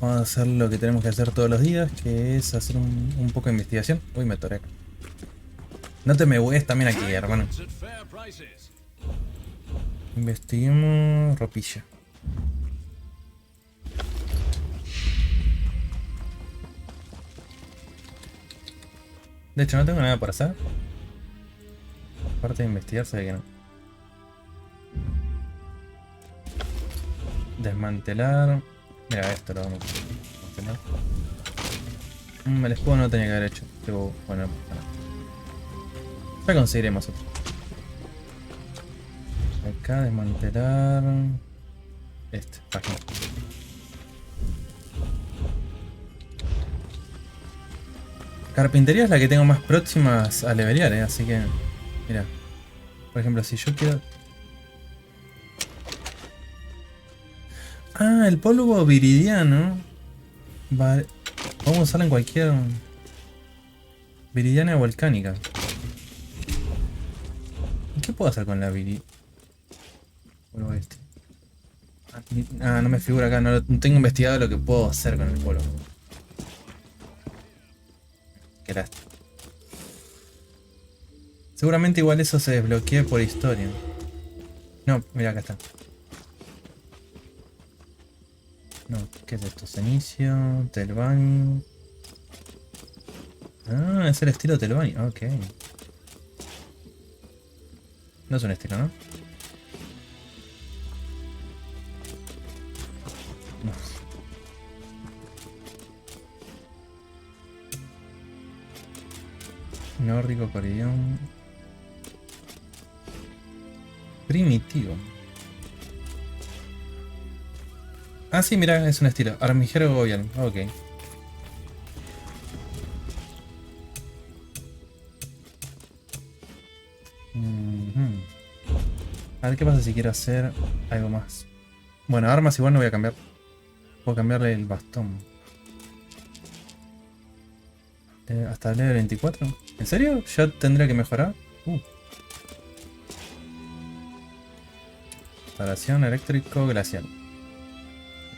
Vamos a hacer lo que tenemos que hacer todos los días, que es hacer un poco de investigación. Uy, me atoré acá. No te me huees también aquí, hermano. Investiguemos ropilla. De hecho, no tengo nada para hacer. Aparte de investigar, se ve que no. Desmantelar. Mira, esto lo vamos a desmantelar. El escudo no lo tenía que haber hecho. Pero bueno, bueno. Ya conseguiremos otro. Acá desmantelar. Este, página. Carpintería es la que tengo más próximas a levelear, así que. Mira. Por ejemplo, si yo quiero. Ah, el polvo viridiano. Vale. Vamos a usarlo en cualquier. Viridiana volcánica. ¿Y qué puedo hacer con la viridiana? Polvo este. Ah, no me figura acá, no tengo investigado lo que puedo hacer con el polvo. Qué lástima. Seguramente igual eso se desbloquea por historia. No, mira, acá está. No, ¿qué es esto? Cenicio, Telvani. Ah, es el estilo Telvani, ok. No es un estilo, ¿no? No. Nórdico, coreano. Primitivo. Ah, sí, mira, es un estilo. Armijero gobierno, ok. Ujú. A ver qué pasa si quiero hacer algo más. Bueno, armas igual no voy a cambiar. Puedo cambiarle el bastón. Hasta el level 24. ¿En serio? ¿Ya tendría que mejorar? Instalación eléctrico glacial.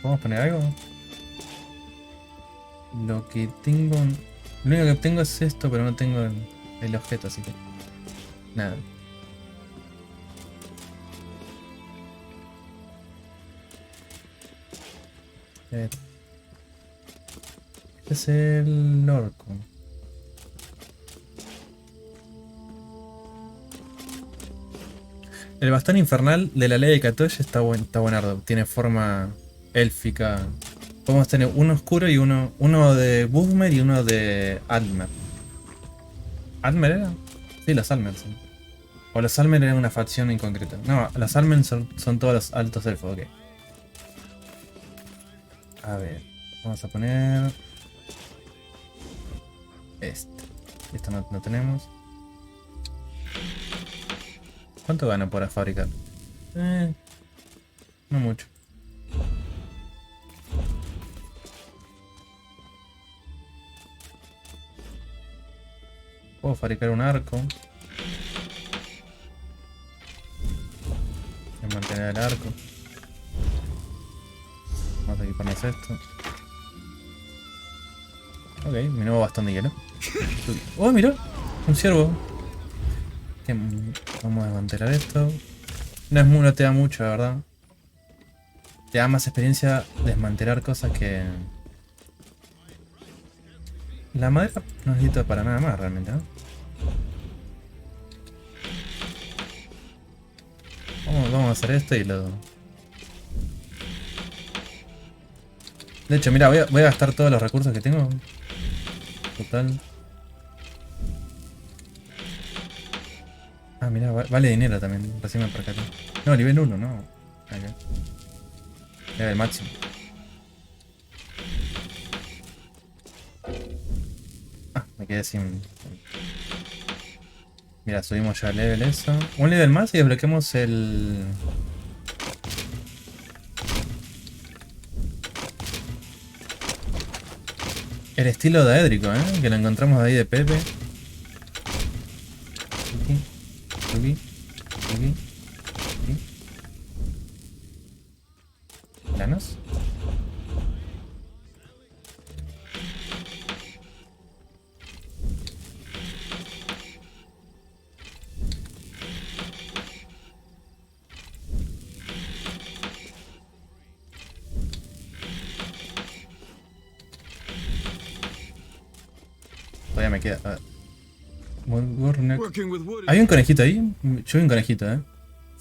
¿Podemos poner algo? Lo que tengo... Lo único que tengo es esto, pero no tengo el objeto, así que... Nada. Este es el orco. El bastón infernal de la ley de Katosh está buenardo. Tiene forma élfica. Podemos tener uno oscuro y uno de Bugmer y uno de Admer. ¿Admer era? Sí, los Almer son. O los Almer eran una facción en concreto. No, los Almer son todos los altos elfos, ok. A ver, vamos a poner este. Esto no tenemos. ¿Cuánto gana por fabricar? No mucho. Puedo fabricar un arco. Mantener el arco. Vamos a equiparnos esto. Ok, mi nuevo bastón de hielo. ¡Oh, mira! Un ciervo. Vamos a desmantelar esto. No te da mucho, la verdad. Te da más experiencia desmantelar cosas que... La madera no necesito para nada más realmente, ¿no? Vamos a hacer esto y lo... De hecho, mira, voy a gastar todos los recursos que tengo. Total. Ah, mira, vale dinero también. Recién me percaté. No, nivel 1, no. Acá. Nivel máximo. Ah, me quedé sin... Mira, subimos ya el level eso. Un level más y desbloqueamos el... El estilo daédrico, que lo encontramos ahí de Pepe. Aquí, aquí, aquí. ¿Planos? todavía me queda. A ver. ¿Hay un conejito ahí? Yo vi un conejito,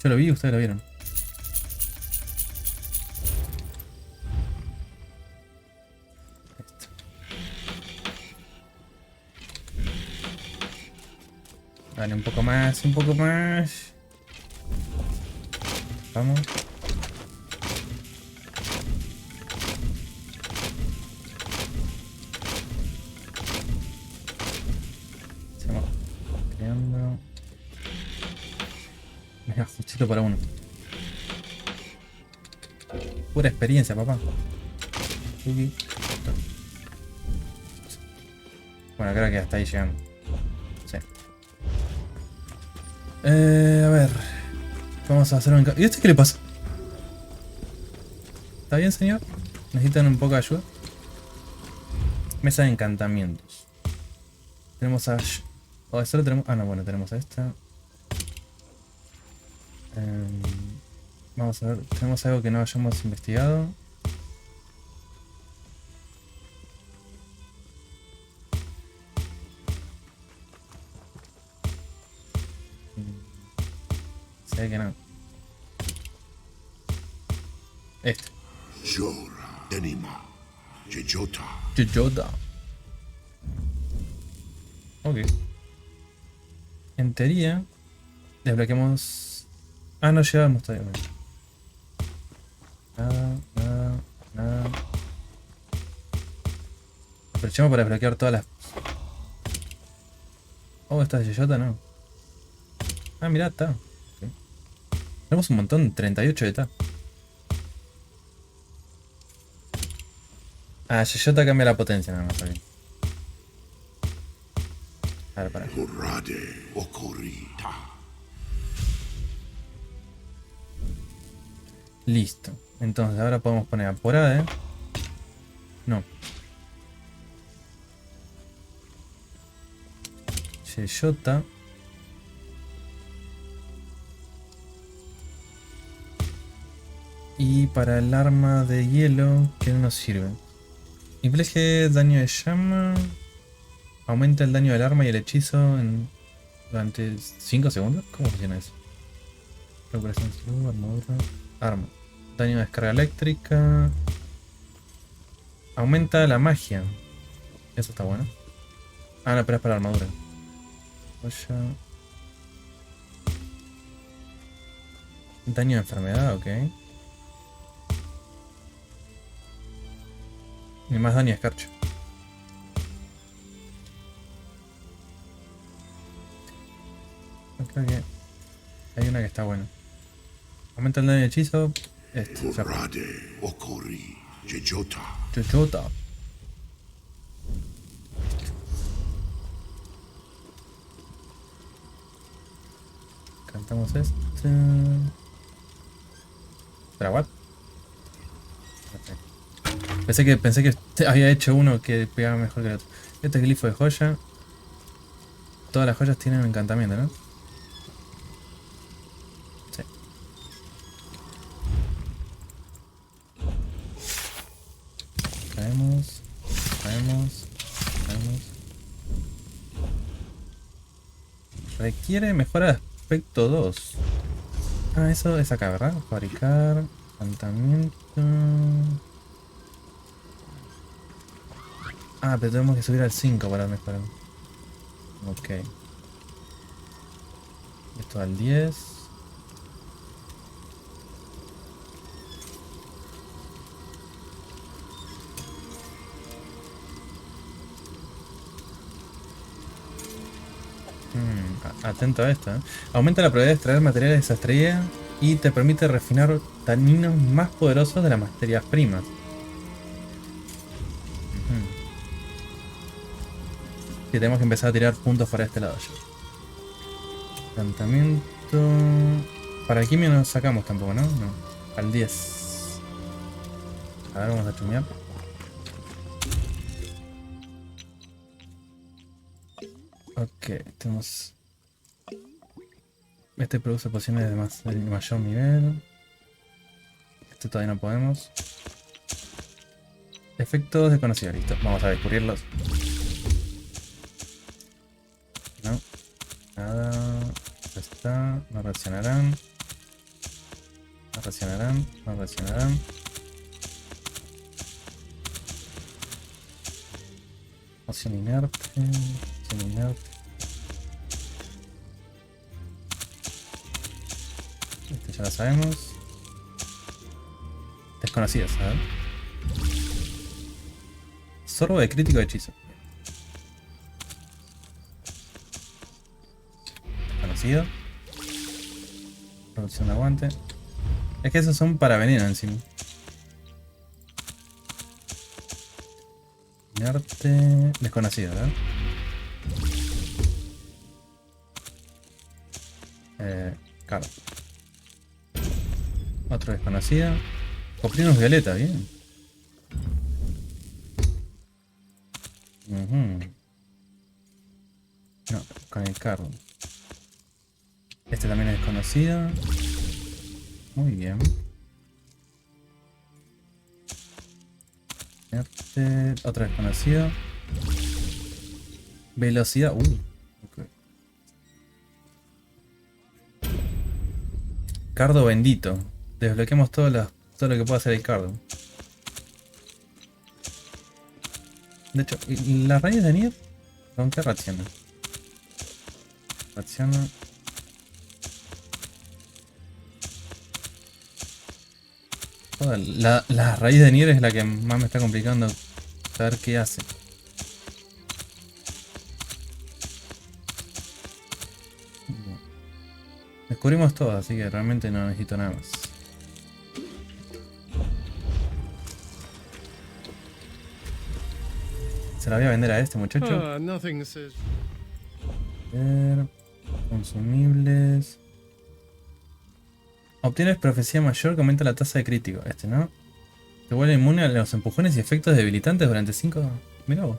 Yo lo vi, ustedes lo vieron. Esto. Dale, un poco más, un poco más. Vamos. Seguimos creando. Mira, justito para uno. Pura experiencia, papá. Bueno, creo que hasta ahí llegamos. Sí. A ver. Vamos a hacer un... ¿Y este qué le pasa? ¿Está bien, señor? ¿Necesitan un poco de ayuda? Mesa de encantamientos. Tenemos a... Oh, solo tenemos... Ah, no, bueno, tenemos a esta. Vamos a ver. Tenemos algo que no hayamos investigado. Se ve que no. Este. Jujota. Ok. En teoría, desbloqueamos... Ah, no llegamos todavía. Nada. Aprovechemos para desbloquear todas las... Oh, esta de Jujota no. Ah, mirá, está. Okay. Tenemos un montón, 38 de está. Ah, Jujota cambia la potencia nada más. Okay. A ver, para. Listo. Entonces ahora podemos poner apurada, No. Jujota. Y para el arma de hielo, que no nos sirve. Inflige daño de llama. Aumenta el daño del arma y el hechizo durante 5 segundos. ¿Cómo funciona eso? Recuperación de salud, armadura. Arma. Daño de descarga eléctrica. Aumenta la magia. Eso está bueno. Ah, no, pero es para la armadura. Daño de enfermedad, ok. Ni más daño de escarcha. Creo que hay una que está buena. Aumenta el daño de hechizo. Este, Jujota. Cantamos este. ¿Pero what? Okay. Pensé que había hecho uno que pegaba mejor que el otro. Este es glifo de joya. Todas las joyas tienen un encantamiento, ¿no? Sí. Caemos. Requiere mejora de aspecto 2. Ah, eso es acá, ¿verdad? Fabricar. Encantamiento. Ah, pero tenemos que subir al 5 para mejorar. Ok. Esto al 10. Atento a esto, Aumenta la probabilidad de extraer materiales de esa estrella y te permite refinar taninos más poderosos de las materias primas. Y tenemos que empezar a tirar puntos para este lado ya. Encantamiento. Para alquimia no sacamos tampoco, ¿no? No. Al 10. A ver, vamos a chumear. Ok, tenemos... Este produce pociones de mayor nivel. Este todavía no podemos. Efectos desconocidos, listo. Vamos a descubrirlos. está. No reaccionarán. No reaccionarán. No reaccionarán. Poción inerte. Poción inerte. Este ya lo sabemos. Desconocidos, a ver. Sorbo de crítico de hechizo. Desconocido. Producción de aguante. Es que esos son para veneno encima. Inerte. Desconocido, ¿verdad? Claro. Otro desconocido. Coprinos violeta, bien. No, con el carro. Este también es desconocido. Muy bien. Otro desconocido. Velocidad. Okay. Cardo bendito. Desbloqueamos todo lo que puede hacer el cardo. De hecho, ¿la raíz de Nier? ¿Con qué reacciona? Reacciona. La raíz de Nier es la que más me está complicando saber qué hace. Descubrimos todo, así que realmente no necesito nada más. Se la voy a vender a este muchacho. Consumibles. Obtienes profecía mayor que aumenta la tasa de crítico. Este, ¿no? Te vuelve inmune a los empujones y efectos debilitantes durante 5... Mirá vos.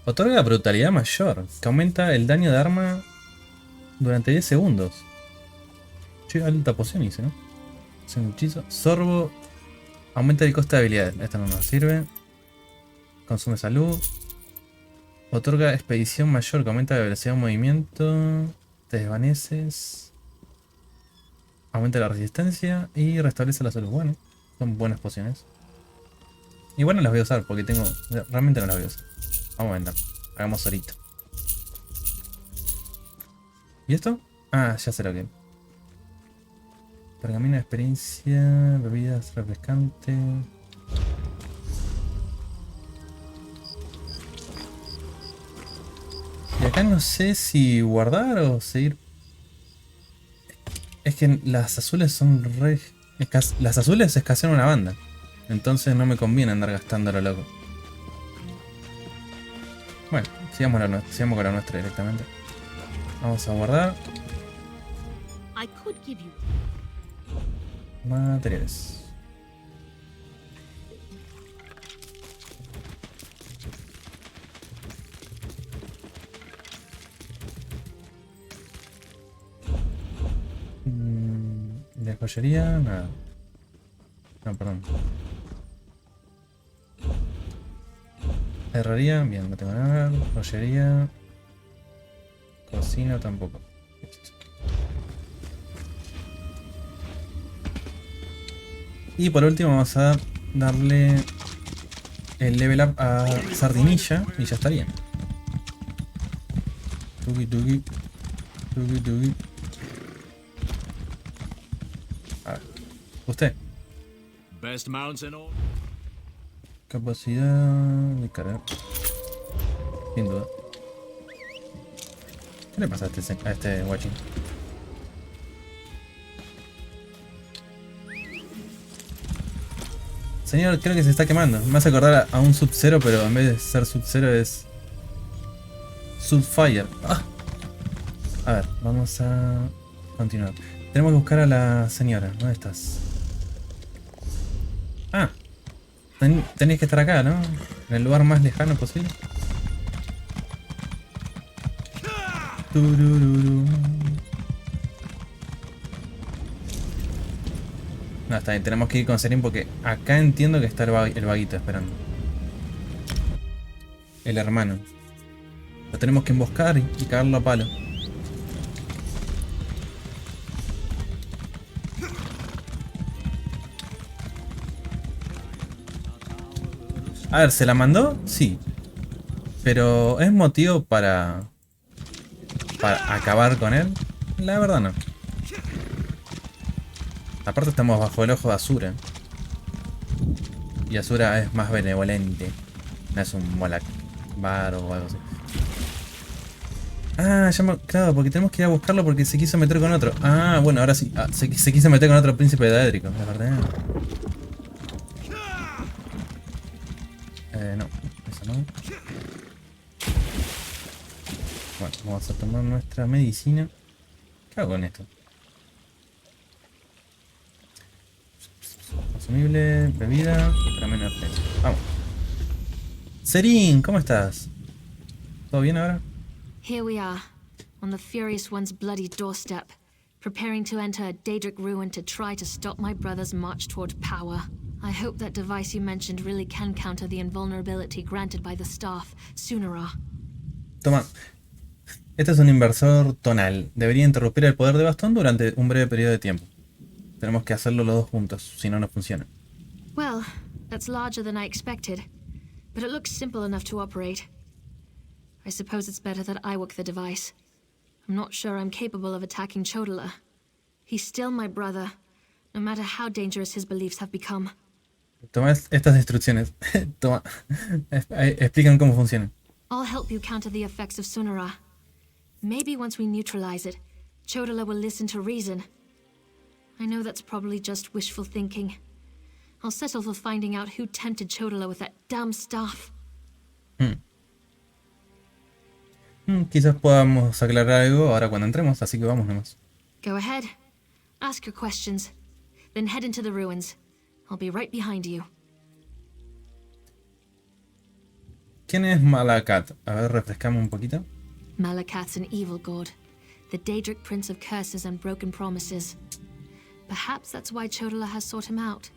Otorga brutalidad mayor, que aumenta el daño de arma durante 10 segundos. Che, alta poción hice, ¿no? Es un hechizo. Sorbo. Aumenta el coste de habilidades. Esta no nos sirve. Consume salud. Otorga expedición mayor, que aumenta la velocidad de movimiento. Te desvaneces. Aumenta la resistencia y restablece la salud. Bueno, son buenas pociones. Y bueno, las voy a usar porque tengo... Realmente no las voy a usar. Vamos a vender. Hagamos ahorita. ¿Y esto? Ah, ya sé lo que. Pergamino de experiencia, bebidas refrescantes. Y acá no sé si guardar o seguir. Es que las azules son re... Las azules escasean una banda. Entonces no me conviene andar gastando lo loco. Bueno, sigamos con la nuestra directamente. Vamos a guardar. Materiales. De joyería, nada. No, perdón. Herrería, bien, no tengo nada. Joyería. Cocina tampoco. Listo. Y por último vamos a darle el level up a Sardinilla y ya estaría. Tuki tuki. Tuki tuki. A ver. Usted. Capacidad de cargar. Sin duda. ¿Qué le pasa a este watching? Señor, creo que se está quemando. Me hace acordar a un Sub-Zero, pero en vez de ser Sub-Zero es Sub-Fire. ¡Ah! A ver, vamos a continuar. Tenemos que buscar a la señora. ¿Dónde estás? Ah, tenéis que estar acá, ¿no? En el lugar más lejano posible. Turururu. No, está bien, tenemos que ir con Serín porque acá entiendo que está el vaguito esperando. El hermano. Lo tenemos que emboscar y cagarlo a palo. A ver, ¿se la mandó? Sí. Pero ¿es motivo para acabar con él? La verdad no. Aparte estamos bajo el ojo de Asura. Y Asura es más benevolente. No es un Molakbar o algo así. Ah, claro, porque tenemos que ir a buscarlo porque se quiso meter con otro. Ah, bueno, ahora sí. Ah, se quiso meter con otro príncipe de Daedrico, es verdad. No, eso no. Bueno, vamos a tomar nuestra medicina. ¿Qué hago con esto? Consumible, bebida y para menos precio. Vamos. Serín, ¿cómo estás? ¿Todo bien ahora? Here we are, on the Furious One's bloody doorstep, preparing to enter a Daedric ruin to try to stop my brother's march toward power. I hope that device you mentioned really can counter the invulnerability granted by the staff, Sunara. Toma. Este es un inversor tonal. Debería interrumpir el poder de bastón durante un breve periodo de tiempo. Tenemos que hacerlo los dos juntos, si no, no funciona. Well, that's larger than I expected, but it looks simple enough to operate. I suppose it's better that I work the device. I'm not sure I'm capable of attacking Chodala. He's still my brother, no matter how dangerous his beliefs have become. Toma estas instrucciones. Toma. Explican cómo funcionan. I'll help you counter the effects of Sunara. Maybe once we neutralize it, Chodala will listen to reason. I know that's probably just wishful thinking. I'll settle for finding out who tempted Chodala with that damn staff. Quizás podamos aclarar algo ahora cuando entremos, así que vamos nomás. Go ahead. Ask your questions. Then head into the ruins. I'll be right behind you. ¿Quién es Malakat? A ver, refrescamos un poquito. Malakath's an evil god, the Daedric prince of curses and broken promises. Perhaps that's why Chodala has sought him out.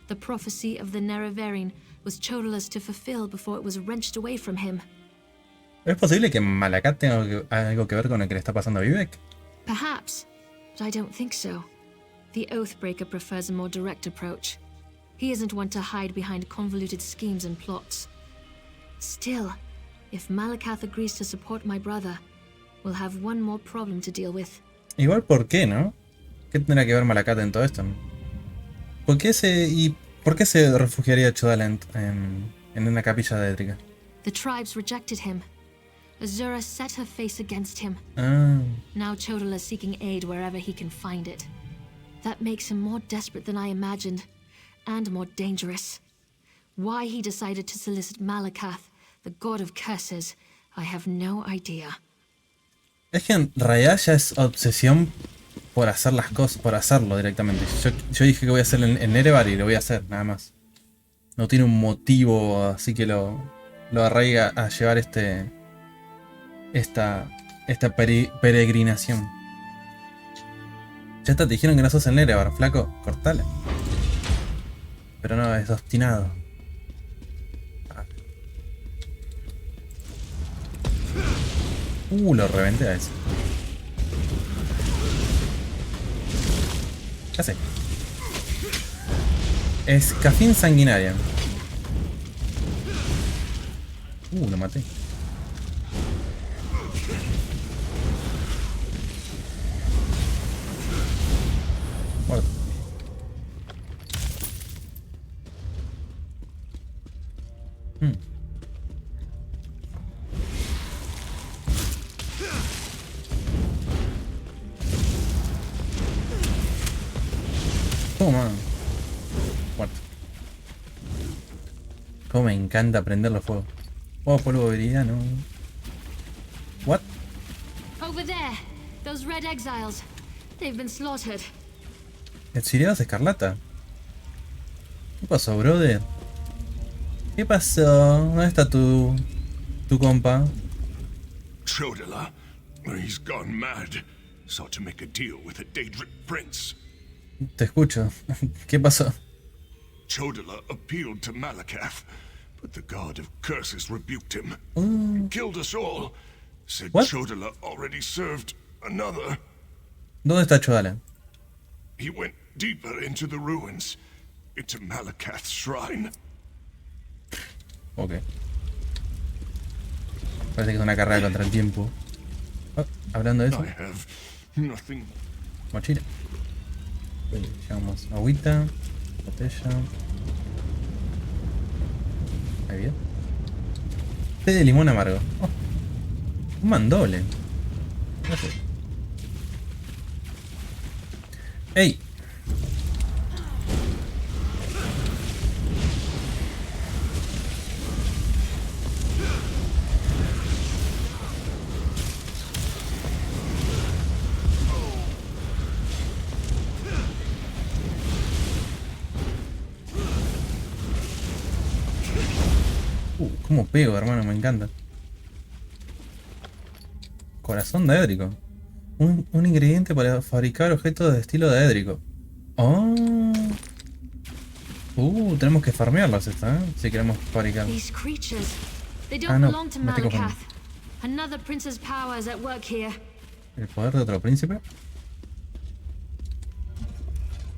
The prophecy of the Nerevarine was Chodala's to fulfill before it was wrenched away from him. ¿Es posible que Malakat tenga algo que ver con lo que le está pasando a Vivek? Perhaps, but I don't think so. The Oathbreaker prefers a more direct approach. He isn't one to hide behind convoluted schemes and plots. Still, if Malakath agrees to support my brother, we'll have one more problem to deal with. Igual, ¿por qué, no? ¿Qué tendrá que ver Malakat en todo esto? ¿Por qué se refugiaría Chodala en una capilla détrica? The tribes rejected him. Azura set her face against him. Now Chodala is seeking aid wherever he can find it. That makes him more desperate than I imagined, and more dangerous. Why he decided to solicit Malakath, the god of curses, I have no idea. Es que en realidad ya es obsesión por hacer las cosas, por hacerlo directamente. Yo dije que voy a hacer en Erevar y lo voy a hacer, nada más. No tiene un motivo así que lo arraiga a llevar esta peregrinación. Ya está, te dijeron que no sos el Erevar, flaco, cortala. Pero no, es obstinado. Lo reventé a ese. Ya sé. Escafín sanguinaria. Lo maté. Muerto. Toma. Muerto. Cómo me encanta prender los fuegos. Oh, polvo veridiano. What? Over there, those red exiles. They've been slaughtered. Exiliados escarlata. ¿Qué pasó, brother? ¿Qué pasó? ¿Dónde está tu compa? Chodala, he's gone mad. Sought to make a deal with a Daedric prince. Te escucho. ¿Qué pasó? Chodala appealed to Malakath, but the god of curses rebuked him. He killed us all. Said What? Chodala already served another. ¿Dónde está Chodala? He went deeper into the ruins, into Malakath's shrine. Ok. Parece que es una carrera contra el tiempo. Oh, hablando de eso. Mochila. Llevamos agüita. Botella. Ahí bien. Té de limón amargo. Oh, un mandole. No sé. ¡Ey! ¿Cómo pego, hermano? Me encanta. Corazón de Édrico. Un ingrediente para fabricar objetos de estilo de Édrico. Oh. Tenemos que farmearlas esta, ¿eh? Si queremos fabricar. Ah, no, me estoy confundiendo. ¿El poder de otro príncipe?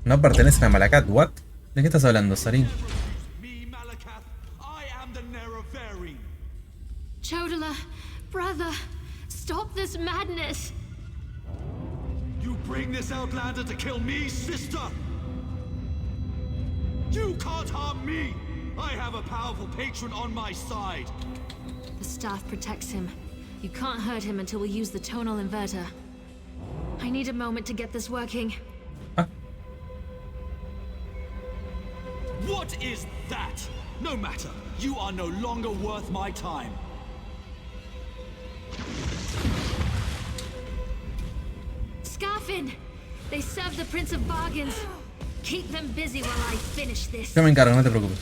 No pertenecen a Malakat, ¿what? ¿De qué estás hablando, Sarin? Chodala, brother, stop this madness. You bring this outlander to kill me, sister? You can't harm me. I have a powerful patron on my side. The staff protects him. You can't hurt him until we use the tonal inverter. I need a moment to get this working. What is that? No matter. You are no longer worth my time. Scarfin! They serve the Prince of Bargains. Keep them busy while I finish this. Yo me encargo, no te preocupes.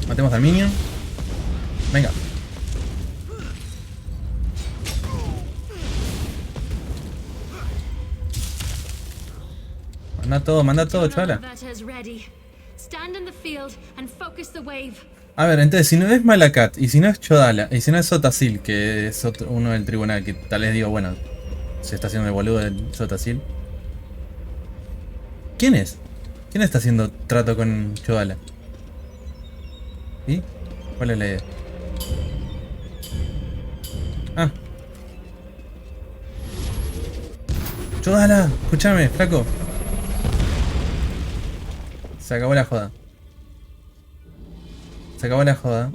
Matemos al minion. Venga. Manda todo, chavala. A ver, entonces, si no es Malakat, y si no es Chodala, y si no es Sotasil, que es uno del tribunal, que tal vez digo, bueno, se está haciendo el boludo del Sotasil. ¿Quién es? ¿Quién está haciendo trato con Chodala? ¿Y? ¿Cuál es la idea? Ah. Chodala, escúchame, flaco. Se acabó la joda. Se acabó la joda.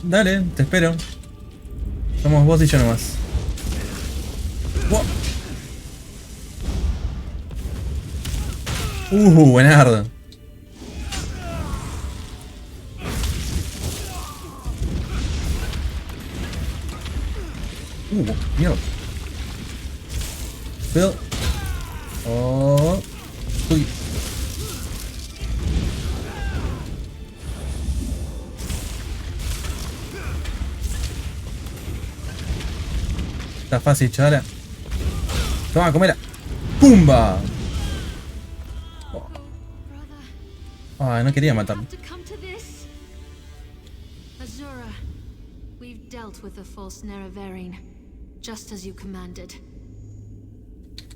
Dale, te espero. Somos vos y yo nomás. Buenardo. Mierda. Pero... Oh. Uy. Está fácil, chavala. Toma, comela. ¡Pumba! Ah, no quería matarlo. Azura, we've dealt with the false Nerevarine, just as you commanded.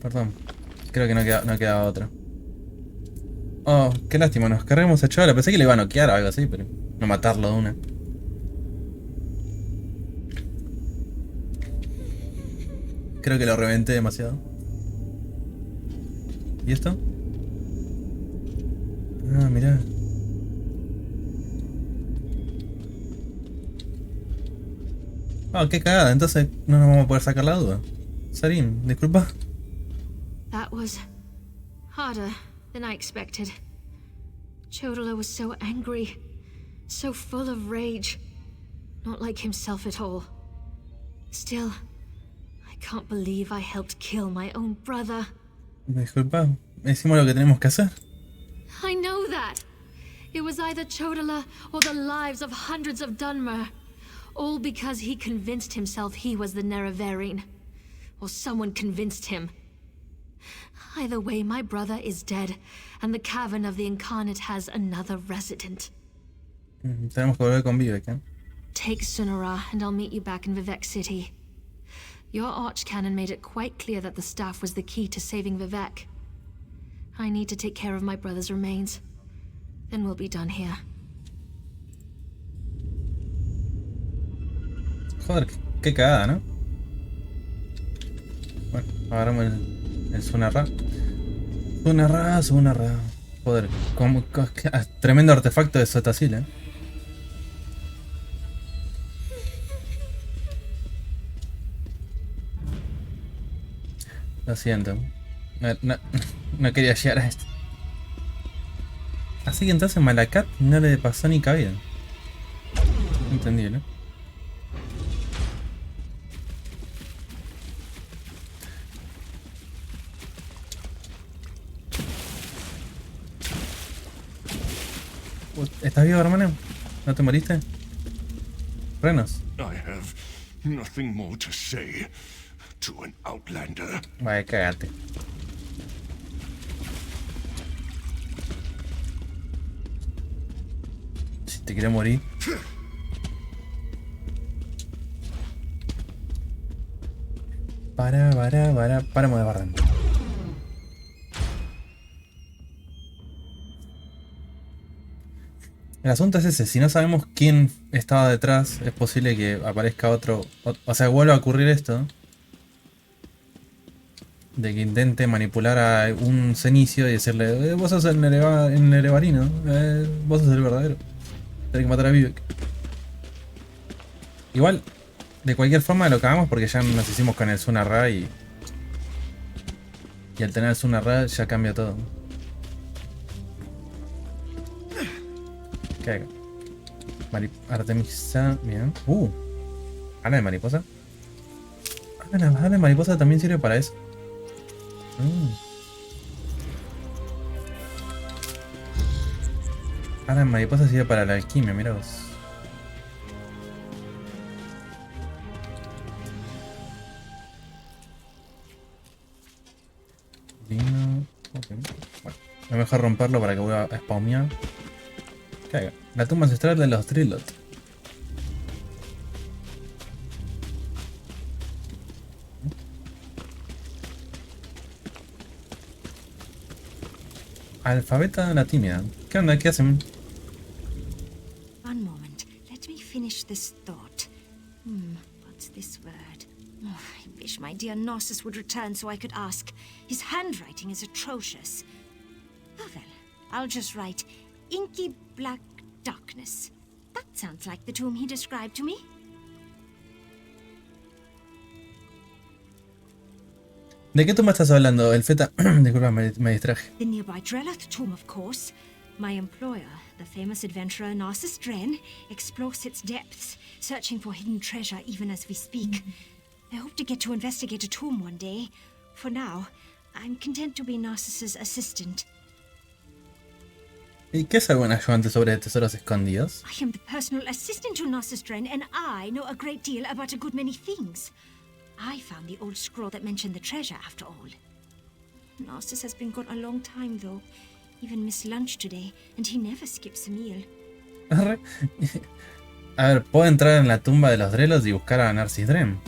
Perdón. Creo que no quedaba otra. Oh, qué lástima, nos cargamos a chavala. Pensé que le iba a noquear o algo así, pero no matarlo de una. Creo que lo reventé demasiado. ¿Y esto? Ah, mirá. Ah, qué cagada, entonces no nos vamos a poder sacar la duda. Sarin, disculpa. That was harder than I expected. Chodala was so angry, so full of rage, not like himself at all. Still, I can't believe I helped kill my own brother. Disculpa, hicimos lo que tenemos que hacer. I know that. It was either Chodala or the lives of hundreds of Dunmer. All because he convinced himself he was the Nerevarine. Or someone convinced him. Either way, my brother is dead, and the cavern of the Incarnate has another resident. Tenemos que volver con Vivek, ¿eh? Take Sunara, and I'll meet you back in Vivek City. Your archcanon made it quite clear that the staff was the key to saving Vivek. I need to take care of my brother's remains. Then we'll be done here. Joder, qué cagada, ¿no? Bueno, agarramos el Sunara. Sunara. Joder, tremendo artefacto de Sotasil, ¿eh? Lo siento. No quería llegar a esto. Así que entonces Malakat no le pasó ni cabida. Entendible. ¿Estás vivo, hermano? ¿No te moriste? Renos. I have nothing more to say to an outlander. Vaya, cagate. Si te quiere morir. Páramo de barren. El asunto es ese, si no sabemos quién estaba detrás, es posible que aparezca otro, o sea, vuelva a ocurrir esto. De que intente manipular a un cenicio y decirle, vos sos el nerevarino, vos sos el verdadero. Tenés que matar a Vivek. Igual, de cualquier forma lo cagamos porque ya nos hicimos con el Sunara y al tener el Sunara ya cambia todo. ¿Qué hay acá? Artemisa, bien. Ala de mariposa. La ala de mariposa también sirve para eso. Ala de mariposa sirve para la alquimia, mira vos. Vino. Okay. Bueno, es mejor romperlo para que vuelva a spawnear. La tumba ancestral de los Trilot. Alfabeta latina. ¿Qué onda? ¿Qué hacen? One moment. Let me finish this thought. What's this word? Oh, I wish my dear Narcissus would return so I could ask. His handwriting is atrocious. Oh well, I'll just write inky black darkness. That sounds like the tomb he described to me. ¿De qué tumba estás hablando, el feta? Disculpa, me distraje. The nearby Dreloth tomb, of course. My employer, the famous adventurer Stellardrone, explores its depths, searching for hidden treasure even as we speak. I hope to get to investigate a tomb one day. For now, I'm content to be Narcissus' assistant. ¿Y qué sabe un ayudante sobre tesoros escondidos? I am the personal assistant to Stellardrone, and I know a great deal about a good many things. I found the old scroll that mentioned the treasure, after all. Narcissus has been gone a long time, though. Even missed lunch today, and he never skips a meal. A ver, ¿puedo entrar en la tumba de los Drelos y buscar a Stellardrone?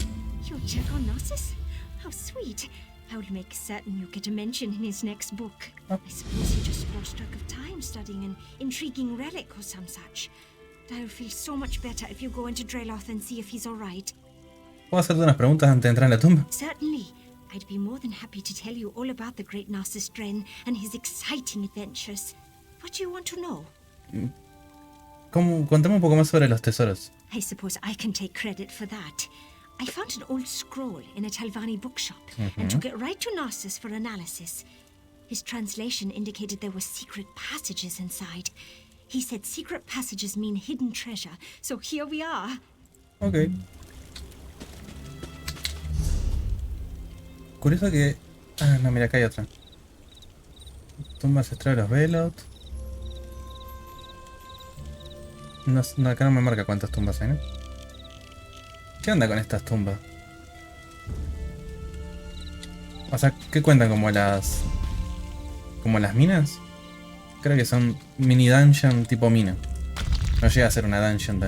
You'll check on Narcissus? How sweet. I will make certain you get a mention in his next book. I suppose he just lost track of time studying an intriguing relic or some such. I'll feel so much better if you go into Dreloth and see if he's alright. ¿Puedo hacerte unas preguntas antes de entrar en la tumba? Certainly. I'd be more than happy to tell you all about the great Stellardrone and his exciting adventures. What do you want to know? Contame un poco más sobre los tesoros. I suppose I can take credit for that. I found an old scroll in a Talvani bookshop and took it right to Narcissus for analysis. His translation indicated there were secret passages inside. He said secret passages mean hidden treasure, so here we are. Ok. Curioso que... Ah, no, mira, acá hay otra. Tumba ancestral de los Velot. No, acá no me marca cuántas tumbas hay, ¿no? ¿Qué onda con estas tumbas? O sea, ¿qué cuentan como las... como las minas? Creo que son mini dungeon tipo mina. No llega a ser una dungeon.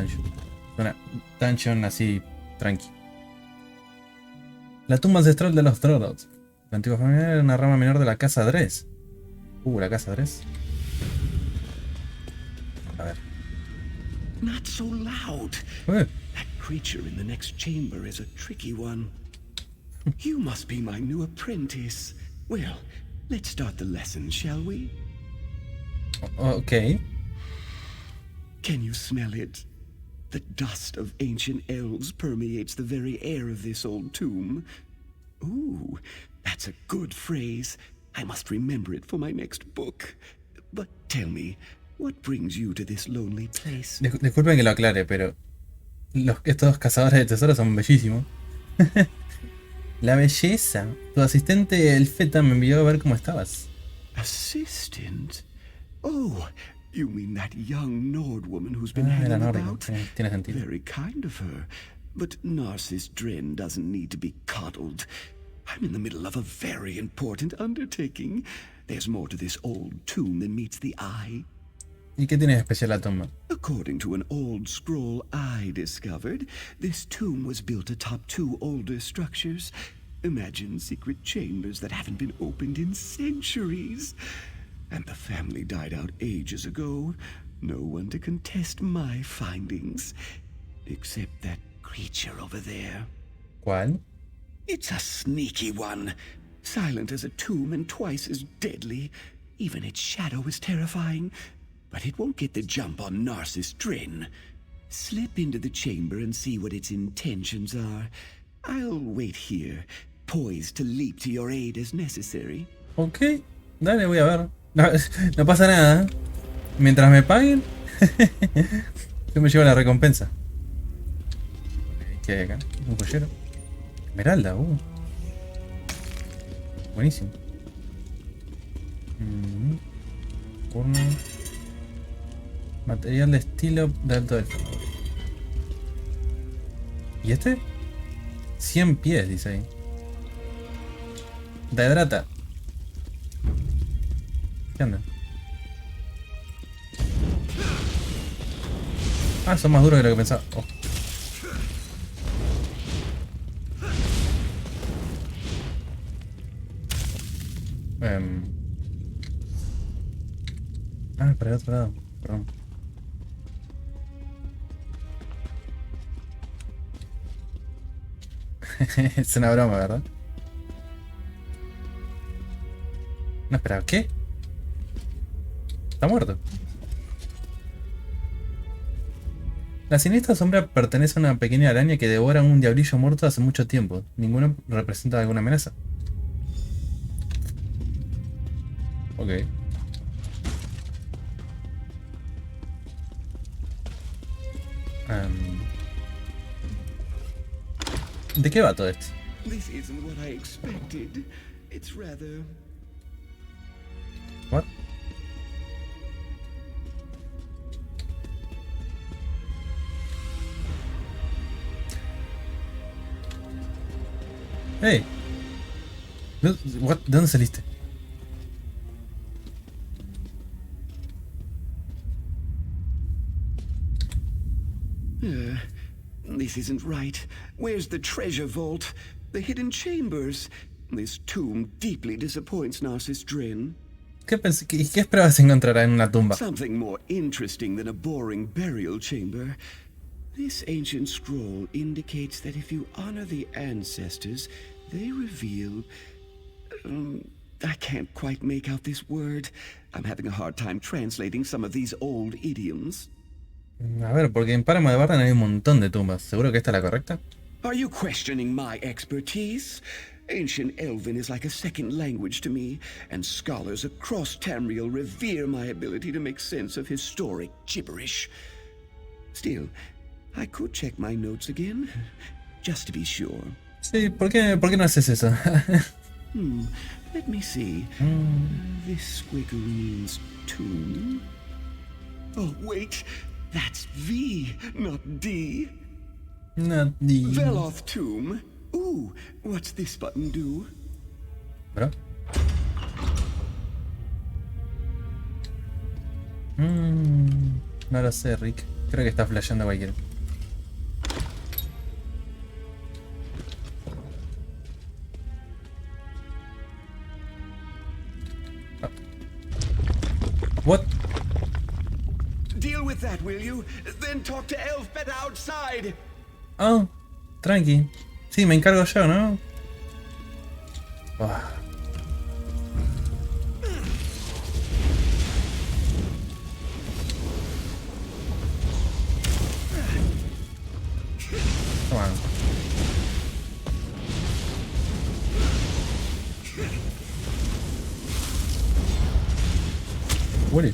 Una dungeon así, tranqui. La tumba ancestral de los Drodos. La antigua familia era una rama menor de la casa Dress. La casa Dress. A ver. Not so loud. That creature in the next chamber is a tricky one. You must be my new apprentice. Well, let's start the lesson, shall we? Okay. Can you smell it? The dust of ancient elves permeates the very air of this old tomb. Ooh, that's a good phrase. I must remember it for my next book. But tell me, what brings you to this lonely place? Disculpen que lo aclare, pero estos cazadores de tesoros son bellísimos. La belleza. Tu asistente, el Feta, me envió a ver cómo estabas. Assistant? Oh, you mean that young Nord woman who's been hanging about? Tiene sentido. Very kind of her. But Narcissus Dren doesn't need to be coddled. I'm in the middle of a very important undertaking. There's more to this old tomb than meets the eye. ¿Y qué tiene de especial la tumba? According to an old scroll I discovered, this tomb was built atop two older structures. Imagine secret chambers that haven't been opened in centuries. And the family died out ages ago. No one to contest my findings. Except that creature over there. ¿Cuál? It's a sneaky one. Silent as a tomb and twice as deadly. Even its shadow is terrifying. But it won't get the jump on Narcissus Dren. Slip into the chamber and see what its intentions are. I'll wait here, poised to leap to your aid as necessary. Ok, dale, voy a ver. No pasa nada. Mientras me paguen, yo me llevo la recompensa. ¿Qué hay acá? Un pollero. Esmeralda, buenísimo. Urno. Material de estilo de alto elfo. ¿Y este? 100 pies, dice ahí. Da hidrata. ¿Qué anda? Ah, son más duros de lo que pensaba. Oh. Para el otro lado. Perdón. Es una broma, ¿verdad? No, espera, ¿qué? Está muerto. La siniestra sombra pertenece a una pequeña araña que devora a un diablillo muerto hace mucho tiempo. Ninguno representa alguna amenaza. Ok. ¿De qué va todo esto? This isn't what I expected. It's rather... What? Hey. What? ¿De dónde saliste? This isn't right. Where's the treasure vault? The hidden chambers? This tomb deeply disappoints Narcissus Dren. ¿Qué esperabas encontrar en una tumba? Something more interesting than a boring burial chamber. This ancient scroll indicates that if you honor the ancestors, they reveal... I can't quite make out this word. I'm having a hard time translating some of these old idioms. A ver, porque en Páramo de Barren hay un montón de tumbas. ¿Seguro que esta es la correcta? Are you questioning my expertise? Ancient Elven is like a second language to me, and scholars across Tamriel revere my ability to make sense of historic gibberish. Still, I could check my notes again, just to be sure. Sí, ¿por qué no haces eso? Let me see. This squiggle means tomb. Oh, wait. That's V, not D. Not D. Veloth tomb. Ooh, what's this button do? ¿Bro? No lo sé, Rick. Creo que está flasheando cualquiera. What? Deal with that, will you? Then talk to Elfbet outside. Oh, tranqui. Sí, me encargo yo, ¿no? Oh. Toma. Huele.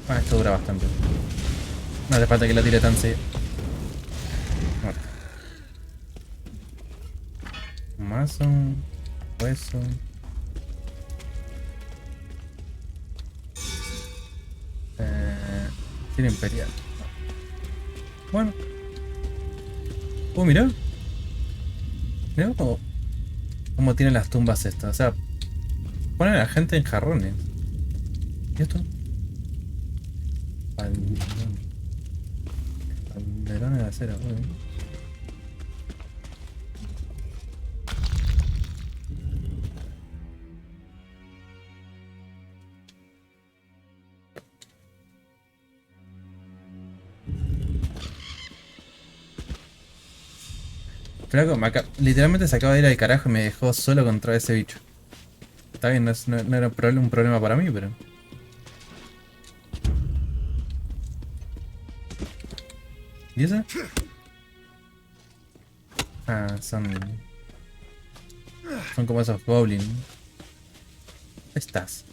Ah, esto dura bastante. No hace falta que la tire tan seguido. Bueno. Mazo. Hueso. Tiro imperial. Bueno. Mirá. Mirá cómo tienen las tumbas estas. O sea, ponen a la gente en jarrones. ¿Y esto? Calderón de acero. Flaco, literalmente se acaba de ir al carajo y me dejó solo contra ese bicho. Está bien, no era un problema para mí, pero... ¿Y ese? Ah, son como esos goblins. Estás.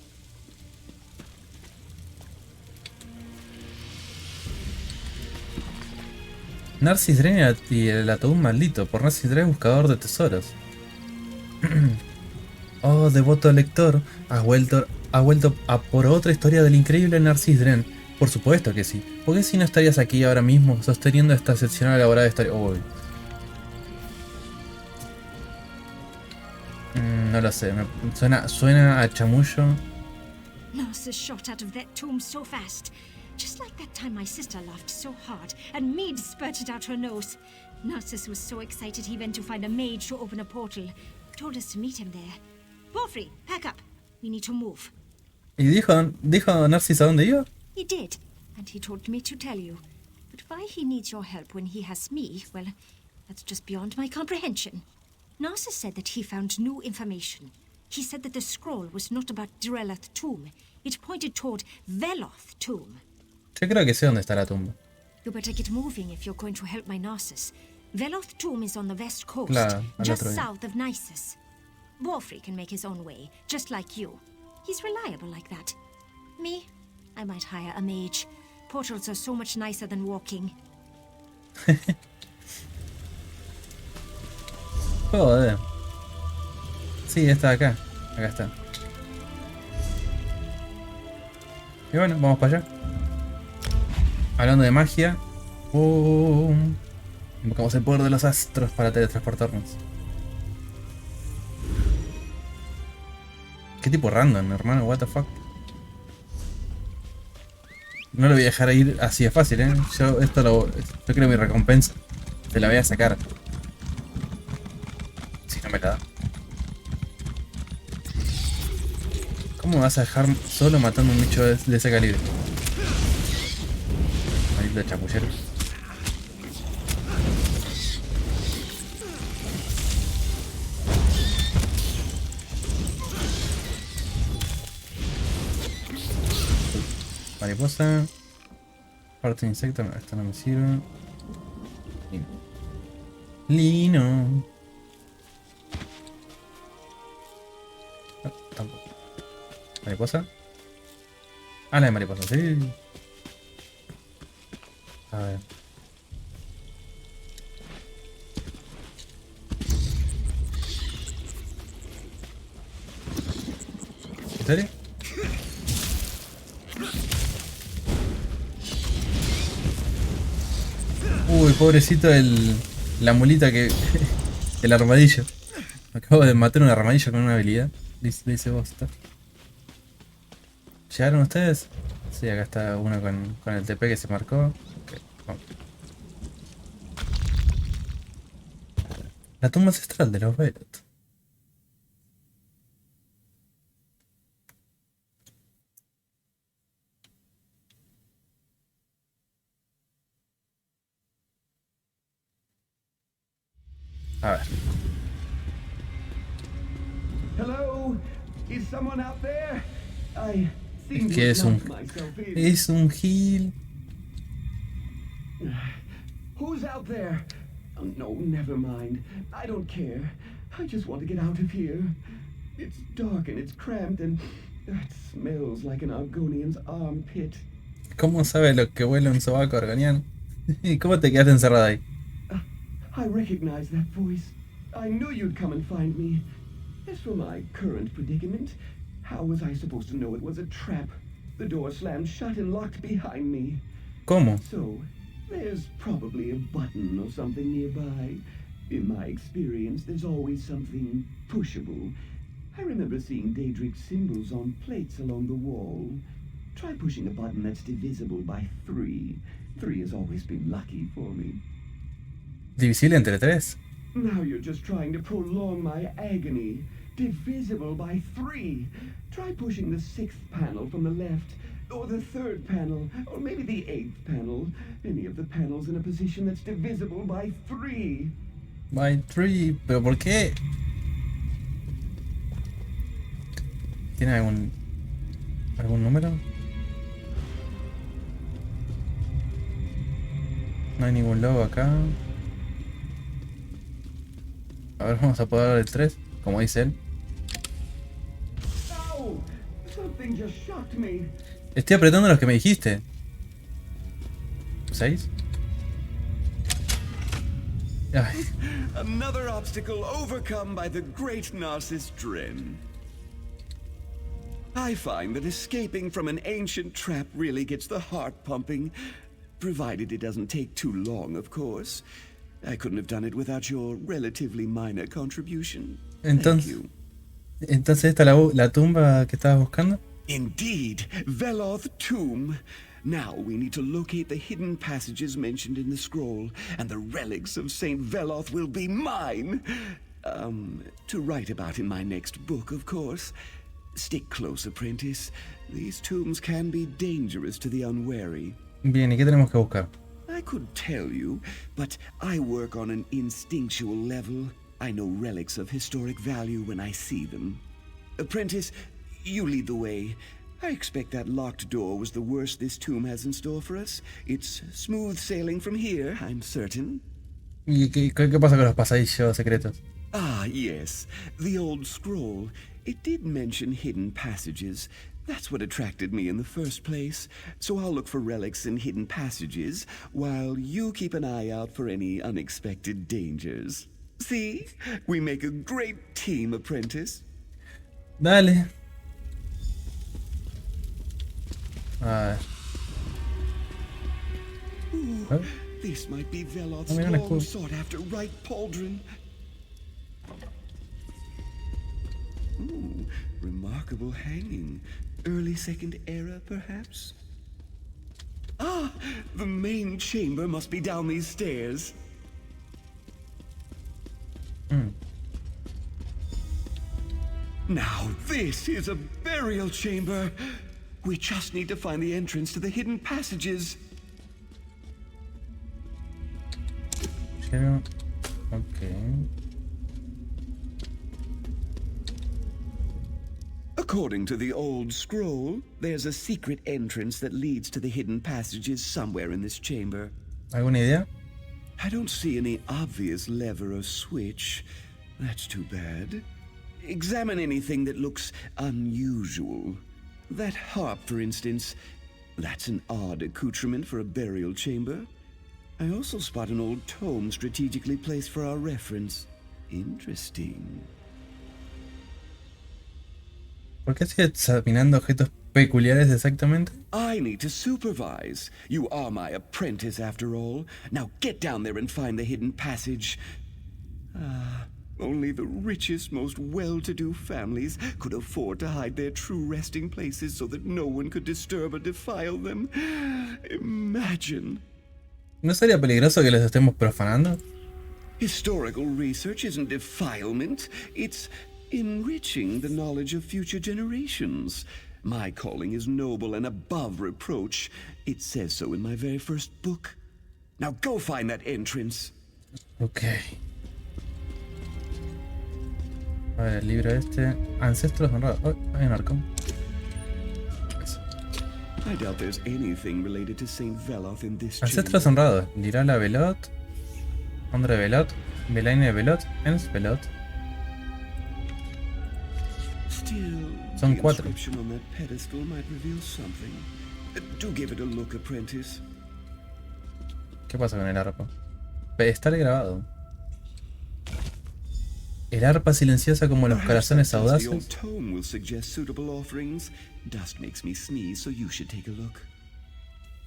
Narcis Drene y el ataúd maldito. Por Narcis Drene, buscador de tesoros. Oh, devoto lector. Ha vuelto a por otra historia del increíble Narcis Drene. Por supuesto que sí. ¿Por qué si no estarías aquí ahora mismo sosteniendo esta excepcional elaborada historia? Oh. No lo sé. Suena a chamullo. Narcissus shot out of that tomb so fast. Just like that time my sister laughed so hard and mead spurted out her nose. Narcissus was so excited he went to find a mage to open a portal. Told us to meet him there. Porphyry, pack up. We need to move. ¿Y dijo Narcissus a dónde iba? He did, and he told me to tell you. But why he needs your help when he has me, well, that's just beyond my comprehension. Narcissus said that he found new information. He said that the scroll was not about Direlath tomb. It pointed toward Veloth tomb. Yo creo que sé dónde está la tumba. You better get moving if you're going to help my Narcissus. Veloth tomb is on the west coast, Claro, just south of Nisus. Porphyry can make his own way, just like you. He's reliable like that. Me? I might hire a mage. Portals are so much nicer than walking. Joder. Sí, está acá. Acá está. Y bueno, vamos para allá. Hablando de magia. Invocamos el poder de los astros para teletransportarnos. Qué tipo random, hermano, what the fuck. No lo voy a dejar ir así de fácil, yo creo mi recompensa. Te la voy a sacar. Si no me la da. ¿Cómo me vas a dejar solo matando un bicho de ese calibre? Maldito chapullero. Mariposa. Parte de insecto. No, esto no me sirve. Lino. No, tampoco. Mariposa. Ah, la de mariposa, sí. A ver. ¿En serio? Uy, pobrecito la mulita que... el armadillo. Acabo de matar un armadillo con una habilidad. Dice vos, ¿está? ¿Llegaron ustedes? Sí, acá está uno con el TP que se marcó. Okay, vamos. La tumba ancestral de los Velot. A ver. Hello? Is someone out there? I seem Es to que have es un... locked myself in. Es un gil. Who's out there? Oh, no, never mind. I don't care. I just want to get out of here. It's dark and it's cramped and it smells like an Argonian's armpit. ¿Cómo sabe lo que huele un sobaco argoniano? ¿Y cómo te quedaste encerrado ahí? I recognize that voice. I knew you'd come and find me. As for my current predicament, how was I supposed to know it was a trap? The door slammed shut and locked behind me. ¿Cómo? So, there's probably a button or something nearby. In my experience, there's always something pushable. I remember seeing Daedric symbols on plates along the wall. Try pushing a button that's divisible by 3. 3 has always been lucky for me. Divisible entre 3. Now you're just trying to prolong my agony. Divisible by 3. Try pushing the 6th panel from the left, or the 3rd panel, or maybe the 8th panel. Any of the panels in a position that's divisible by 3. By 3. ¿Pero por qué? ¿Tiene algún número? No hay ningún logo acá. A ver, vamos a poder dar el 3, como dice él. Ow! Something just shocked me. Estoy apretando los que me dijiste. 6. Ay, Another obstacle overcome by the great Narcissus Dren. I find that escaping from an ancient trap really gets the heart pumping, provided it doesn't take too long, of course. I couldn't have done it without your relatively minor contribution. Thank you. Entonces esta es la tumba que estabas buscando. Indeed, Veloth Tomb. Now we need to locate the hidden passages mentioned in the scroll, and the relics of Saint Veloth will be mine. To write about in my next book, of course. Stick close, apprentice. These tombs can be dangerous to the unwary. Bien, ¿y qué tenemos que buscar? I could tell you, but I work on an instinctual level. I know relics of historic value when I see them. Apprentice, you lead the way. I expect that locked door was the worst this tomb has in store for us. It's smooth sailing from here, I'm certain. ¿Y qué pasa con los pasadillos secretos? Ah, yes. The old scroll. It did mention hidden passages. That's what attracted me in the first place. So I'll look for relics in hidden passages, while you keep an eye out for any unexpected dangers. See? We make a great team, apprentice. Dale. A ver. Ooh, this might be Veloth's mira, una long sought-after right pauldron. Ooh, remarkable hanging. Early Second Era, perhaps? Ah, the main chamber must be down these stairs. Now this is a burial chamber. We just need to find the entrance to the hidden passages. Okay. According to the old scroll, there's a secret entrance that leads to the hidden passages somewhere in this chamber. ¿Alguna idea? I don't see any obvious lever or switch. That's too bad. Examine anything that looks unusual. That harp, for instance. That's an odd accoutrement for a burial chamber. I also spot an old tome strategically placed for our reference. Interesting. ¿Por qué sigue examinando objetos peculiares exactamente? I need to supervise. You are my apprentice, after all. Now get down there and find the hidden passage. Only the richest, most well-to-do families could afford to hide their true resting places so that no one could disturb or defile them. Imagine. ¿No sería peligroso que los estemos profanando? Historical research isn't defilement, it's enriching the knowledge of future generations. My calling is noble and above reproach. It says so in my very first book. Now go find that entrance. Ok. A ver, el libro este. Ancestros honrados. Oh, hay un arco. Eso. I doubt there's anything related to Saint Veloth in this Ancestros honrados. Lirala Velot. Ondre Velot. Belaine Velot. Ens Velot. Son 4. ¿Qué pasa con el arpa? Pedestal grabado. El arpa silenciosa como los corazones audaces.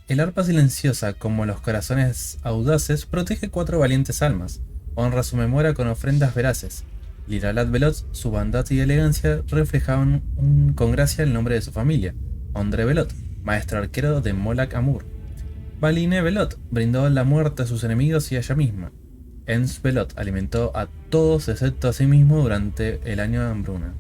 El arpa silenciosa como los corazones audaces protege 4 valientes almas. Honra su memoria con ofrendas veraces. Liralat Velot, su bondad y elegancia reflejaban con gracia el nombre de su familia. Ondre Velot, maestro arquero de Molak Amur. Baline Velot, brindó la muerte a sus enemigos y a ella misma. Ens Velot alimentó a todos excepto a sí mismo durante el año de hambruna.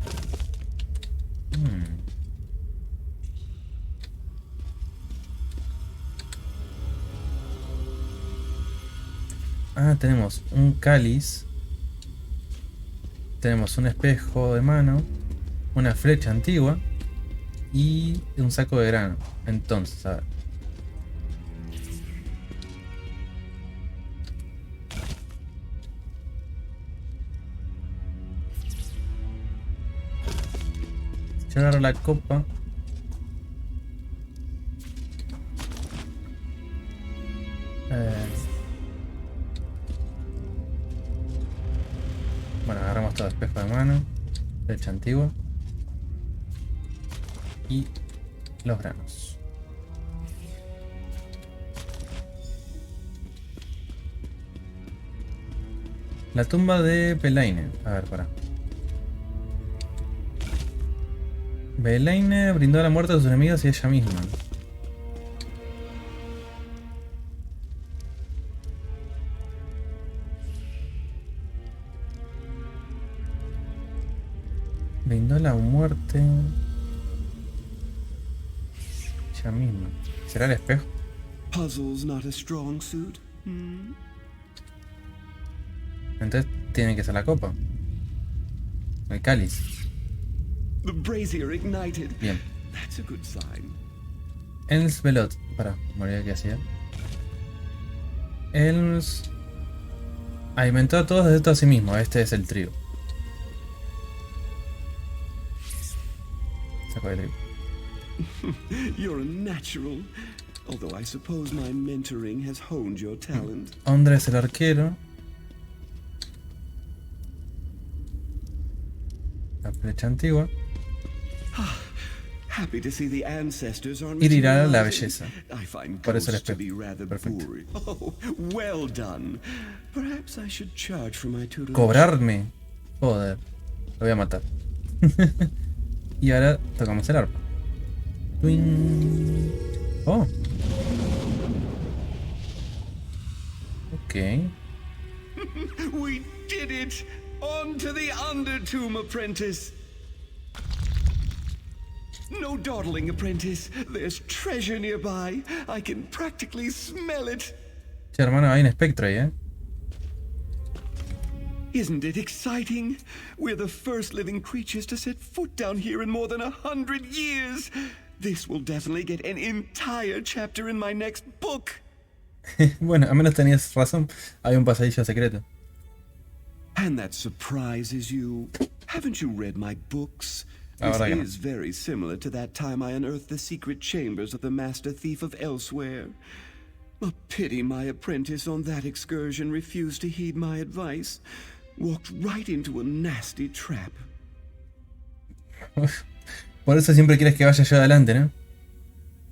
Ah, tenemos un cáliz. Tenemos un espejo de mano. Una flecha antigua. Y un saco de grano. Entonces, a ver. Yo agarro la copa. Bueno, agarramos todo, espejo de mano, flecha antigua y los granos. La tumba de Belaine. A ver, para. Belaine brindó la muerte a sus enemigos y a ella misma. Brindó la muerte ella misma. ¿Será el espejo? Puzzle's not a strong suit. Entonces tiene que ser la copa. El cáliz. The brazier ignited. Bien. That's a good sign. Els Velot. Para, morir que hacía. Els alimentó a todos excepto a sí mismo. Este es el trigo. Saco de trigo. You're a natural. Although I suppose my mentoring has honed your talent. Ondre es el arquero. La flecha antigua. Happy to see the ancestors are Y Lirala la belleza. I find Por eso el ghosts to be espejo. rather Perfecto. boring. Oh, well done. Perhaps I should charge for my tutelage. ¿Cobrarme? Joder. Lo voy a matar. Y ahora tocamos el arpa. Twing. Oh. Ok. We did it! On to the Undertomb, apprentice! No dawdling, apprentice. There's treasure nearby. I can practically smell it. Che, hermano, hay un espectro ahí, Isn't it exciting? We're the first living creatures to set foot down here in more than 100 years. This will definitely get an entire chapter in my next book. Bueno, a menos tenías razón. Hay un pasadillo secreto. And that surprises you. Haven't you read my books? This Ahora que no. is very similar to that time I unearthed the secret chambers of the master thief of Elsewhere. A pity my apprentice on that excursion refused to heed my advice. Walked right into a nasty trap. Por eso siempre quieres que vaya yo adelante, ¿no?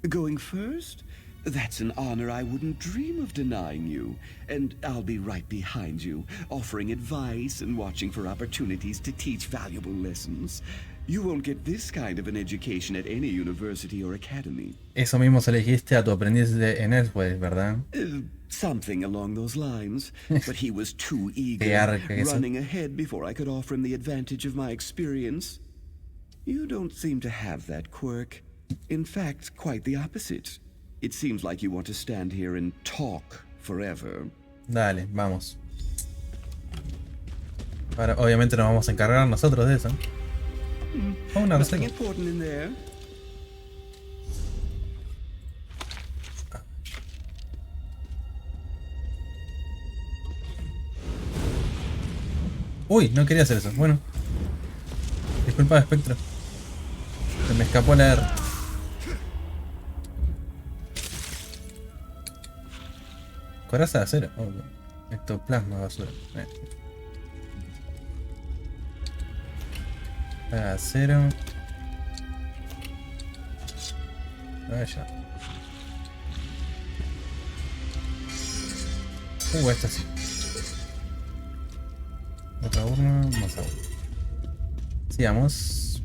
Going first? That's an honor I wouldn't dream of denying you. And I'll be right behind you, offering advice and watching for opportunities to teach valuable lessons. You won't get this kind of an education at any university or academy. Eso mismo se le dijiste a tu aprendiz en Elsewhere, ¿verdad? Something along those lines. But he was too eager, running ahead before I could offer him the advantage of my experience. You don't seem to have that quirk. In fact, quite the opposite. It seems like you want to stand here and talk forever. Dale, vamos. Ahora, obviamente nos vamos a encargar nosotros de eso. Oh, una Nothing important in there. Uy, no quería hacer eso. Bueno. Disculpa, espectro. Se me escapó la R. Coraza de acero. Oh, ectoplasma basura. Acero. Vaya. Esta sí. Otra urna, más agua. Sigamos.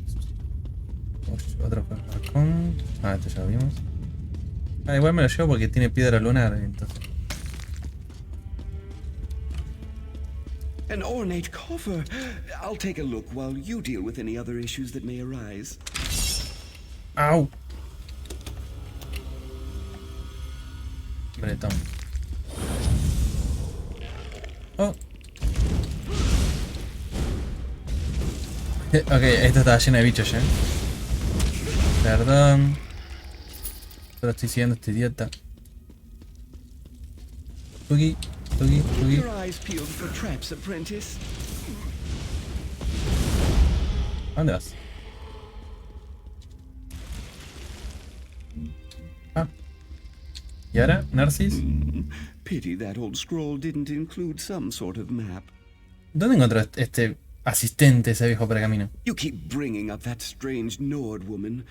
Otro balcón. Ah, esto ya lo vimos. Ah, igual me lo llevo porque tiene piedra lunar, entonces. An ornate coffer. I'll take a look while you deal with any other issues that may arise. Au. Bretón. Oh. Ok, esta estaba llena de bichos ya. Perdón. Solo estoy siguiendo a este idiota. Tuki, tuki, tuki. Your eyes peeled for traps, apprentice. ¿A dónde vas? Ah. ¿Y ahora? ¿Narcis? Pity that old scroll didn't include some sort of map. ¿Dónde encontró este asistente, ese viejo pergamino? You keep bringing up that strange Nord woman.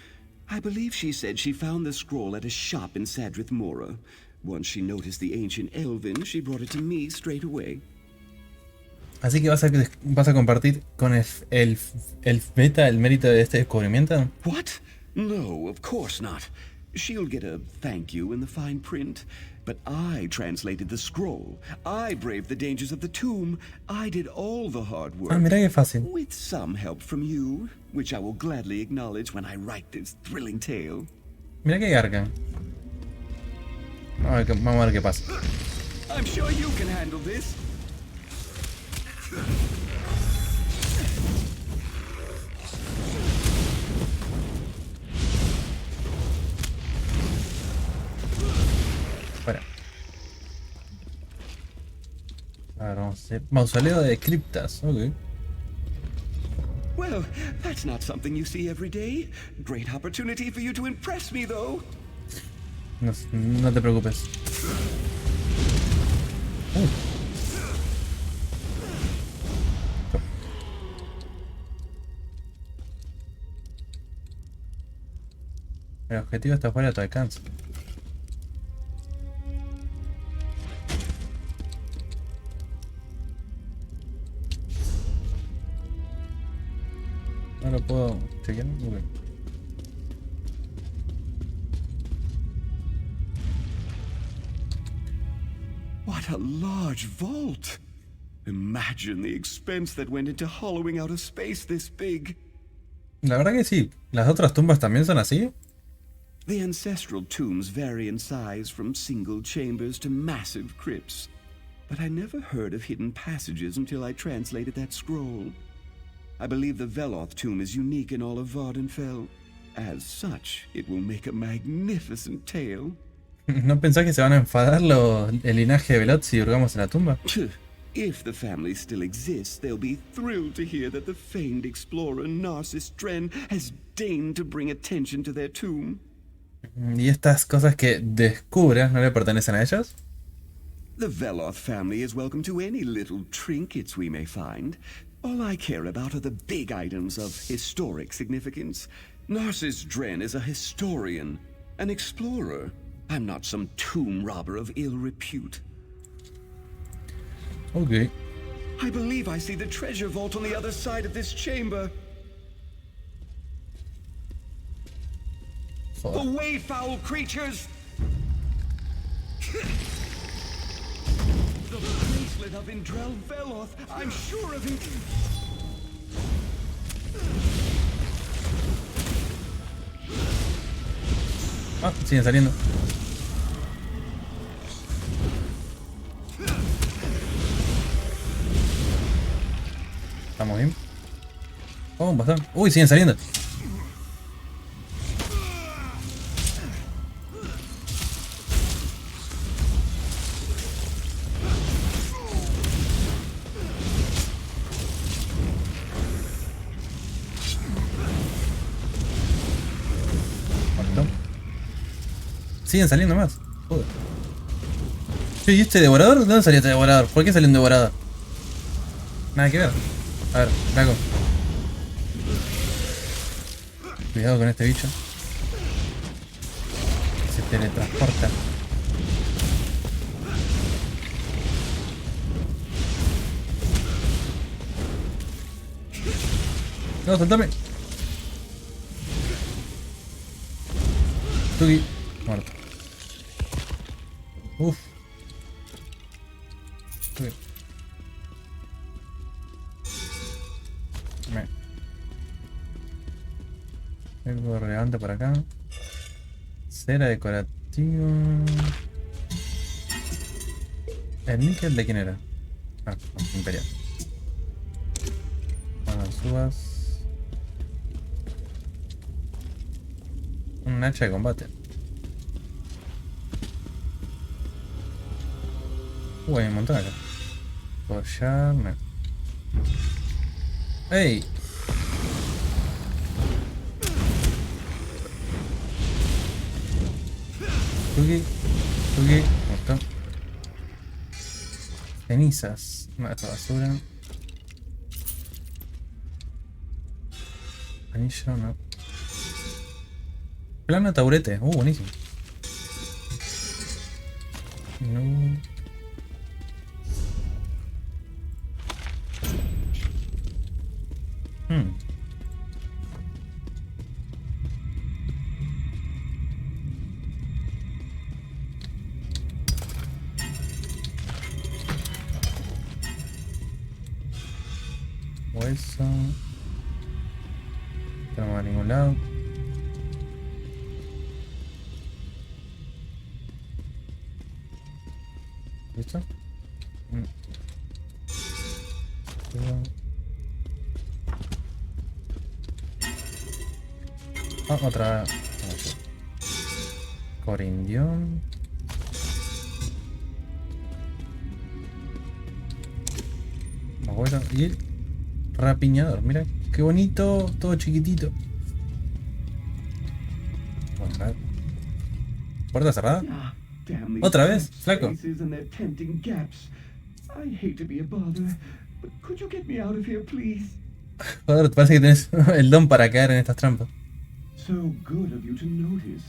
I believe she said she found the scroll at a shop in Sadrith Mora. Once she noticed the ancient Elven, she brought it to me straight away. Así que vas a compartir con el beta el mérito de este descubrimiento. What? No, of course not. She'll get a thank you in the fine print. But I translated the scroll. I braved the dangers of the tomb. I did all the hard work. Ah, mira qué fácil. With some help from you, which I will gladly acknowledge when I write this thrilling tale. Mira qué garca. Vamos a ver qué pasa. I'm sure you can handle this. Fuera. A ver, vamos a hacer mausoleo de criptas. Ok. Well, that's not something you see every day. Great opportunity for you to impress me, though. No te preocupes. El objetivo está fuera de tu alcance. No lo puedo chequear. Okay. What a large vault! Imagine the expense that went into hollowing out a space this big. La verdad que sí. ¿Las otras tumbas también son así? The ancestral tombs vary in size from single chambers to massive crypts. But I never heard of hidden passages until I translated that scroll. I believe the Veloth tomb is unique in all of Vardenfell. As such, it will make a magnificent tale. ¿No pensás que se van a enfadar el linaje de Veloth si hurgamos en la tumba? If the family still exists, they'll be thrilled to hear that the famed explorer Narcissus Dren has deigned to bring attention to their tomb. ¿Y estas cosas que descubras no le pertenecen a ellos? The Veloth family is welcome to any little trinkets we may find. All I care about are the big items of historic significance. Narcissus Dren is a historian, an explorer. I'm not some tomb robber of ill repute. Okay. I believe I see the treasure vault on the other side of this chamber. jodas. Away, foul creatures! The bracelet of Indrel Veloth. I'm sure of it. Ah, siguen saliendo. Estamos bien. Oh, un bastón. Uy, siguen saliendo. Muerto. Siguen saliendo más. Joder. Che, ¿y este devorador? ¿De dónde salió este devorador? ¿Por qué salió un devorador? Nada que ver. A ver, Draco. Cuidado con este bicho. Se teletransporta. No, soltame. Tuki. Muerto. Uff. Tuki. Algo relevante por acá. Cera decorativa. ¿El níquel de quién era? Ah, no, imperial. Subas. Un hacha de combate. Hay un montón acá. Collar, no. ¡Ey! Tuki, Tuki, muerto. Cenizas. No, esta basura. Anillo, no. Plano taburete. Buenísimo. No. Hueso. No vamos a ningún lado. ¿Listo? Ah, otra. Corindión. Bueno, y el rapiñador, mira, qué bonito, todo chiquitito. Bueno, ¿puerta cerrada? ¿Otra vez, flaco? Joder, parece que tenés el don para caer en estas trampas. So good of you to notice.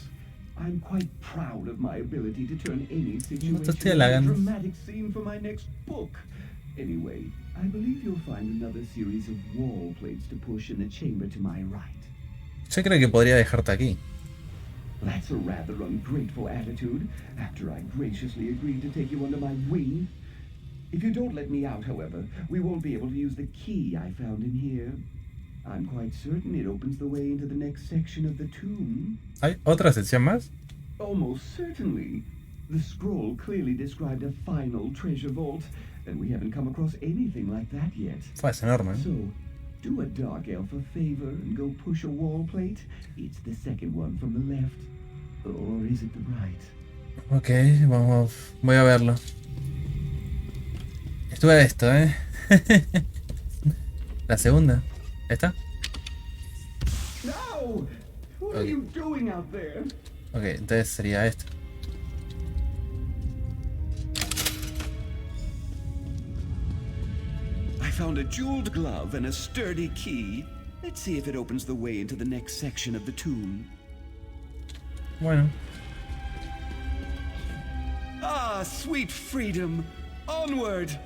I'm quite proud of my ability to turn any situation into a dramatic scene for my next book. Anyway, I believe you'll find another series of wall plates to push in the chamber to my right. Yo creo que podría dejarte aquí. That's a rather ungrateful attitude, after I graciously agreed to take you under my wing. If you don't let me out, however, we won't be able to use the key I found in here. I'm quite certain it opens the way into the next section of the tomb. ¿Hay otra sección más? Almost certainly. The scroll clearly described a final treasure vault, and we haven't come across anything like that yet. Es enorme. So, do a dark elf a favor and go push a wall plate. It's the second one from the left. Or is it the right? Ok, vamos. Voy a verlo. Estuve a esto, La segunda. ¿Esta? No! What are you doing out there? Ok, entonces sería esta. I found a jeweled glove and a sturdy key. Let's see if it opens the way into the next section of the tomb. Bueno. Ah, sweet freedom! Onward!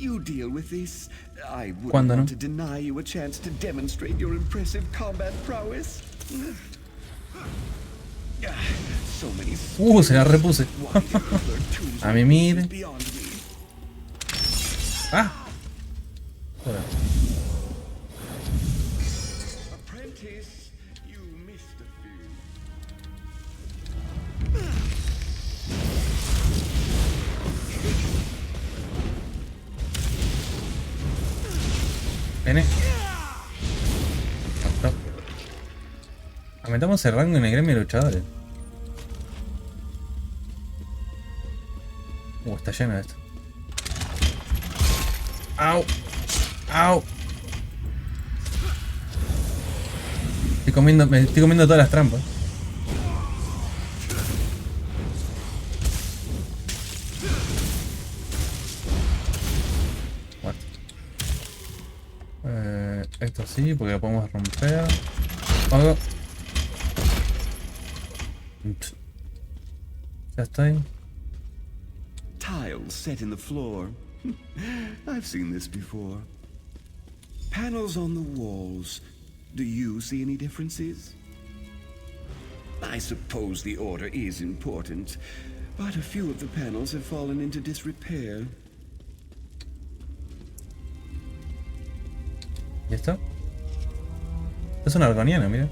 You deal with this. I wouldn't ¿Cuándo no? want to deny you a chance to demonstrate your impressive combat prowess. So many Se la repuse. A mi mid. Ah. Joder. Apprentice, you missed a few. Viene. Aumentamos el rango en el gremio de luchadores. Está lleno de esto. ¡Au! ¡Au! Me estoy comiendo todas las trampas. Bueno. Esto sí, porque lo podemos romper. Oh. Ya estoy. Tiles set in the floor. I've seen this before. Panels on the walls. Do you see any differences? I suppose the order is important, but a few of the panels have fallen into disrepair. ¿Y esto? Es un argoniano, mira.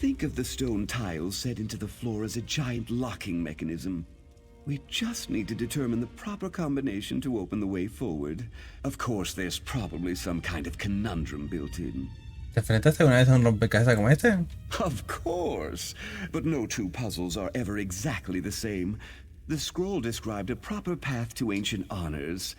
Think of the stone tiles set into the floor as a giant locking mechanism. We just need to determine the proper combination to open the way forward. Of course, there's probably some kind of conundrum built in. ¿Te enfrentaste alguna vez a un rompecabezas como este? Of course, but no two puzzles are ever exactly the same. The scroll described a proper path to ancient honors.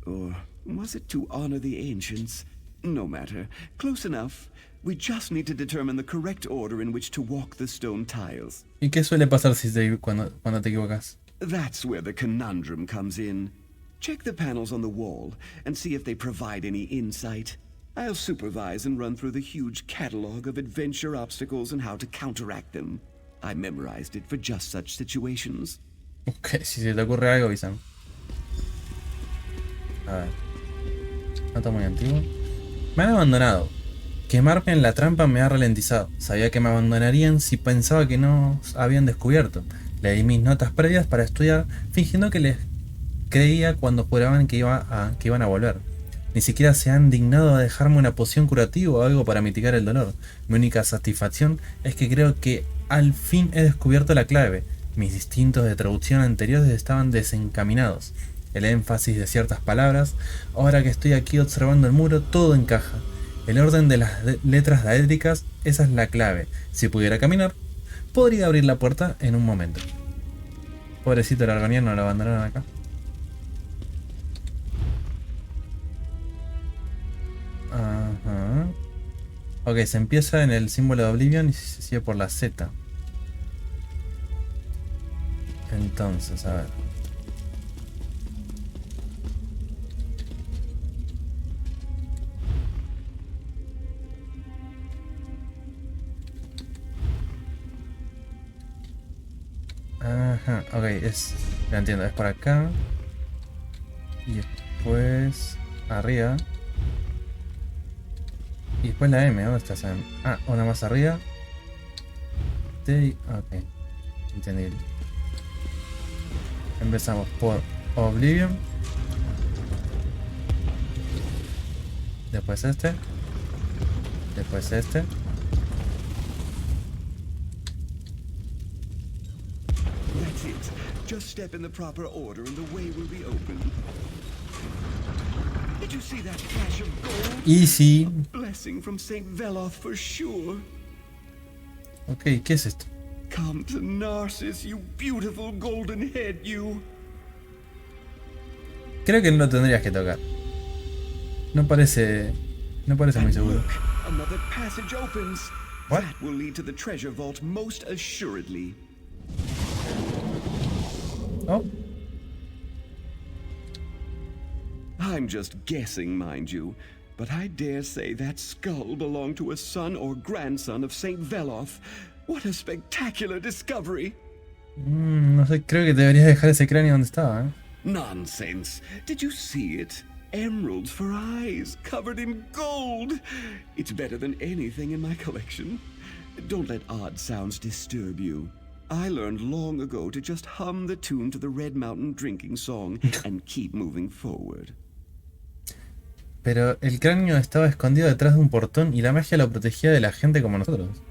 Or was it to honor the ancients? No matter. Close enough. We just need to determine the correct order in which to walk the stone tiles. ¿Y qué suele pasar cuando te equivocas? That's where the conundrum comes in. Check the panels on the wall and see if they provide any insight. I'll supervise and run through the huge catalog of adventure obstacles and how to counteract them. I memorized it for just such situations. Ok, si se te ocurre algo, avísame. A ver. No está muy antiguo. Me han abandonado. Quemarme en la trampa me ha ralentizado. Sabía que me abandonarían si pensaba que no habían descubierto. Leí mis notas previas para estudiar, fingiendo que les creía cuando juraban que iban a volver. Ni siquiera se han dignado a dejarme una poción curativa o algo para mitigar el dolor. Mi única satisfacción es que creo que al fin he descubierto la clave. Mis instintos de traducción anteriores estaban desencaminados. El énfasis de ciertas palabras. Ahora que estoy aquí observando el muro, todo encaja. El orden de las letras daédricas, esa es la clave. Si pudiera caminar, podría abrir la puerta en un momento. Pobrecito el argoniano, lo abandonaron acá. Ajá. Ok, se empieza en el símbolo de Oblivion y se sigue por la Z. Entonces, a ver. Ajá, ok, ya entiendo, es por acá. Y después arriba. Y después la M, ¿dónde está esa M? Ah, una más arriba. Ok, entendible. Empezamos por Oblivion. Después este. Después este. That's it. Just step in the proper order and the way will be open. Did you see that flash of gold? Easy. A blessing from Saint Veloth for sure. Ok, ¿qué es esto? Come to Narcissus, you beautiful golden head, you. Creo que no lo tendrías que tocar. No parece muy seguro. Look, another passage opens. What? That will lead to the treasure vault most assuredly. Oh. I'm just guessing, mind you. but I dare say that skull belonged to a son or grandson of Saint Veloth. What a spectacular discovery! No sé, creo que deberías dejar ese cráneo donde estaba, ¿eh? Nonsense. Did you see it? Emeralds for eyes, covered in gold. It's better than anything in my collection. Don't let odd sounds disturb you. I learned long ago to just hum the tune to the Red Mountain drinking song and keep moving forward. Pero el cráneo estaba escondido detrás de un portón y la magia lo protegía de la gente como nosotros.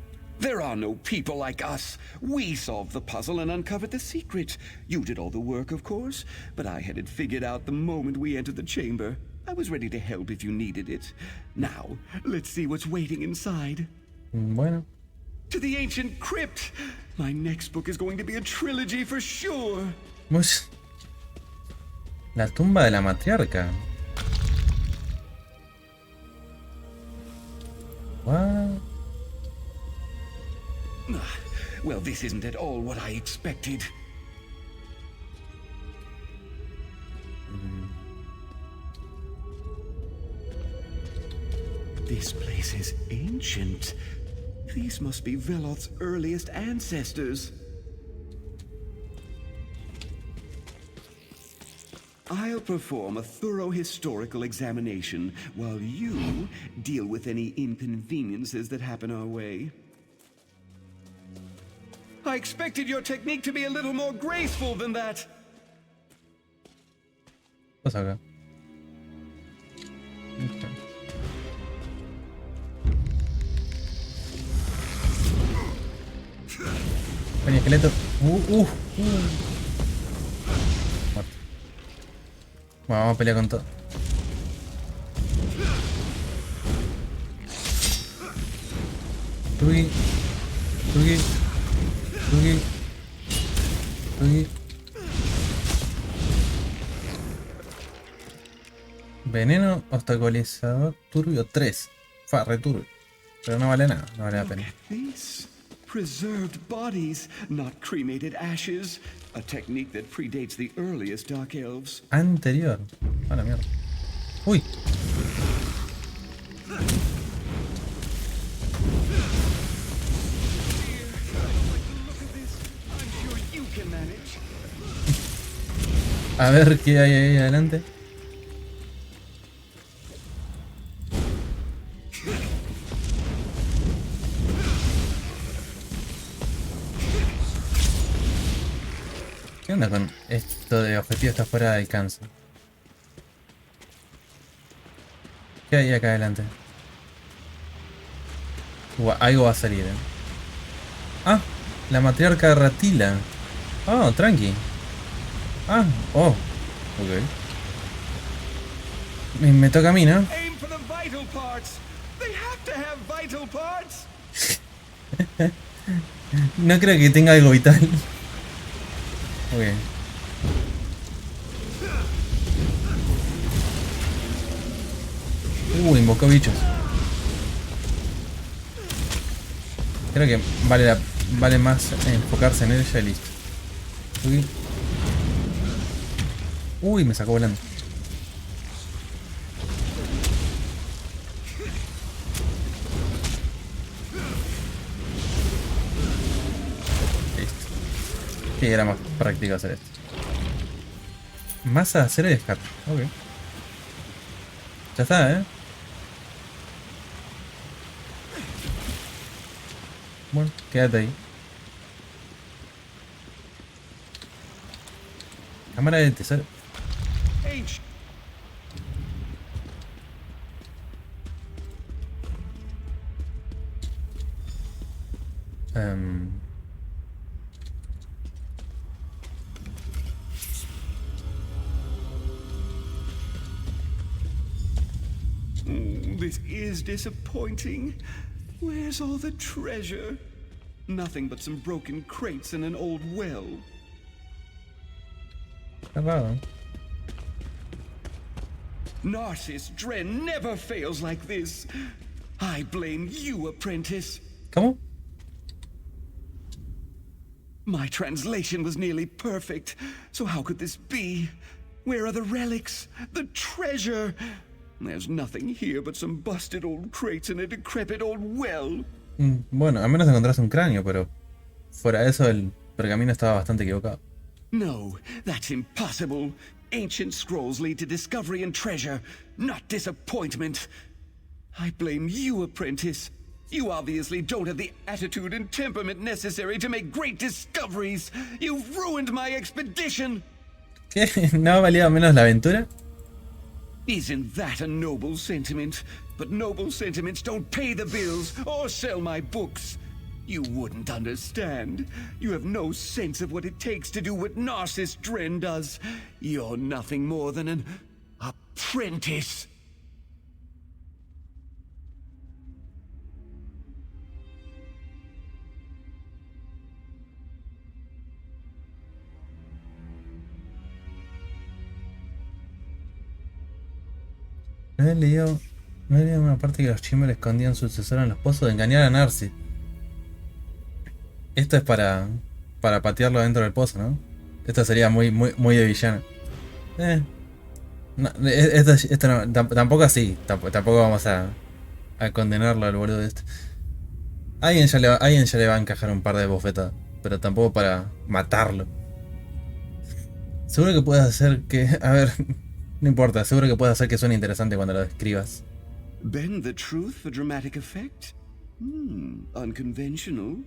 There are no people like us. We solved the puzzle and uncovered the secret. You did all the work, of course, but I had it figured out the moment we entered the chamber. I was ready to help if you needed it. Now, let's see what's waiting inside. Bueno. To the ancient crypt. My next book is going to be a trilogy for sure. La tumba de la matriarca. What? Well, this isn't at all what I expected. This place is ancient. These must be Veloth's earliest ancestors. I'll perform a thorough historical examination while you deal with any inconveniences that happen our way. I expected your technique to be a little more graceful than that. ¿Qué pasa acá? Okay. Ven, esqueleto. Muerto. Bueno, vamos a pelear con todo. Tugi. Tugi. Tugi. Tugi. Veneno obstaculizador turbio 3. Fa, re turbio. Pero no vale nada, no vale la pena. Preserved bodies, not cremated ashes. A technique that predates the earliest Dark Elves. Anterior. A la mierda. Uy. A ver qué hay ahí adelante. ¿Qué onda con esto de objetivo está fuera de alcance? ¿Qué hay acá adelante? Algo va a salir, ¿eh? Ah, la matriarca Ratila. Oh, tranqui. Ah, oh, ok. Me toca a mí, ¿no? No creo que tenga algo vital. Ok. Invocó bichos. Creo que vale más enfocarse en ella y listo. Uy, me sacó volando. Listo. Sí, era más práctico hacer esto. Masa de acero y escape. Ok. Ya está, ¿eh? Bueno, quédate ahí. Cámara de tesoro. This is disappointing. Where's all the treasure? Nothing but some broken crates and an old well. Raro. Narcissus Dren never fails like this. I blame you, apprentice. ¿Cómo? My translation was nearly perfect, so how could this be? Where are the relics? The treasure? There's nothing here but some busted old crates and a decrepit old well. Bueno, al menos encontraste un cráneo, pero fuera de eso el pergamino estaba bastante equivocado. No, that's impossible. Ancient scrolls lead to discovery and treasure, not disappointment. I blame you, apprentice. You obviously don't have the attitude and temperament necessary to make great discoveries. You've ruined my expedition. ¿Qué? ¿No valía menos la aventura? Isn't that a noble sentiment? But noble sentiments don't pay the bills or sell my books. You wouldn't understand. You have no sense of what it takes to do what Narcissus Dren does. You're nothing more than an apprentice. No he leído una parte que los Chimber escondían su tesoro en los pozos de engañar a Narcy. Esto es para patearlo dentro del pozo, ¿no? Esto sería muy de villano. No, esto no, tampoco así. Tampoco vamos a condenarlo al boludo este. Alguien ya le va a encajar un par de bofetadas, pero tampoco para matarlo. Seguro que puedes hacer que... A ver, no importa, seguro que puedes hacer que suene interesante cuando lo describas. Bend the truth for dramatic effect? Unconventional.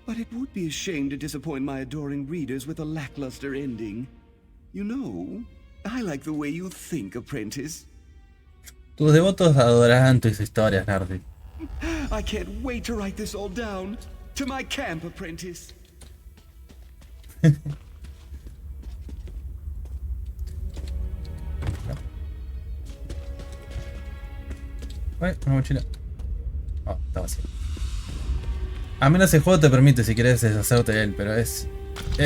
But it would be a shame to disappoint my adoring readers with a lackluster ending. You know, I like the way you think, apprentice. Tus devotos adorarán tus historias, Nardi. I can't wait to write this all down. To my camp, apprentice. Una mochila. Oh, está vacío. A menos el juego te permite, si quieres, deshacerte de él, pero es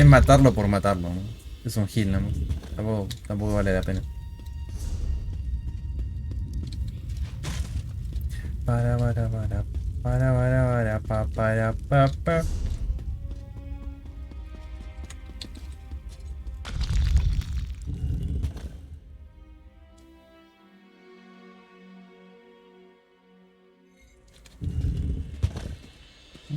matarlo por matarlo, ¿no? Es un heal, ¿no? Tampoco vale la pena. Pa.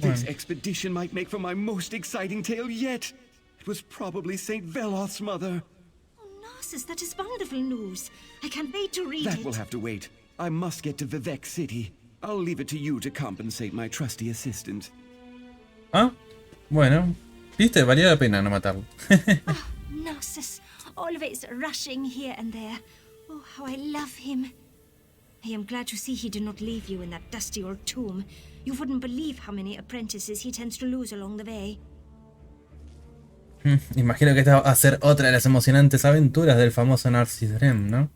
This expedition might make for my most exciting tale yet. It was probably St. Veloth's mother. Oh, Narcissus, that is wonderful news. I can't wait to read it. That will have to wait. I must get to Vivek City. I'll leave it to you to compensate my trusty assistant. Ah, bueno. Viste, valía la pena no matarlo. Oh, Narcissus, always rushing here and there. Oh, how I love him. I am glad to see he did not leave you in that dusty old tomb. You wouldn't believe how many apprentices he tends to lose along the way. Imagino que esta va a ser otra de las emocionantes aventuras del famoso Narcissus Dren, ¿no?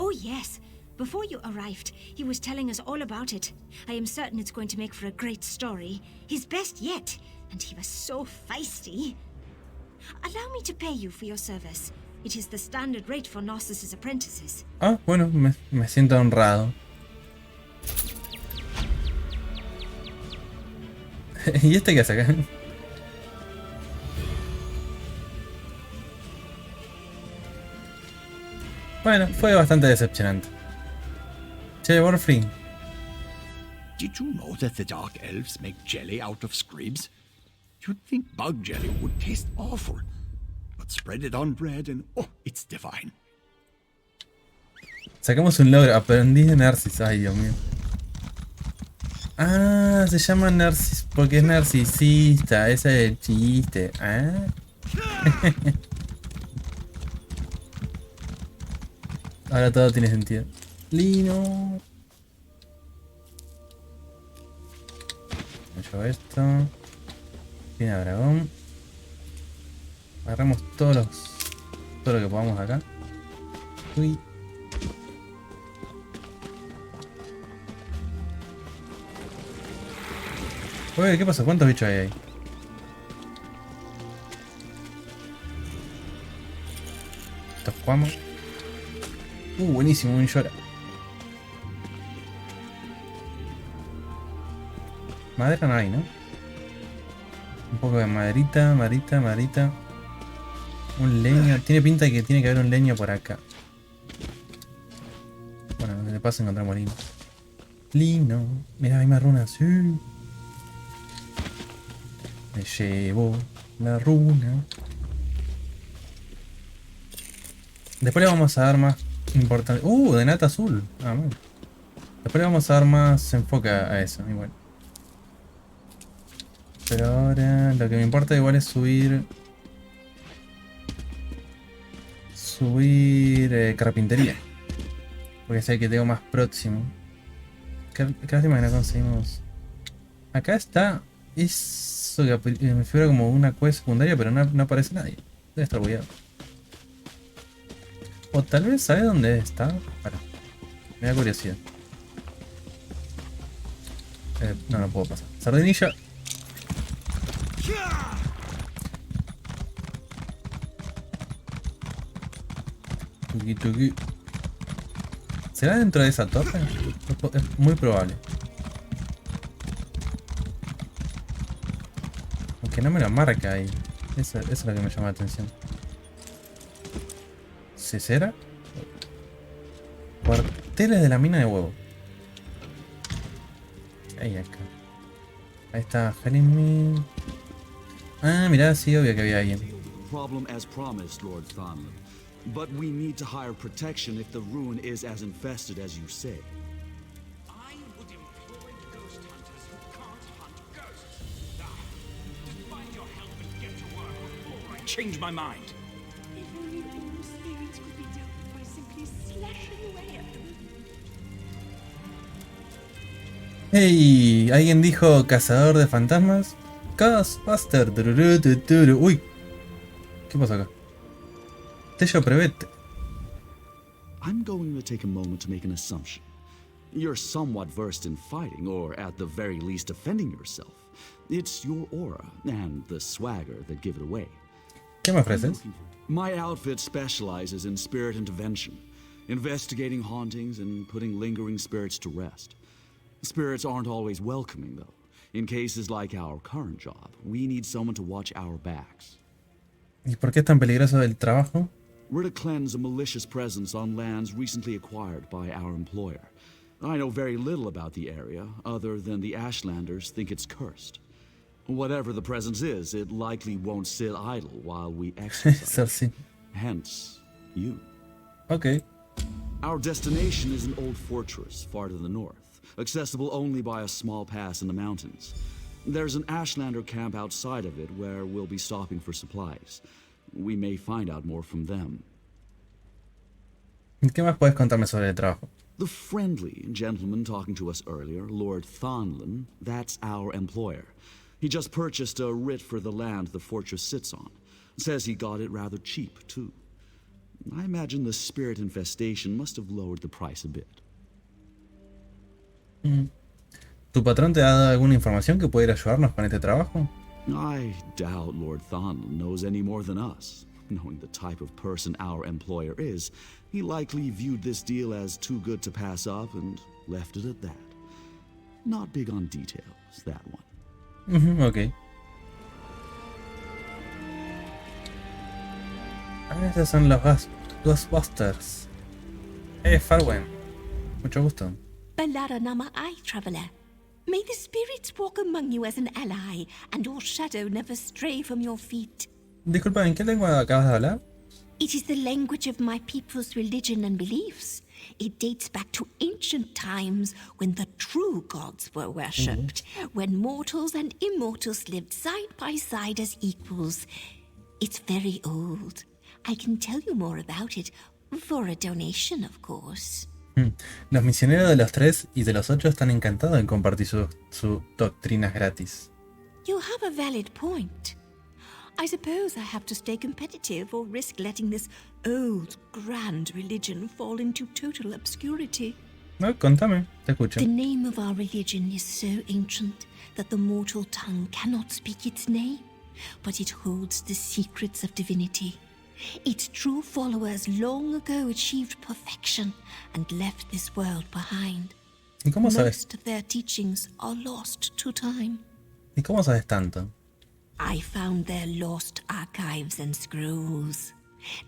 Oh yes. Before you arrived, he was telling us all about it. I am certain it's going to make for a great story. His best yet. And he was so feisty. Allow me to pay you for your service. It is the standard rate for Narcissus apprentices. Ah, bueno, me siento honrado. ¿Y este qué hace acá? Bueno, fue bastante decepcionante. Che, Warfree. Did you know that the Dark Elves make jelly out of scribs? You'd think bug jelly would taste awful. But spread it on bread and oh, it's divine. Sacamos un logro, aprendí de Narcis. Ay, Dios mío. Ah, se llama Narcis porque es narcisista. Ese es el chiste. Ah. Ahora todo tiene sentido. Lino. Me llevo esto. Tiene a dragón. Agarramos todo lo que podamos acá. Uy. Oye, ¿qué pasa? ¿Cuántos bichos hay ahí? Estos jugamos. Buenísimo, un llora. Madera no hay, ¿no? Un poco de maderita. Un leño. Tiene pinta de que tiene que haber un leño por acá. Bueno, De paso encontramos Lino. Lino. Mira, hay más runas. Sí. Me llevo la runa. Después le vamos a dar más importante. De nata azul. Ah, bueno. Después le vamos a dar más enfoque a eso. Igual. Pero ahora lo que me importa igual es subir carpintería. Porque es el que tengo más próximo. Qué lástima que no conseguimos. Acá está. Eso que me figura como una quest secundaria, pero no aparece nadie. Debe estar bugueado. O tal vez sabe dónde está. Para. Me da curiosidad. No puedo pasar. Sardinilla. Tuki tuki. ¿Será dentro de esa torre? Es muy probable. Aunque no me lo marca ahí. Eso es lo que me llama la atención. ¿Cesera? Cuarteles de la mina de huevo. Ahí acá. Ahí está Jeremy. Ah, mirá, sí, obvio que había alguien. Problem as promised, Lord Thonlin. But we need to hire protection if the ruin is as infested as you say. I would employ ghost hunters who can't hunt ghosts. Just find your help and get to work before I change my mind. If only all spirits could be dealt with by simply slashing away at them. Hey, ¿alguien dijo cazador de fantasmas? Ghostbuster. Uy, ¿qué pasa acá? Tello prevete. I'm going to take a moment to make an assumption. You're somewhat versed in fighting, or at the very least defending yourself. It's your aura and the swagger that give it away. ¿Qué me ofreces? My outfit specializes in spirit intervention, investigating hauntings and putting lingering spirits to rest. Spirits aren't always welcoming, though. In cases like our current job, we need someone to watch our backs. ¿Y por qué es tan peligroso el trabajo? We're to cleanse a malicious presence on lands recently acquired by our employer. I know very little about the area, other than the Ashlanders think it's cursed. Whatever the presence is, it likely won't sit idle while we exercise. Hence, you. Okay. Our destination is an old fortress far to the north, accessible only by a small pass in the mountains. There's an Ashlander camp outside of it where we'll be stopping for supplies. We may find out more from them. ¿Qué más puedes contarme sobre el trabajo? The friendly gentleman talking to us earlier, Lord Thonlin, that's our employer. He just purchased a writ for the land the fortress sits on. Says he got it rather cheap, too. I imagine the spirit infestation must have lowered the price a bit. ¿Tu patrón te ha dado alguna información que pudiera ayudarnos con este trabajo? I doubt Lord Thonlin knows any more than us. Knowing the type of person our employer is, he likely viewed this deal as too good to pass up and left it at that. Not big on details, that one. Ok. Esos son los Ghostbusters. Farwen. Mucho gusto. Balara Nama I, traveler. May the spirits walk among you as an ally, and your shadow never stray from your feet. Disculpa, ¿en qué lengua acabas de hablar? It is the language of my people's religion and beliefs. It dates back to ancient times when the true gods were worshipped, when mortals and immortals lived side by side as equals. It's very old. I can tell you more about it, for a donation, of course. Los misioneros de los 3 y de los 8 están encantados en compartir sus doctrinas gratis. You have a valid point. I suppose I have to stay competitive or risk letting this old, grand religion fall into total obscurity. No, contame, te escucho. The name of our religion is so ancient that the mortal tongue cannot speak its name, but it holds the secrets of divinity. Its true followers long ago achieved perfection and left this world behind. ¿Y cómo sabes? Most of their teachings are lost to time. ¿Y cómo sabes tanto? I found their lost archives and scrolls.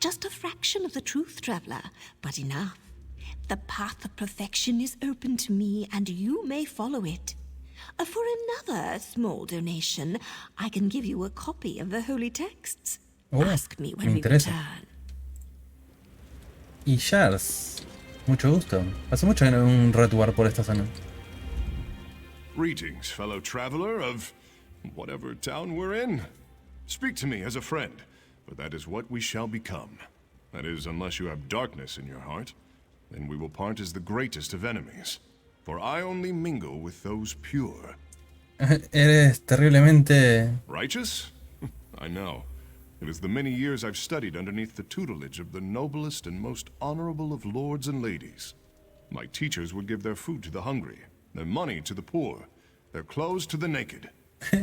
Just a fraction of the truth, traveler, but enough. The path of perfection is open to me, and you may follow it. For another small donation, I can give you a copy of the holy texts. Ask me when we return. Y Charles, mucho gusto. Hace mucho que no veo un Redward por esta zona. Greetings, fellow traveler of whatever town we're in. Speak to me as a friend, for that is what we shall become. That is, unless you have darkness in your heart, then we will part as the greatest of enemies. For I only mingle with those pure. Eres terriblemente... Righteous? I know. It is the many years I've studied underneath the tutelage of the noblest and most honorable of lords and ladies. My teachers would give their food to the hungry, their money to the poor, their clothes to the naked.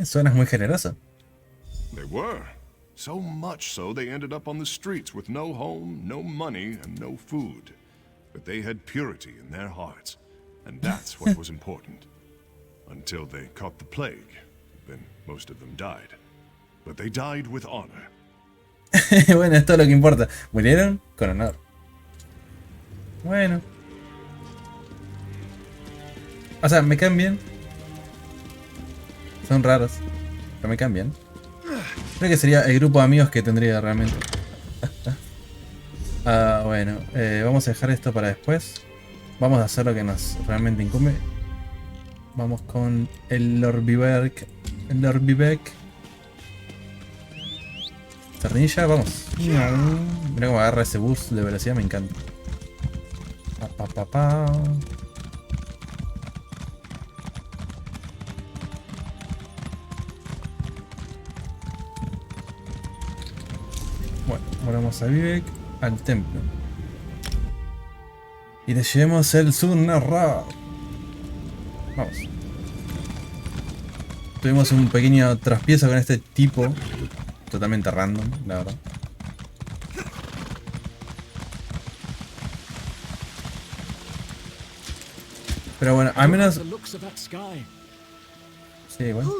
Suenas muy generoso. They were. So much so they ended up on the streets with no home, no money, and no food. But they had purity in their hearts, and that's what was important. Until they caught the plague. Then most of them died. But they died with honor. Bueno, es todo lo que importa. Murieron con honor. Bueno. O sea, me caen bien. Son raros, pero me caen bien. Creo que sería el grupo de amigos que tendría realmente. Bueno, vamos a dejar esto para después. Vamos a hacer lo que nos realmente incumbe. Vamos con el Lorbibeck. El Lorbibeck. Cernilla, vamos. Mira cómo agarra ese boost de velocidad, me encanta. Bueno, volvemos a Vivek, al templo. Y le llevemos el Sunarra. Vamos. Tuvimos un pequeño traspiezo con este tipo. Totalmente random, la verdad. Pero bueno, al menos... Sí, bueno.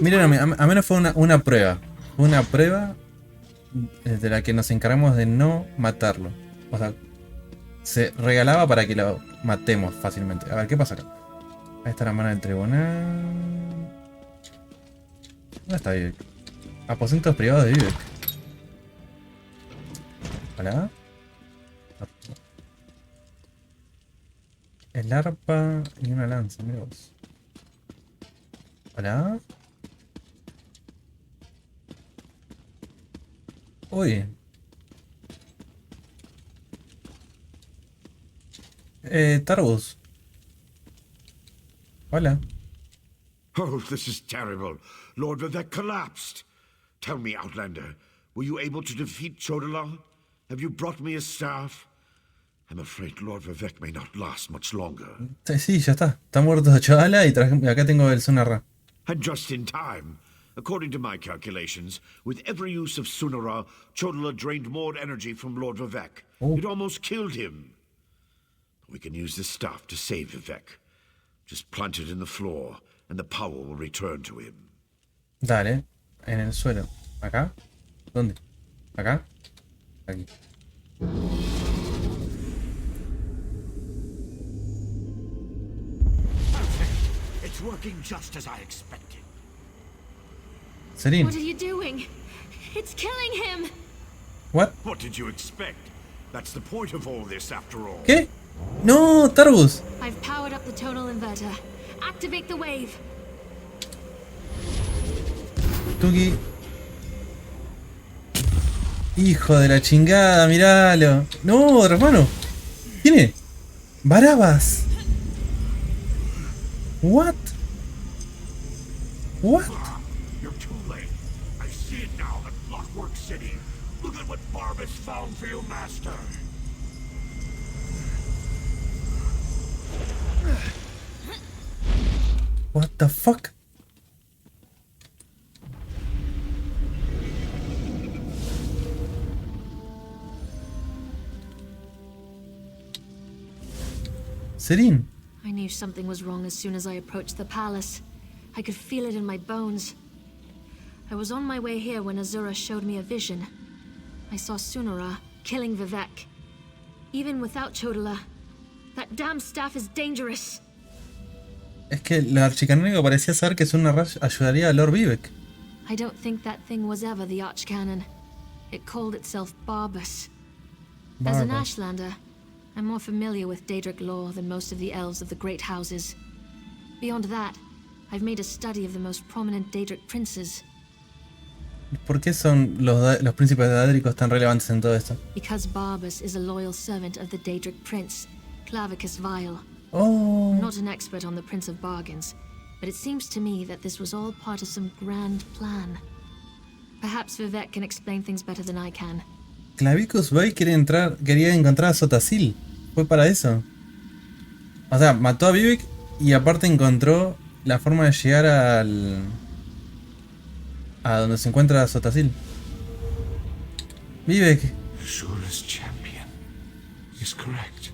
Miren, al menos fue una prueba. Una prueba de la que nos encargamos de no matarlo. O sea, se regalaba para que lo matemos fácilmente. A ver, ¿qué pasa acá? Ahí está la mano del tribunal. ¿Dónde está Vivek? Aposentos privados de Vivek. Hola. El arpa y una lanza, mira vos. Hola. Uy. Tarbus. Hola. Oh, this is terrible. Lord Vivek collapsed. Tell me, Outlander, were you able to defeat Chodola? Have you brought me his staff? I'm afraid Lord Vivek may not last much longer. Sí, ya está. Está muerto Chodola y acá tengo el Sunarra. And just in time. According to my calculations, with every use of Sunara, Chodola drained more energy from Lord Vivek. Oh. It almost killed him. We can use this staff to save Vivek. Just plant it in the floor, and the power will return to him. Dale, en el suelo. ¿Acá? ¿Dónde? ¿Acá? Aquí. It's working just as I expected. Celine. What are you doing? It's killing him. What? What did you expect? That's the point of all this, after all. ¿Qué? No, Tarbus. I've powered up the tonal inverter. Activate the wave. Tuki. Hijo de la chingada, miralo. No, hermano. ¿Quién es? Barabas. What? What? You're too late. I see it now at Clockwork City. Look at what Barbas found for you, Master. What the fuck? Celine. I knew something was wrong as soon as I approached the palace. I could feel it in my bones. I was on my way here when Azura showed me a vision. I saw Sunara killing Vivek. Even without Chodala, that damn staff is dangerous. Es que la archicanónigo parecía saber que Sunna Rush ayudaría a Lord Vivek. I don't think that thing was ever the Archcanon. It called itself Barbas. As an Ashlander, I'm more familiar with Daedric lore than most of the elves of the great houses. Beyond that, I've made a study of the most prominent Daedric princes. ¿Por qué son los príncipes daedricos tan relevantes en todo esto? Because Barbas is a loyal servant of the Daedric prince, Clavicus Vile. Oh. I'm not an expert on the Prince of Bargains, but it seems to me that this was all part of some grand plan. Perhaps Vivek can explain things better than I can. Clavicus Vile quería encontrar a Sotasil. Fue para eso. O sea, mató a Vivek y aparte encontró la forma de llegar a donde se encuentra Sotasil. Vivek. Shura's champion is correct.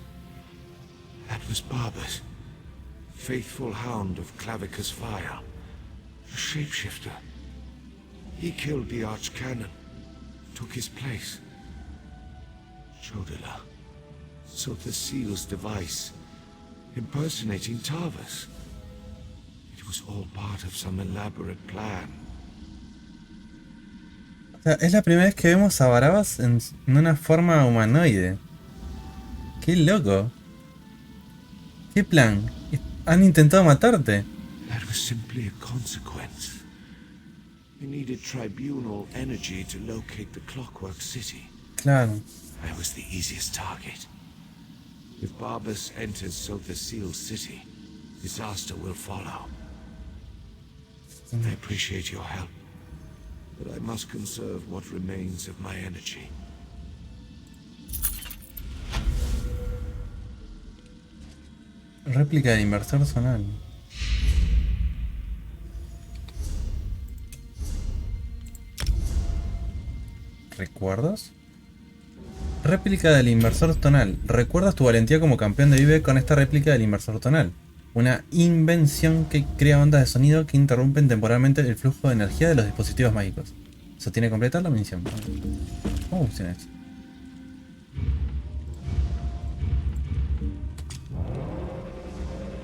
That was Barbas, faithful hound of Clavicus Fire, a shapeshifter. He killed the Archcanon, took his place. Chodala, Sotasil's device, impersonating Tarvas. It was all part of some elaborate plan. O sea, es la primera vez que vemos a Barabas en una forma humanoide. ¡Qué loco! ¿Qué plan? Han intentado matarte. That was simply a consequence. We needed tribunal energy to locate the Clockwork City. Claro. I was the easiest target. If Barbas enters Sotasil's city, disaster will follow. I appreciate your help, but I must conserve what remains of my energy. Réplica del inversor zonal. ¿Recuerdos? Réplica del inversor tonal. ¿Recuerdas tu valentía como campeón de Vive con esta réplica del inversor tonal? Una invención que crea ondas de sonido que interrumpen temporalmente el flujo de energía de los dispositivos mágicos. Sostiene completar la misión. ¿Cómo funciona eso?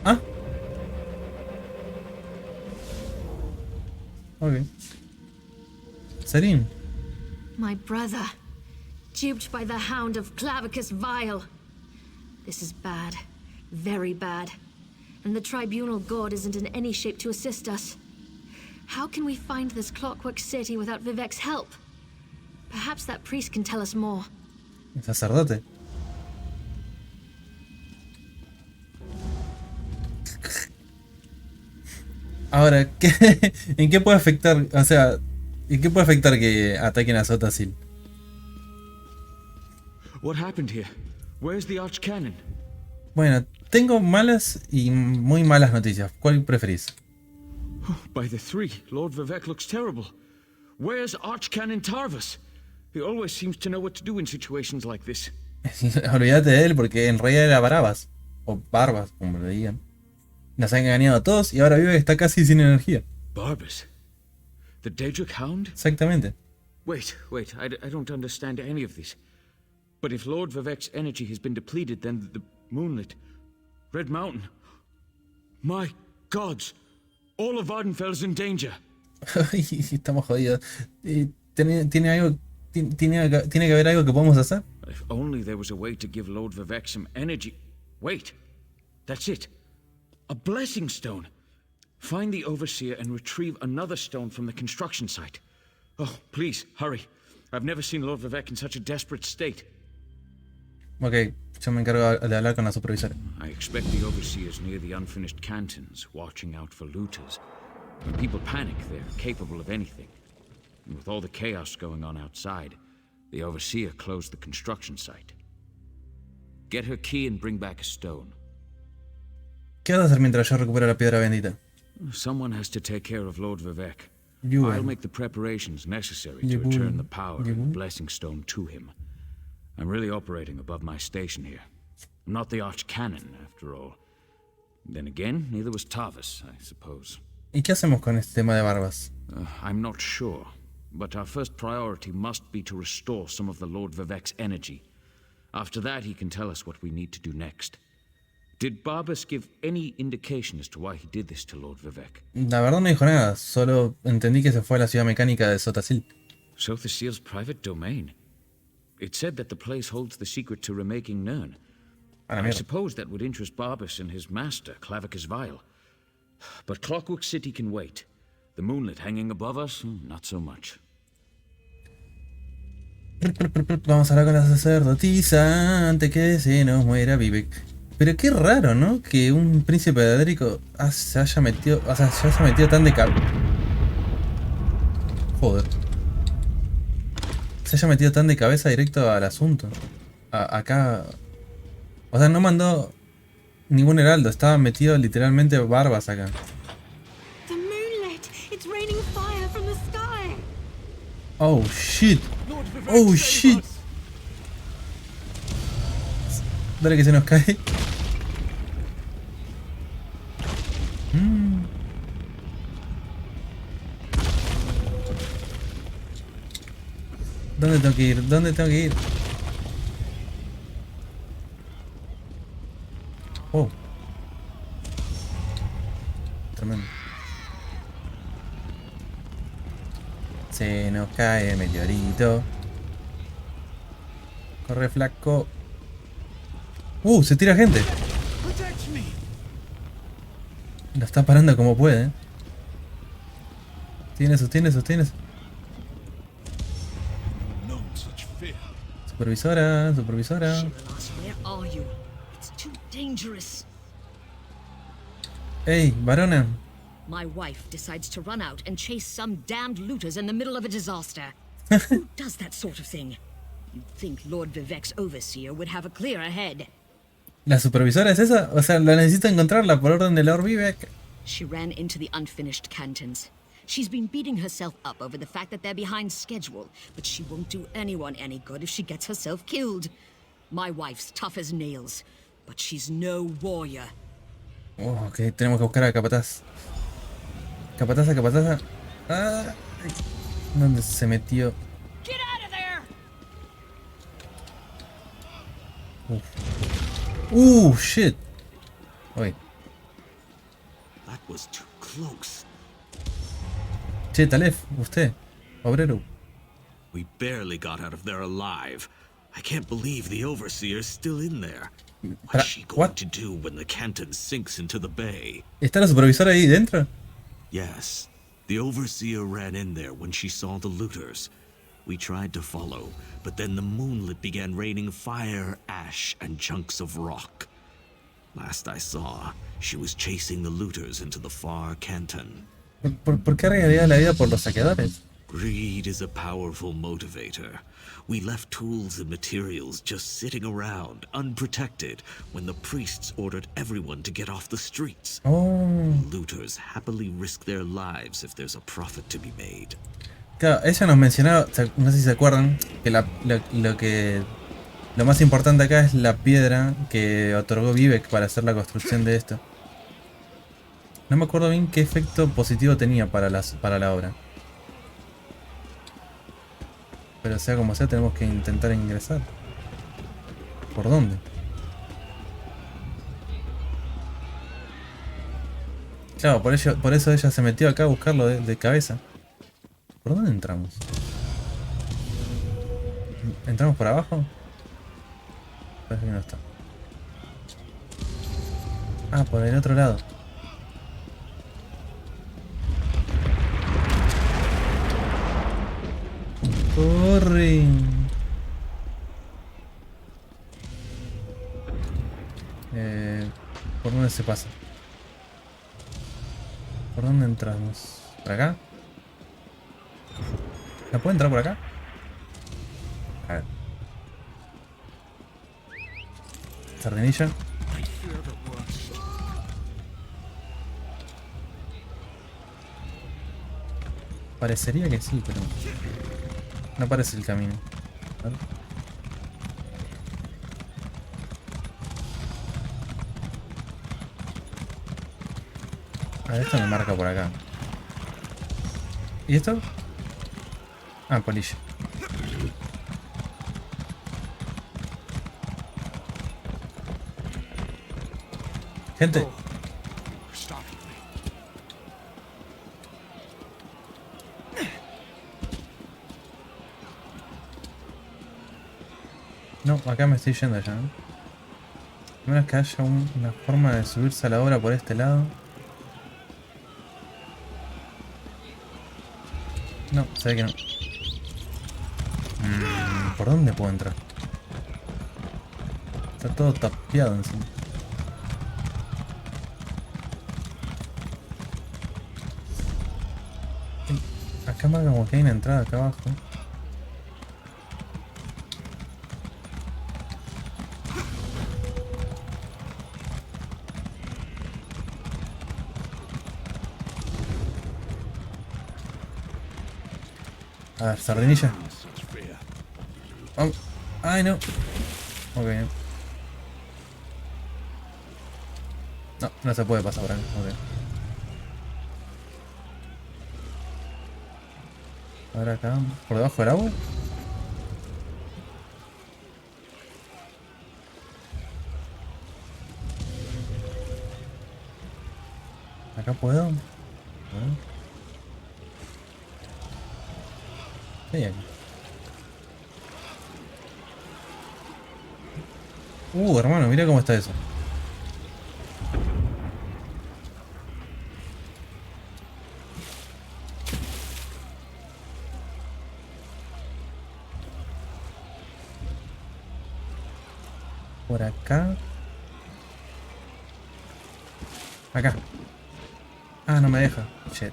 Ah. Ok. Serin. My brother, duped by the hound of Clavicus Vile. This is bad, very bad. And the Tribunal God isn't in any shape to assist us. How can we find this Clockwork City without Vivek's help? Perhaps that priest can tell us more. El sacerdote. Ahora, ¿en qué puede afectar? O sea, ¿en qué puede afectar que ataquen a Sotasil? What happened here? Where's the Archcanon? Bueno, tengo malas y muy malas noticias. ¿Cuál preferís? By the three, Lord Vivek looks terrible. Where's Archcanon Tarvas? He always seems to know what to do in situations like this. Olvídate de él porque en realidad era Barabas. O Barbas, como le digan. Nos han engañado a todos y ahora Vive está casi sin energía. Barbas? The Daedric Hound? Exactamente. Wait, I don't understand any of this. But if Lord Vivek's energy has been depleted, then the Moonlit, Red Mountain... My gods! All of Vardenfell's in danger. Estamos jodidos. ¿Tiene que haber algo que podamos hacer? If only there was a way to give Lord Vivek some energy. Wait, that's it. A blessing stone. Find the Overseer and retrieve another stone from the construction site. Oh, please, hurry. I've never seen Lord Vivek in such a desperate state. Ok, yo me encargo de hablar con la supervisora. I expect the Overseer's near the unfinished cantons, watching out for looters. When people panic, they're capable of anything. And with all the chaos going on outside, the Overseer closed the construction site. Get her key and bring back a stone. ¿Qué vas a hacer mientras yo recupero la piedra bendita? Someone has to take care of Lord Vivek. You I'll will. make the preparations necessary You to return will. the power You and will. blessing stone to him. I'm really operating above my station here. I'm not the Archcanon, after all. Then again, neither was Tarvas, I suppose. ¿Y qué hacemos con este tema de Barbas? I'm not sure, but our first priority must be to restore some of the Lord Vivek's energy. After that, he can tell us what we need to do next. Did Barbas give any indication as to why he did this to Lord Vivek? La verdad no dijo nada, solo entendí que se fue a la ciudad mecánica de Sotasil. Sothasil's private domain. It said that the place holds the secret to remaking Nirn. I suppose that would interest Barbas and his master, Clavicus Vile. But Clockwork City can wait. The moonlit hanging above us, not so much. Vamos a hablar con la sacerdotisa antes que se nos muera Vivek. Pero qué raro, ¿no? Que un príncipe de Adrico se haya metido, o sea, se haya metido tan de cabeza. Joder. Se haya metido tan de cabeza directo al asunto. Acá. O sea, no mandó ningún heraldo, estaba metido literalmente barbas acá. Oh shit. Oh shit. Dale que se nos cae. ¿Dónde tengo que ir? ¿Dónde tengo que ir? Oh. Tremendo. Se nos cae el meteorito. Corre, flaco. Se tira gente. Lo está parando como puede. Tiene eso. Supervisora. Hey, varona. My wife decides to run out and chase some damned looters in the middle of a disaster. Who does that sort of thing? You'd think Lord Vivek's overseer would have a clearer head. ¿La supervisora es esa? O sea, la necesito encontrarla por orden de Lord Vivek. She ran into the unfinished cantons. She's been beating herself up over the fact that they're behind schedule, but she won't do anyone any good if she gets herself killed. My wife's tough as nails, but she's no warrior. Ok, tenemos que buscar a Capataz. Capataza. Ah, ¿dónde se metió? Get out of there! Shit. Wait. That was too close. Che, Talef, usted, obrero. We barely got out of there alive. I can't believe the Overseer's still in there. What's she going to do when the Canton sinks into the bay? ¿Está la supervisora ahí dentro? Yes. The Overseer ran in there when she saw the looters. We tried to follow, but then the moonlit began raining fire, ash, and chunks of rock. Last I saw, she was chasing the looters into the far Canton. ¿Por qué arriesgaría la vida por los saqueadores? Greed is a powerful motivator. We left tools and materials just sitting around, unprotected, when the priests ordered everyone to get off the streets. Looters happily risk their lives if there's a profit to be made. Claro, ella nos mencionaba, no sé si se acuerdan, que lo más importante acá es la piedra que otorgó Vivek para hacer la construcción de esto. No me acuerdo bien qué efecto positivo tenía para la obra. Pero sea como sea, tenemos que intentar ingresar. ¿Por dónde? Claro, por eso ella se metió acá a buscarlo de cabeza. ¿Por dónde entramos? ¿Entramos por abajo? Parece que no está. Ah, por el otro lado. Corre. ¿Por dónde se pasa? ¿Por dónde entramos? ¿Por acá? ¿No puedo entrar por acá? A ver. Sardinilla. Parecería que sí, pero no parece el camino. A ver. Esto me marca por acá. ¿Y esto? Ah, polilla. Gente. No, acá me estoy yendo ya, ¿no? A menos que haya una forma de subirse a la obra por este lado. No, se ve que no. ¿Por dónde puedo entrar? Está todo tapiado encima. Acá marca como que hay una entrada acá abajo. A ver, sardinilla. Oh. Ay, no. Ok. No, no se puede pasar por acá. Ok. Ahora acá, por debajo del agua. Acá puedo. ¿Qué hay aquí? Hermano, mira cómo está eso. Por acá. Acá. Ah, no me deja. Shit.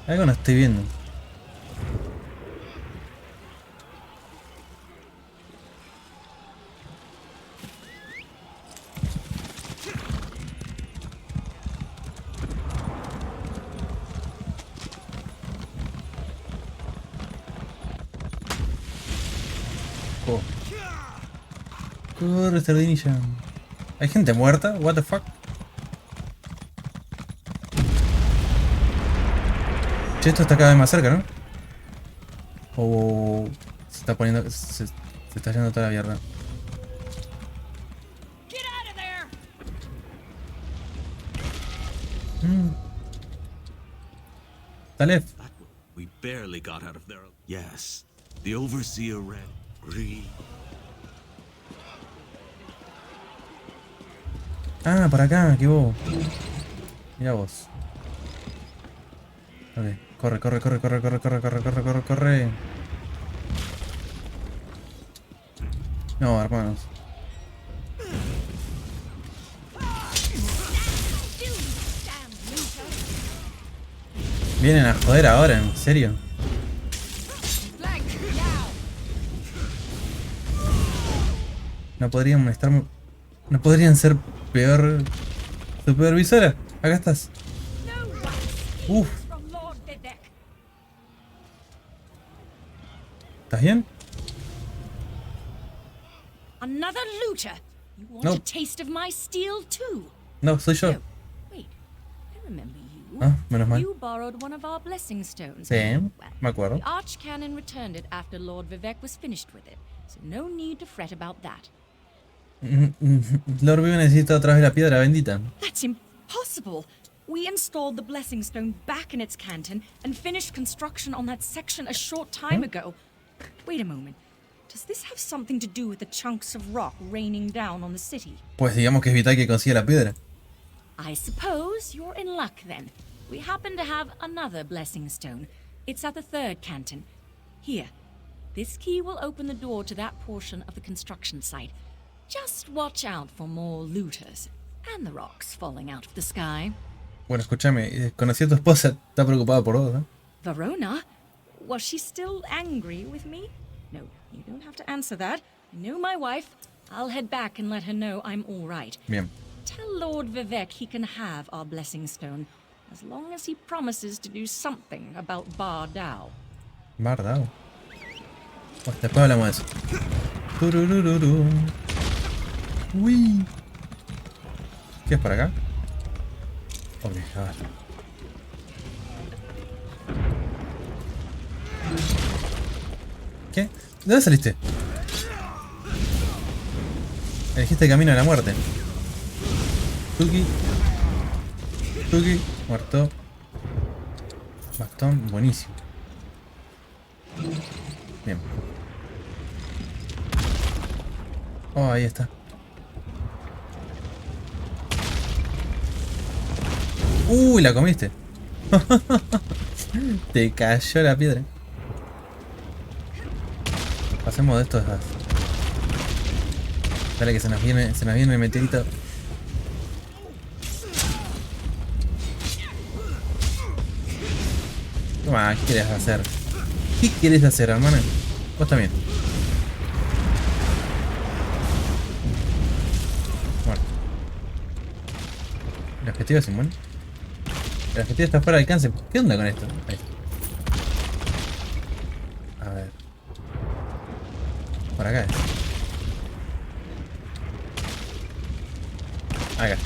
Algo no estoy viendo. Oh. Corre, sardinilla. ¿Hay gente muerta? What the fuck? Che, esto está cada vez más cerca, ¿no? O se está poniendo. Se está yendo toda la mierda. Dale. We barely got out of there. Yes. The overseer ran. Ah, por acá, que vos. Mira vos. Ok, corre, corre, corre, corre, corre, corre, corre, corre, corre, corre. No, hermanos. Vienen a joder ahora, ¿en serio? No podrían estar... No podrían ser peor... Supervisora, acá estás. Uf. ¿Estás bien? Another looter. You want a taste of my steel too? No, soy yo. No. Wait, I remember you. Ah, menos mal. You borrowed one of our blessing stones. Sí, well, me acuerdo. The Archcanon returned it after Lord Vivek was finished with it, so no need to fret about that. Lord Vivek necesita otra vez la piedra bendita. That's impossible. We installed the blessing stone back in its canton and finished construction on that section a short time ago. Wait a moment. Does this have something to do with the chunks of rock raining down on the city? Pues digamos que es vital que consiga la piedra. I suppose you're in luck then. We happen to have another blessing stone. It's at the third canton. Here. This key will open the door to that portion of the construction site. Just watch out for more looters and the rocks falling out of the sky. Bueno, escúchame, conocí a tu esposa, está preocupada por vos, ¿eh? Verona? Was she still angry with me? No, you don't have to answer that. I know my wife. I'll head back and let her know I'm all right. Bien. Tell Lord Vivek he can have our blessing stone, as long as he promises to do something about Bar Dao. Bar Dao. Pues después hablamos de eso. Tururururu. Uy. ¿Qué es para acá? Ok, a ver. ¿Qué? ¿De dónde saliste? Elegiste el camino de la muerte. Tuki. Tuki. Muerto. Bastón. Buenísimo. Bien. Oh, ahí está. Uy, la comiste. Te cayó la piedra. Pasemos de estos. Dale que se nos viene el meteorito. Toma, ¿qué quieres hacer? ¿Qué quieres hacer, hermano? Vos también. Bueno. El objetivo es inmune. El objetivo está fuera de alcance. ¿Qué onda con esto? Ahí. A ver. Por acá. Acá.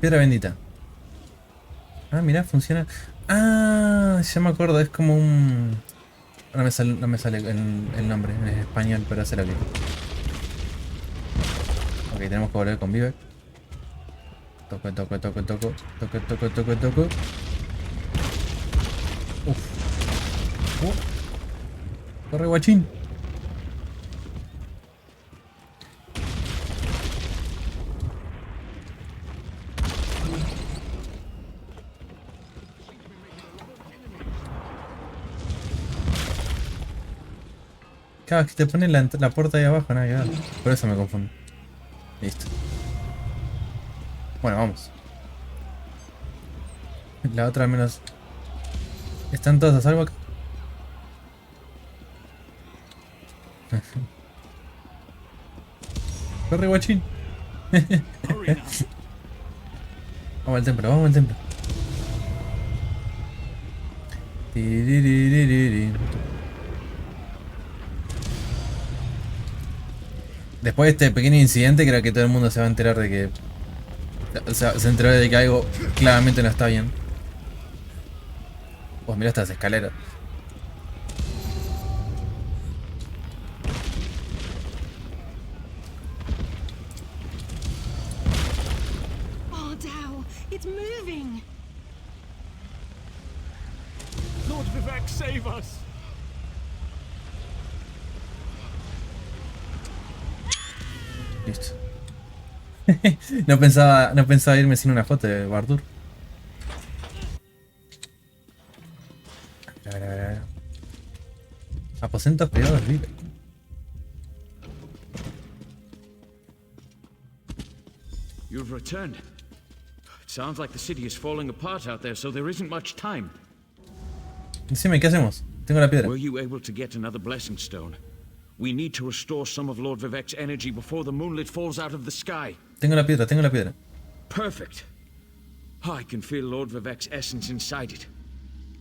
Piedra bendita. Ah, mirá, funciona. Ah, ya me acuerdo, es como un... No me sale el nombre en español, pero hace lo que... Ok, tenemos que volver con Vivek. Toco. Uf. Corre, guachín. Claro, que te ponen la puerta ahí abajo, nada que ver. Por eso me confundo. Listo. Bueno, vamos. La otra al menos... ¿Están todos a salvo acá? Corre, guachín. Vamos al templo, vamos al templo. Después de este pequeño incidente, creo que todo el mundo se va a enterar de que... O sea, se enteró de que algo claramente no está bien. Pues mira estas escaleras. Oh, Dow, it's moving. Lord Vivek, save us. Listo. no pensaba irme sin una foto de Bardur. A ver. Aposentos privados de vida. You've returned. It sounds like the city is falling apart out there, so there isn't much time. Decime, ¿qué hacemos? Tengo la piedra. Were you able to get another blessing stone? We need to restore some of Lord Vivek's energy before the moonlit falls out of the sky. Tengo la piedra. Perfect. I can feel Lord Vivek's essence inside it.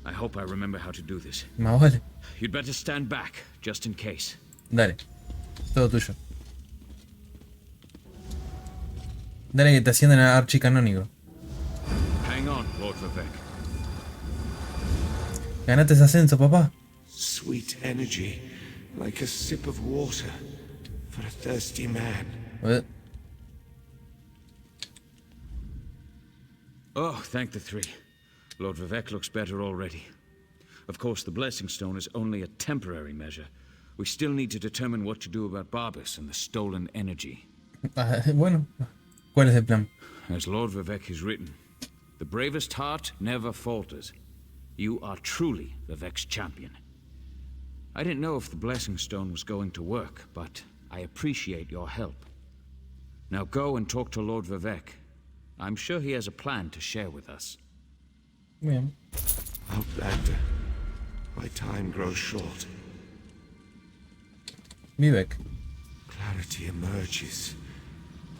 I hope I remember how to do this. Más vale. You'd better stand back, just in case. Dale. Todo tuyo. Dale que te ascienden a archicanónigo. Hang on, Lord Vivek. Ganate ese ascenso, papá. Sweet energy, like a sip of water for a thirsty man. Oh, thank the three. Lord Vivek looks better already. Of course, the Blessing Stone is only a temporary measure. We still need to determine what to do about Barbas and the stolen energy. Bueno, ¿cuál es el plan? As Lord Vivek has written, the bravest heart never falters. You are truly Vivek's champion. I didn't know if the Blessing Stone was going to work, but I appreciate your help. Now go and talk to Lord Vivek. I'm sure he has a plan to share with us. Bien. Outlander, my time grows short. Vivek. Clarity emerges,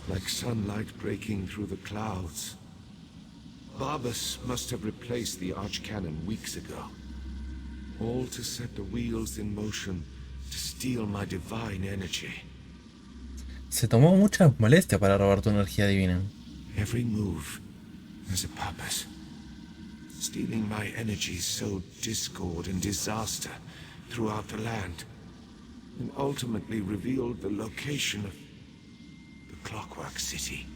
like sunlight breaking through the clouds. Barbas must have replaced the archcannon weeks ago. All to set the wheels in motion to steal my divine energy. Se tomó mucha molestia para robar tu energía divina. Every move has a purpose. Stealing my energy sowed discord and disaster throughout the land, and ultimately revealed the location of the Clockwork City.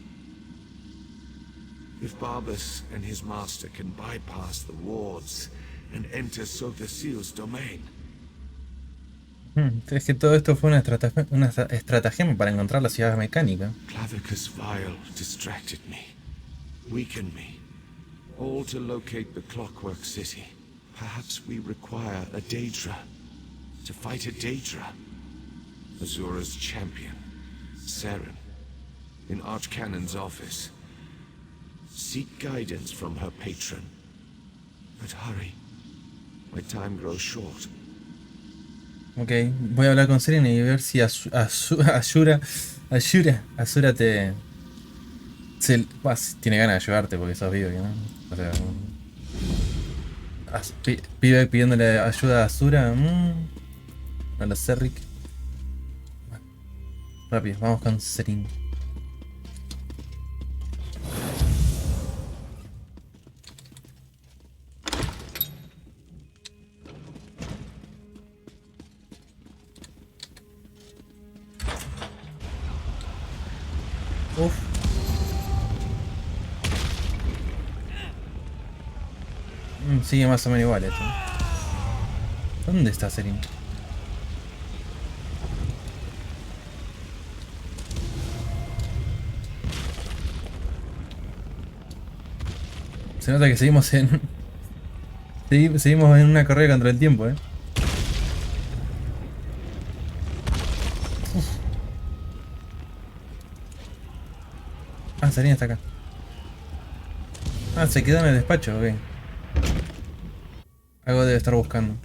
If Barbas and his master can bypass the wards and enter Sothasir's domain. Es que todo esto fue una estratagema para encontrar la ciudad mecánica. Clavicus Vile distracted me, weakened me, all to locate the Clockwork City. Perhaps we require a Daedra to fight a Daedra. Azura's champion, Saren, in Archcanon's office. Seek guidance from her patron. But hurry, my time grows short. Ok, voy a hablar con Seren y ver si Azura te... tiene ganas de ayudarte porque sos vivo, ¿no? O sea... Pibe pidiéndole ayuda a Azura. No lo sé, Rick. Rápido, vamos con Seren. Uf. Sigue más o menos igual esto. ¿Dónde está Seren? Se nota que seguimos en... seguimos en una carrera contra el tiempo, Ah, Seren está acá. Ah, se quedó en el despacho, ok. Algo debe estar buscando.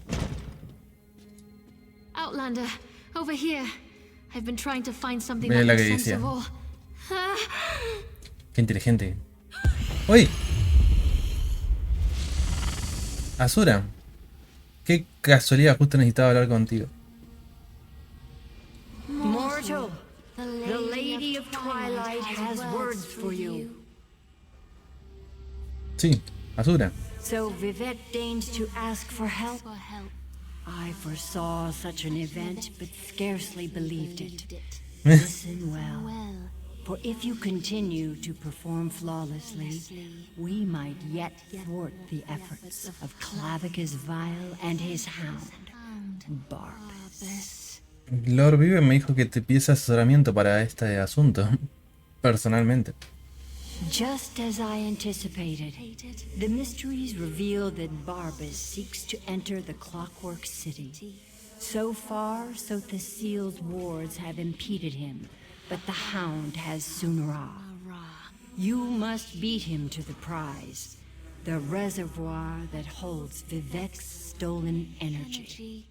Outlander, over here. I've been trying to find something Mira that la makes que sense decía. of all. Qué inteligente. ¡Uy! Azura. Qué casualidad, justo necesitaba hablar contigo. Mortal, the Lady of Twilight has words for you. Sí, Azura. So Vivek deigns to ask for help. I foresaw such an event, but scarcely believed it. Listen well, for if you continue to perform flawlessly, we might yet thwart the efforts of Clavicus Vile and his hound, Barbas. Lord Vive me dijo que te pides asesoramiento para este asunto, personalmente. Just as I anticipated, the mysteries reveal that Barbas seeks to enter the Clockwork City. So far, Sothasir's wards have impeded him, but the Hound has Sunra. You must beat him to the prize, the reservoir that holds Vivek's stolen energy.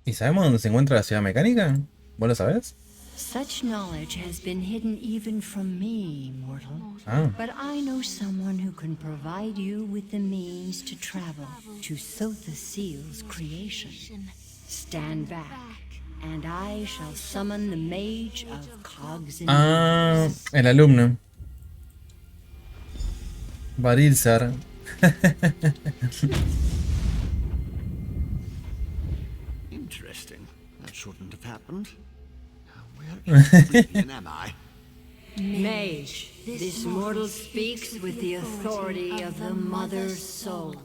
¿Y sabemos dónde se encuentra la ciudad mecánica? ¿Vos lo sabés? Such knowledge has been hidden even from me, mortal. Ah. But I know someone who can provide you with the means to travel to Sothasir's creation. Stand back, and I shall summon the mage of cogs and wheels. El alumno. Barilzar. Interesting. That shouldn't have happened. Where is am I? Mage, this mortal speaks with the authority of the Mother's Soul.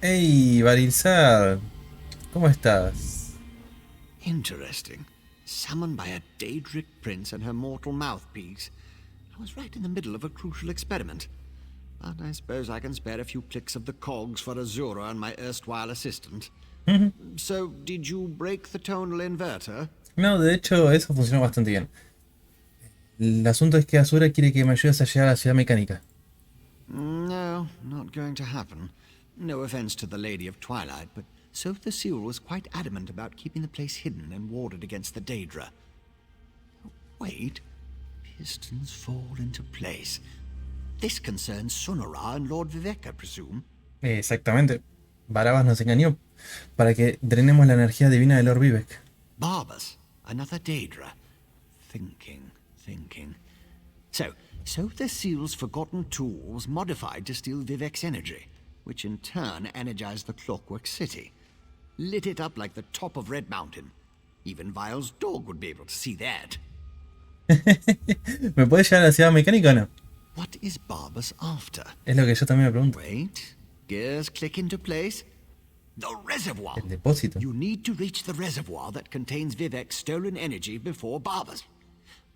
Hey, Barilzar. ¿Cómo estás? Interesting. Summoned by a Daedric prince and her mortal mouthpiece. I was right in the middle of a crucial experiment. But I suppose I can spare a few clicks of the cogs for Azura and my erstwhile assistant. So, did you break the tonal inverter? No, de hecho, eso funcionó bastante bien. El asunto es que Azura quiere que me ayudes a llegar a la ciudad mecánica. No, not going to happen. No offense to the Lady of Twilight, but Sothasir was quite adamant about keeping the place hidden and warded against the Daedra. Wait. Pistons fall into place. This concerns Sunra and Lord Vivek, I presume. Exactamente. Barabas nos engañó para que drenemos la energía divina de Lord Vivek. Barbas, another Daedra. Thinking. So the seal's forgotten tool was modified to steal Vivek's energy, which in turn energized the Clockwork City. Lit it up like the top of Red Mountain. Even Vile's dog would be able to see that. ¿Me puede llevar a la ciudad mecánica o no? What is Barbas after? Es lo que yo también me pregunto. Wait, gears click into place. The reservoir. El depósito. You need to reach the reservoir that contains Vivek's stolen energy before Barbas.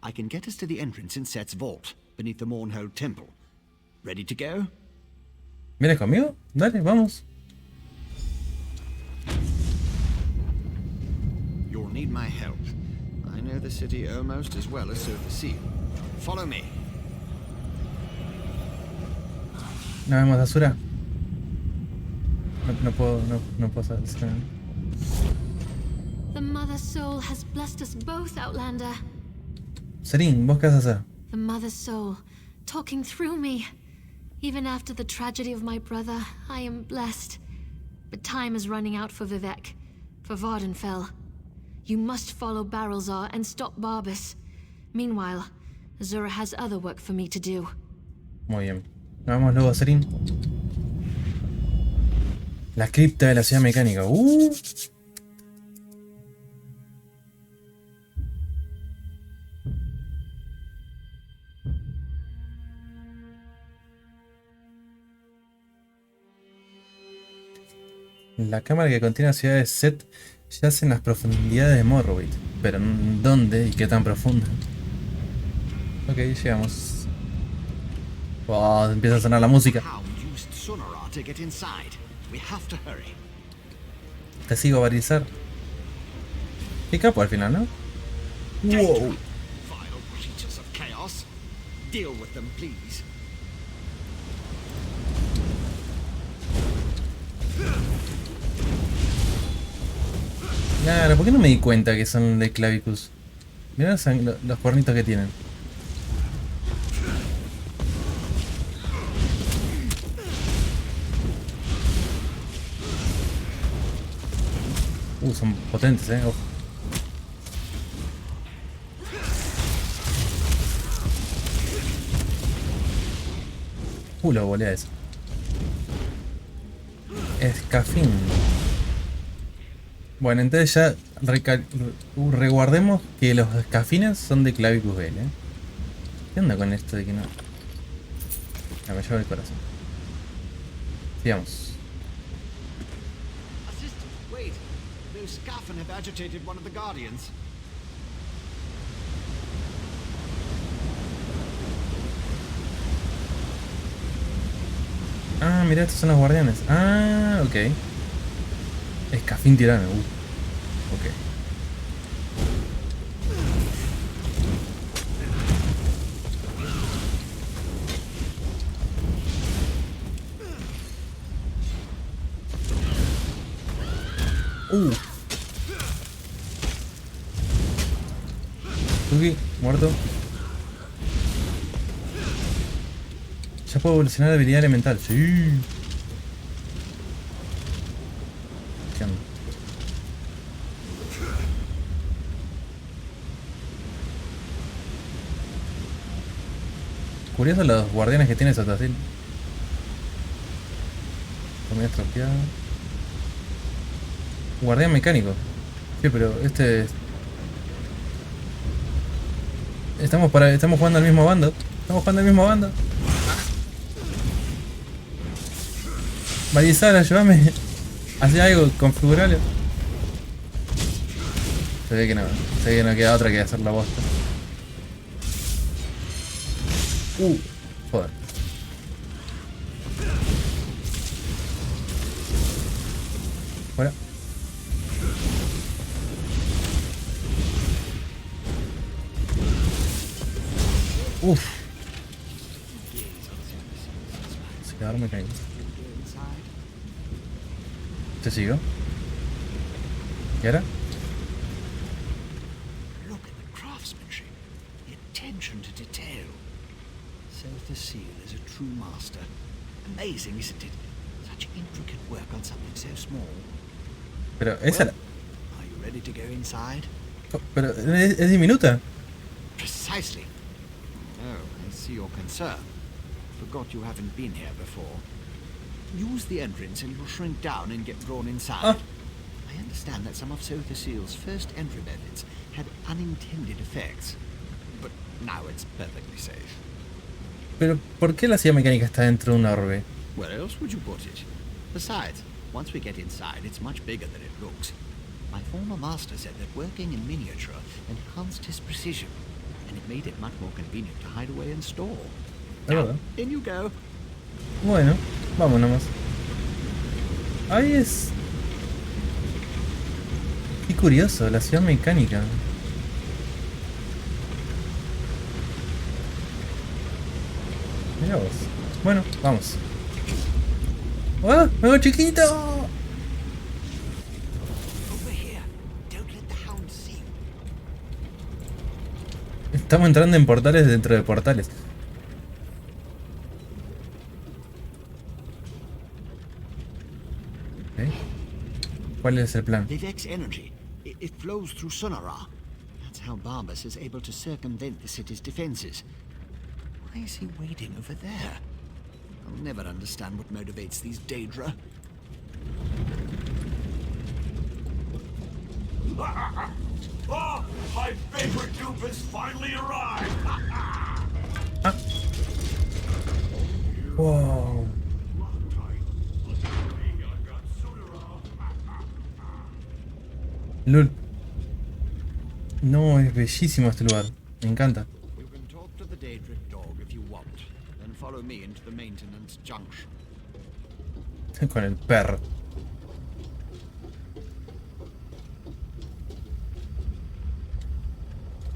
I can get us to the entrance in Set's vault, beneath the Mournhold Temple. Ready to go? ¿Vienes conmigo? Dale, vamos. You'll need my help. I know the city almost as well as so the seal. Follow me. ¿No vemos Asura? No puedo hacer nada. The Mother Soul has blessed us both, Outlander. Serín, ¿vos qué vas a hacer? The Mother Soul, talking through me. Even after the tragedy of my brother, I am blessed. But time is running out for Vivek, for Vardenfell. You must follow Barrelzar and stop Barbas. Meanwhile, Azura has other work for me to do. Muy bien. Vamos luego, Serín. La cripta de la ciudad mecánica. La cámara que contiene la ciudad de Set yace en las profundidades de Morrowind. Pero ¿dónde y qué tan profunda? Ok, llegamos. Wow, empieza a sonar la música. Te sigo, Barizar. Qué capo al final, ¿no? Wow. Claro, ¿por qué no me di cuenta que son de Clavicus? Mirá los cuernitos que tienen. Son potentes, ojo. Lo volea eso. Escafín. Bueno, entonces ya reguardemos que los escafines son de Clavicus Bell, ¿eh? ¿Qué onda con esto de que no? Ya me llevo el corazón. Sigamos. Ah, mira, estos son los guardianes. Ah, ok. Escafín tirano. Ok. Tuki, muerto. Ya puedo evolucionar la habilidad elemental. Sí. ¿Qué onda? Curioso los guardianes que tiene Sotacil. Comida estropeada. Guardián mecánico. Sí, pero este... Estamos jugando al mismo bando. Marizal, ayúdame. Hacé algo, configuralo. Se ve que no queda otra que hacer la bosta. Joder. Fuera. Se quedaron mecánicos. ¿Te sigo? ¿Y ahora? Look at the craftsmanship, the attention to detail. So the seal is a true master. Amazing, isn't it? Such such intricate work on something so small. Pero esa... Well, are you ready to go inside? Pero es diminuta. Precisely. Oh, I see your concern. Forgot you haven't been here before. Use the entrance and you'll shrink down and get drawn inside. I understand that some of Sotha Seal's first entry methods had unintended effects, but now it's perfectly safe. Pero ¿por qué la ciudad mecánica está dentro de un orbe? Where else would you put it? Besides, once we get inside, it's much bigger than it looks. My former master said that working in miniature enhanced his precision, and it made it much more convenient to hide away and store. Now, in you go. Bueno, vamos nomás. Ahí es... Qué curioso, la ciudad mecánica. Mira vos. Bueno, vamos. ¡Ah! ¡Me hago chiquito! Estamos entrando en portales dentro de portales. ¿Okay? ¿Cuál es el plan? Vivek's energy. It flows through Sunara. That's how Barbas is able to circumvent the city's defenses. Why is he waiting over there? I'll never understand what motivates these Daedra. Oh, my favorite dupe has finally arrived! Wow. Lul. No, es bellísimo este lugar. Me encanta. You can talk to the Daedric dog if you want, then follow me into the maintenance junction. Con el perro.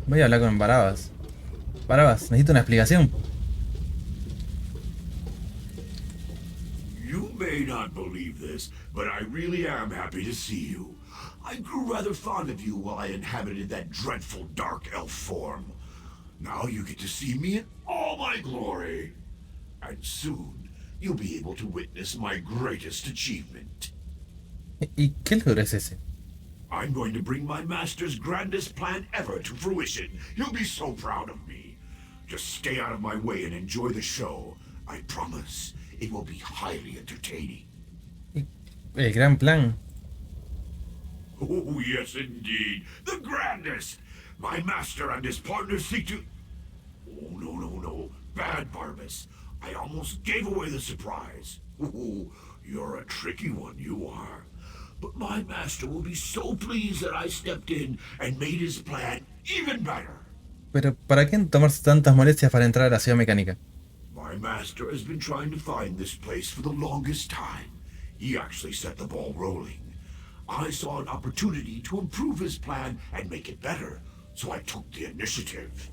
Voy a hablar con Barabas. Barabas, necesito una explicación. You may not believe this, but I really am happy to see you. I grew rather fond of you while I inhabited that dreadful dark elf form. Now you get to see me in all my glory. And soon, you'll be able to witness my greatest achievement. ¿Y qué logro es ese? I'm going to bring my master's grandest plan ever to fruition. You'll be so proud of me. Just stay out of my way and enjoy the show. I promise it will be highly entertaining. El gran plan. Oh, yes, indeed. The grandest! My master and his partners seek to... Oh, no. Bad, Barbas. I almost gave away the surprise. Oh, you're a tricky one, you are. But my master will be so pleased that I stepped in and made his plan even better. Pero, ¿para qué tomarse tantas molestias para entrar a la ciudad mecánica? My master has been trying to find this place for the longest time. He actually set the ball rolling. I saw an opportunity to improve his plan and make it better, so I took the initiative.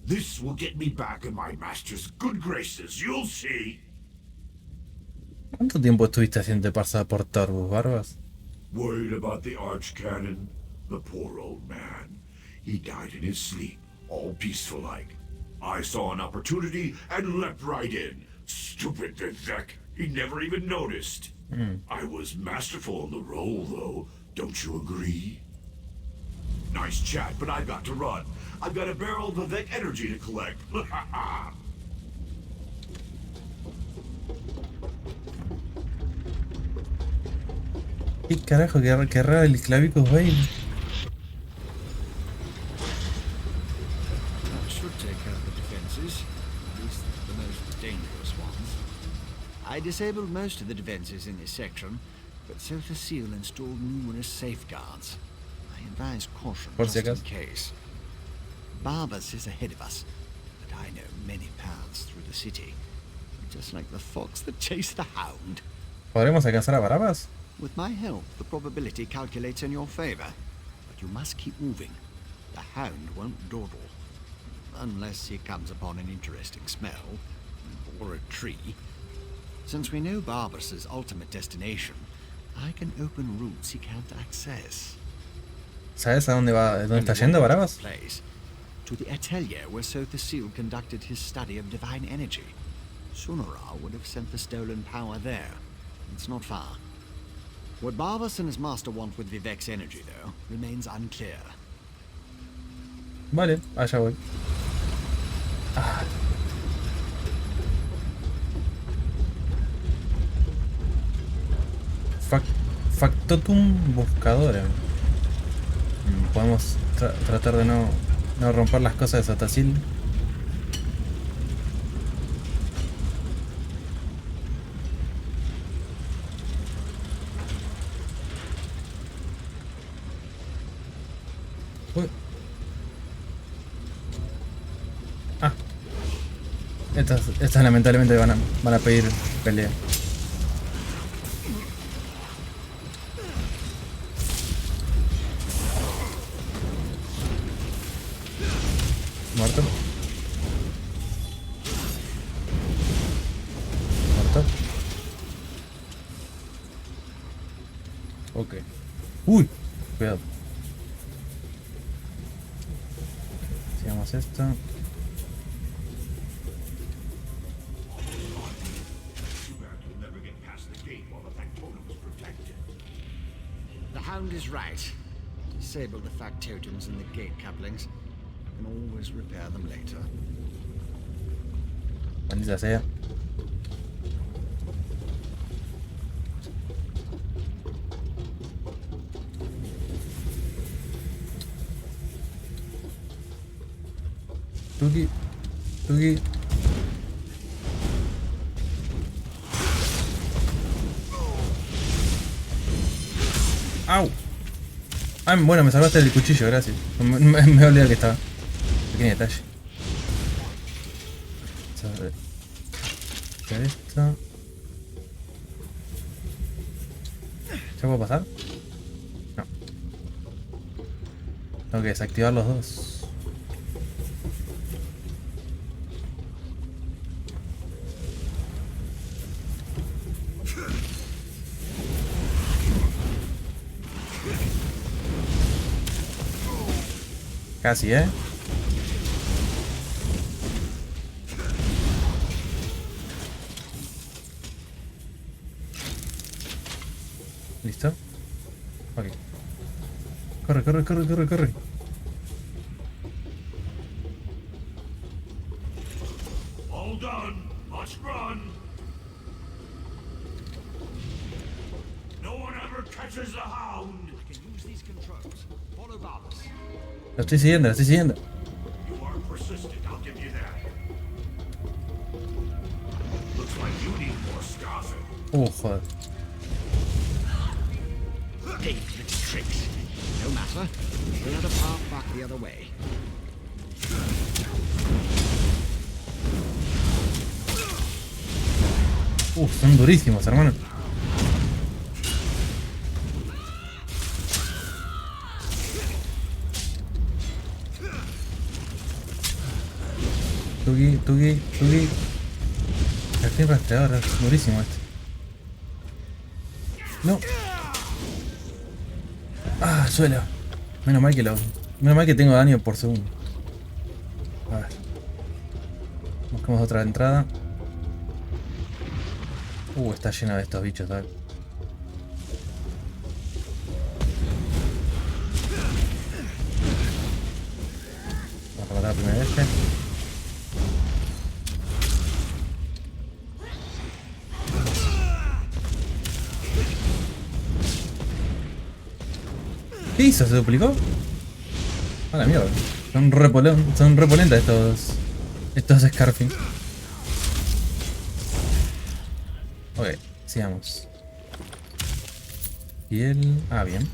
This will get me back in my master's good graces, you'll see. ¿Cuánto tiempo estuviste haciendo pasar por Torbus, Barbas? Worried about the archcanon? The poor old man. He died in his sleep, all peaceful-like. I saw an opportunity and leapt right in. Stupid Vivek. He never even noticed. I was masterful in the role, though. Don't you agree? Nice chat, but I've got to run. I've got a barrel of Vivek energy to collect. ¿Qué carajo querrá el Clavicus Bale? That should take care of the defenses, at least the most dangerous ones. I disabled most of the defenses in this section, but Sotha Seal installed numerous safeguards. I advise caution just in case. Barbas is ahead of us, but I know many paths through the city, just like the fox that chased the hound. ¿Podremos alcanzar a Barabas? With my help, the probability calculates in your favor, but you must keep moving. The hound won't dawdle, unless he comes upon an interesting smell, or a tree. Since we know Barbas's ultimate destination, I can open routes he can't access. ¿Sabes a dónde está yendo Barabas? To the atelier where Sotha Seal conducted his study of divine energy. Sunara would have sent the stolen power there. It's not far. What Barbas and his master want with Vivek's energy, though, remains unclear. Vale, allá voy. Ah. Factotum buscadora. Podemos tratar de no romper las cosas de Sotacil. Ah. Estas lamentablemente van a pedir pelea. Muerto. Muerto. Ok. Uy, cuidado. Sigamos esto. The Hound is right. Disable the factotums and the gate couplings. Can always repair them later. Maldita sea. Tuki. Tuki. ¡Au! Ah, bueno, me salvaste del cuchillo, gracias. Me olvidé que estaba. Pequeño detalle. Vamos a ver. Esto. ¿Ya puedo pasar? No. Tengo que desactivar los dos. Casi, ¿eh? ¿Listo? Ok. Corre, corre, corre, corre, corre. All done. Let's run. No one ever catches the Hound. I can use these controls. Follow Barbas. Lo estoy siguiendo, lo estoy siguiendo. You are persistent, I'll give you that. Looks like you need more scoffing. Joder. Dangerous tricks. No matter. Clear the path back the other way. Son durísimos, hermano. Tuki, tuki, tuki. El fin rastreador es durísimo este. No. Ah, suelo. Menos mal que tengo daño por segundo. A ver. Buscamos otra entrada. Está llena de estos bichos, ¿sabes? Vamos a matar primero este. ¿Qué hizo? ¿Se duplicó? A la mierda. Son repolentes estos Scarfing. Ok, sigamos. Y él... Ah, bien.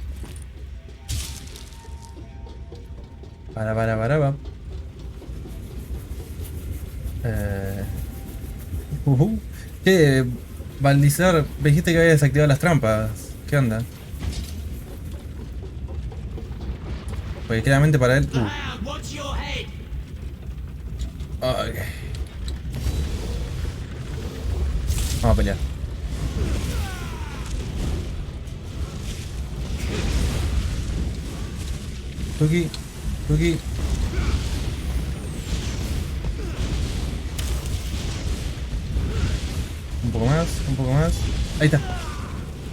Va. ¿Qué? Balizar, dijiste que había desactivado las trampas. ¿Qué onda? Porque claramente para él... Ok. Vamos a pelear. Tuki, Tuki. Un poco más, un poco más. Ahí está.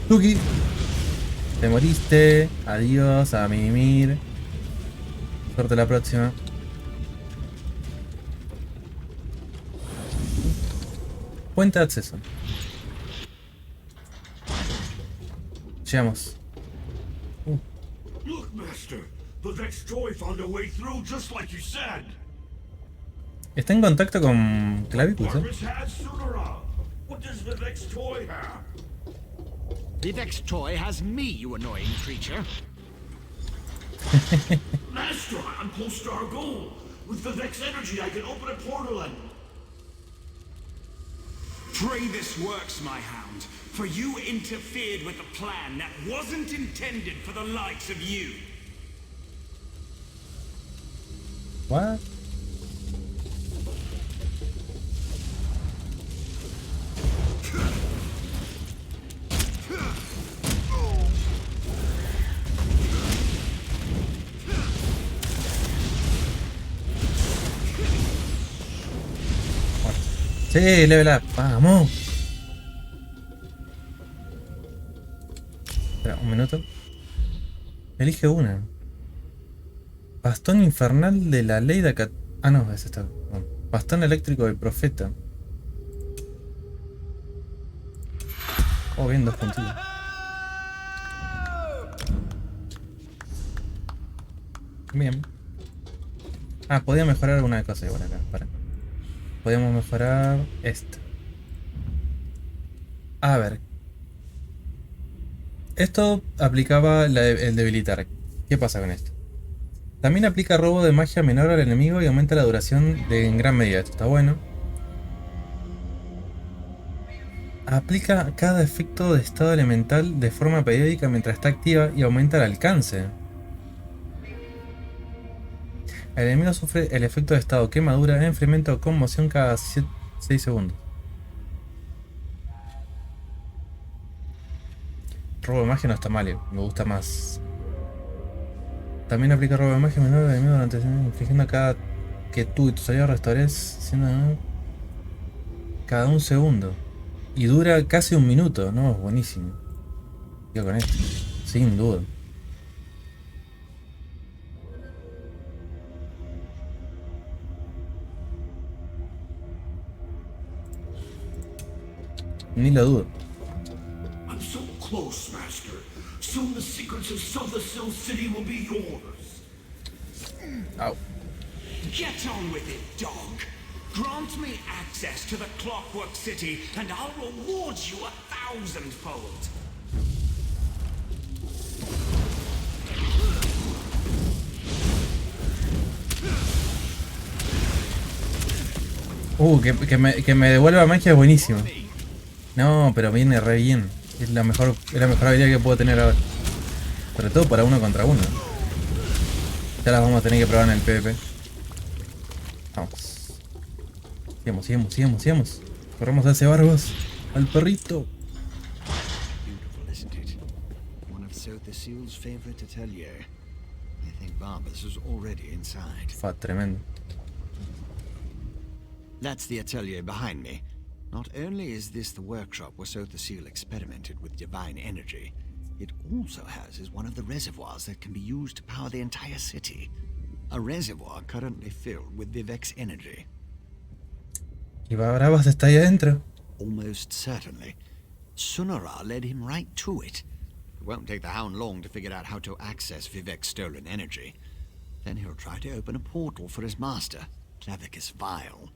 Tuki. Te moriste. Adiós, a mimir. Suerte la próxima. Puente de acceso. Llegamos. Look, Master. The Vex toy found a way through just like you said. ¿Está en contacto con Clavicus? What does the Vex toy have? The Vex toy has me, you annoying creature. Master, I'm close to our goal. With the Vex energy, I can open a portal and... Pray this works, my hound, for you interfered with a plan that wasn't intended for the likes of you. What? Sí, level up, vamos. Espera, un minuto. Elige una. Bastón infernal de la ley de Acat... Ah, no, ese está. No. Bastón eléctrico del profeta. Oh, bien, 2 puntillos. Bien. Ah, podía mejorar alguna cosa igual acá. Para. Podemos mejorar esto. A ver. Esto aplicaba el debilitar. ¿Qué pasa con esto? También aplica robo de magia menor al enemigo y aumenta la duración en gran medida. Esto está bueno. Aplica cada efecto de estado elemental de forma periódica mientras está activa y aumenta el alcance. El enemigo sufre el efecto de estado quemadura, enfriamiento o conmoción cada 6 segundos. Robo de magia no está mal, me gusta más. También aplica robo de magia menor al enemigo durante infligiendo cada que tú y tus aliados restaures siendo cada 1 segundo. Y dura casi 1 minuto, ¿no? Es buenísimo. Yo con esto, sin duda. Ni lo dudo. I'm so close, Master. Soon the secrets of Silversill City will be yours. Ow. Get on with it, dog. Grant me access to the Clockwork City, and I'll reward you 1,000-fold. Que me devuelva magia es buenísimo. No, pero viene re bien. Es la mejor habilidad que puedo tener ahora. Sobre todo para 1 contra 1. Ya las vamos a tener que probar en el PvP. Vamos. Sigamos. Corremos a ese barbos. Al perrito. Beautiful, isn't it? One of Silverseal's favorite atelier. I think Barbers is already inside. Tremendo. That's the atelier behind me. Not only is this the workshop where Silverseal experimented with divine energy, it also houses one of the reservoirs that can be used to power the entire city. A reservoir currently filled with the Vex energy. ¿Y Bravas está ahí adentro? Almost certainly. Sunara led him right to it. It won't take the Hound long to figure out how to access Vivek's stolen energy. Then he'll try to open a portal for his master, Clavicus Vile.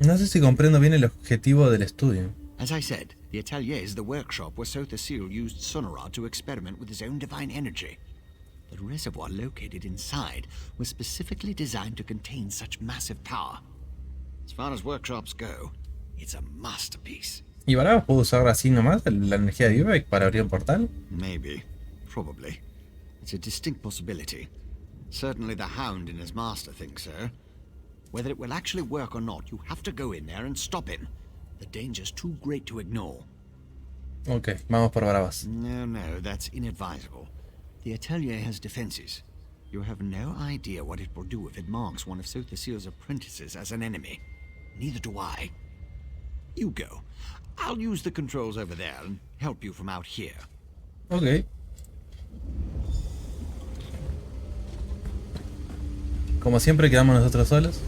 No sé si comprendo bien el objetivo del estudio. As I said, the atelier is the workshop where Silverseal used Sunara to experiment with his own divine energy. The reservoir located inside was specifically designed to contain such massive power. As far as workshops go, it's a masterpiece. ¿Y Bravas puede usar así nomás la energía de Vivek para abrir un portal? Maybe. Probably. It's a distinct possibility. Certainly the Hound and his master think so. Whether it will actually work or not, you have to go in there and stop him. The danger's too great to ignore. Ok, vamos por Bravas. No, that's inadvisable. The atelier has defenses. You have no idea what it will do if it marks one of Silverseal's apprentices as an enemy. Neither do I. You go. I'll use the controls over there and help you from out here. Ok. Como siempre quedamos nosotros solos.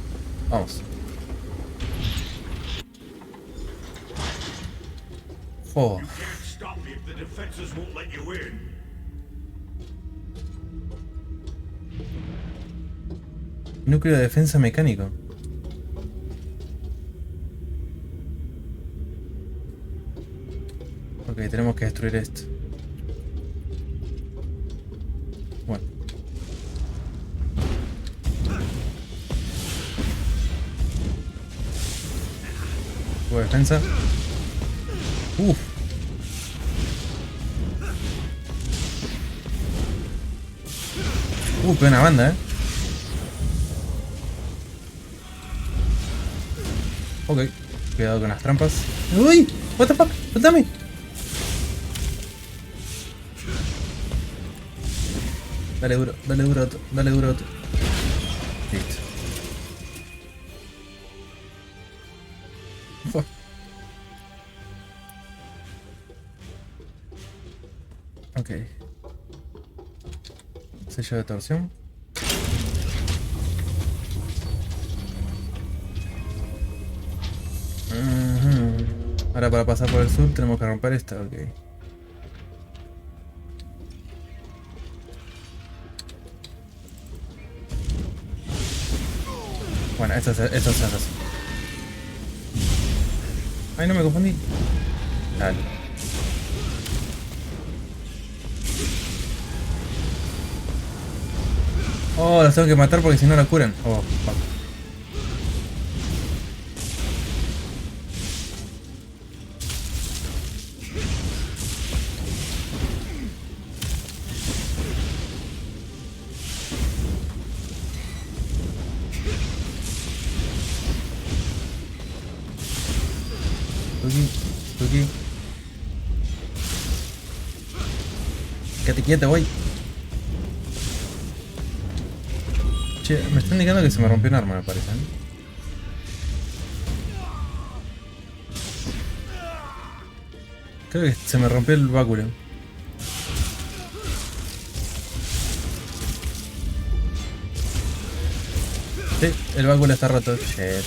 Vamos. Oh. Núcleo de defensa mecánico. Ok, tenemos que destruir esto. Bueno. Defensa. Uff. Buena banda, Ok, cuidado con las trampas. ¡Uy! What the fuck? ¡Dame! Dale duro, dale duro, dale duro. Listo. Ok. Sello de torsión. Ahora para pasar por el sur tenemos que romper esta, ok. Bueno, esto se hace así. Ay, no me confundí. Dale. Oh, los tengo que matar porque si no la curan. Oh, fuck. Tuki. Quédate quieto, voy. Che, me está indicando que se me rompió un arma, me parece. Creo que se me rompió el báculo. Sí, el báculo está roto. Shit.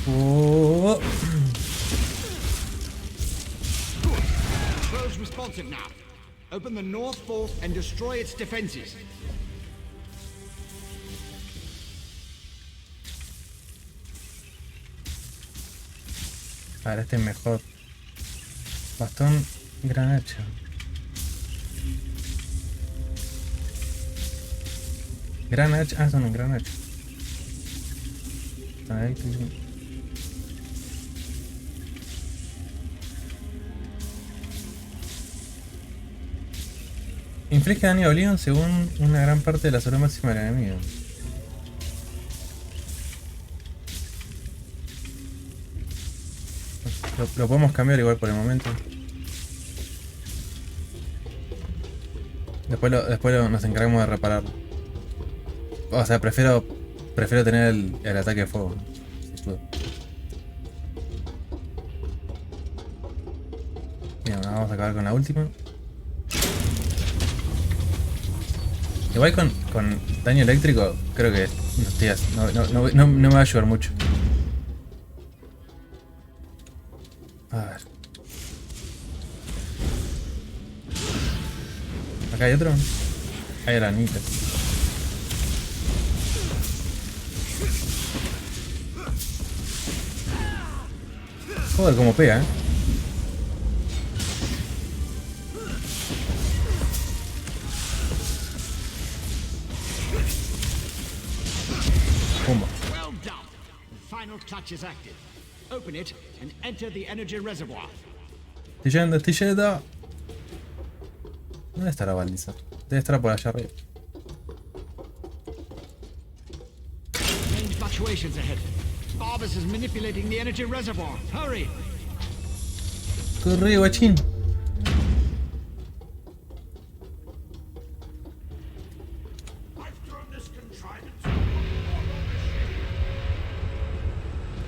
Oh. Control's responsive now. Open the north fort and destroy its defenses. A ver, este es mejor. Bastón, gran hacha. Gran hacha, son un gran hacha. Ahí, inflige daño a Oblivion según una gran parte de la salud máxima del enemigo. Lo podemos cambiar igual por el momento. Después nos encargamos de repararlo. O sea, prefiero tener el ataque de fuego. Si puedo. Bien, vamos a acabar con la última. Igual con daño eléctrico, creo que no me va a ayudar mucho. A ver. Acá hay otro. Hay arañitas. Joder, cómo pega, Pumba. Well done. The final clutch is active. Open it and enter the energy reservoir. Estoy yendo. ¿Dónde está la baliza? Debe estar por allá arriba. Main fluctuations ahead. Barbas is manipulating the energy reservoir. Hurry! Corre, guachín.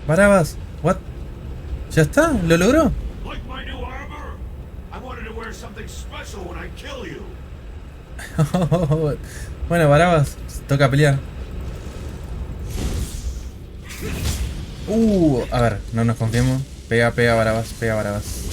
Barabas, what? ¿Ya está? ¿Lo logró? Bueno, Barabas, toca pelear. A ver, no nos confiemos. Pega, pega, Barabas, pega, Barabas.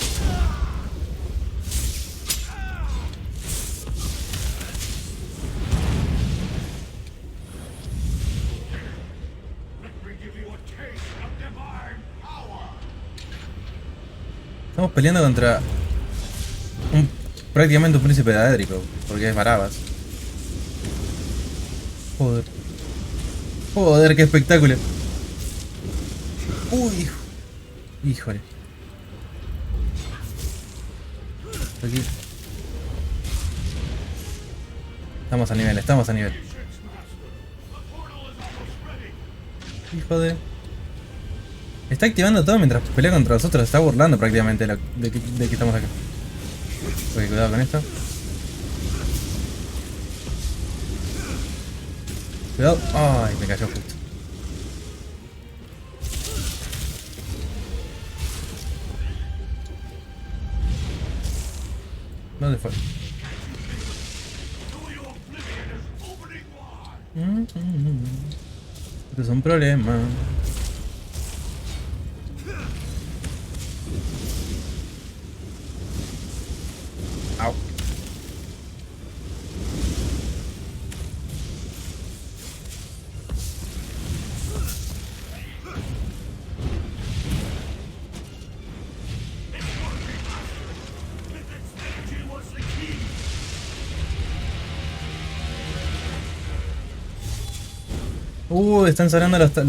Estamos peleando contra prácticamente un príncipe de Adrico, porque es Barabas. Joder. Joder, qué espectáculo. Uy, híjole. Aquí. Estamos a nivel, estamos a nivel. Hijo de... Está activando todo mientras pelea contra nosotros. Se está burlando prácticamente de que estamos acá. Ok, cuidado con esto. Cuidado. Ay, me cayó justo. ¿Dónde fue? Esto es un problema. Au. Están sonando está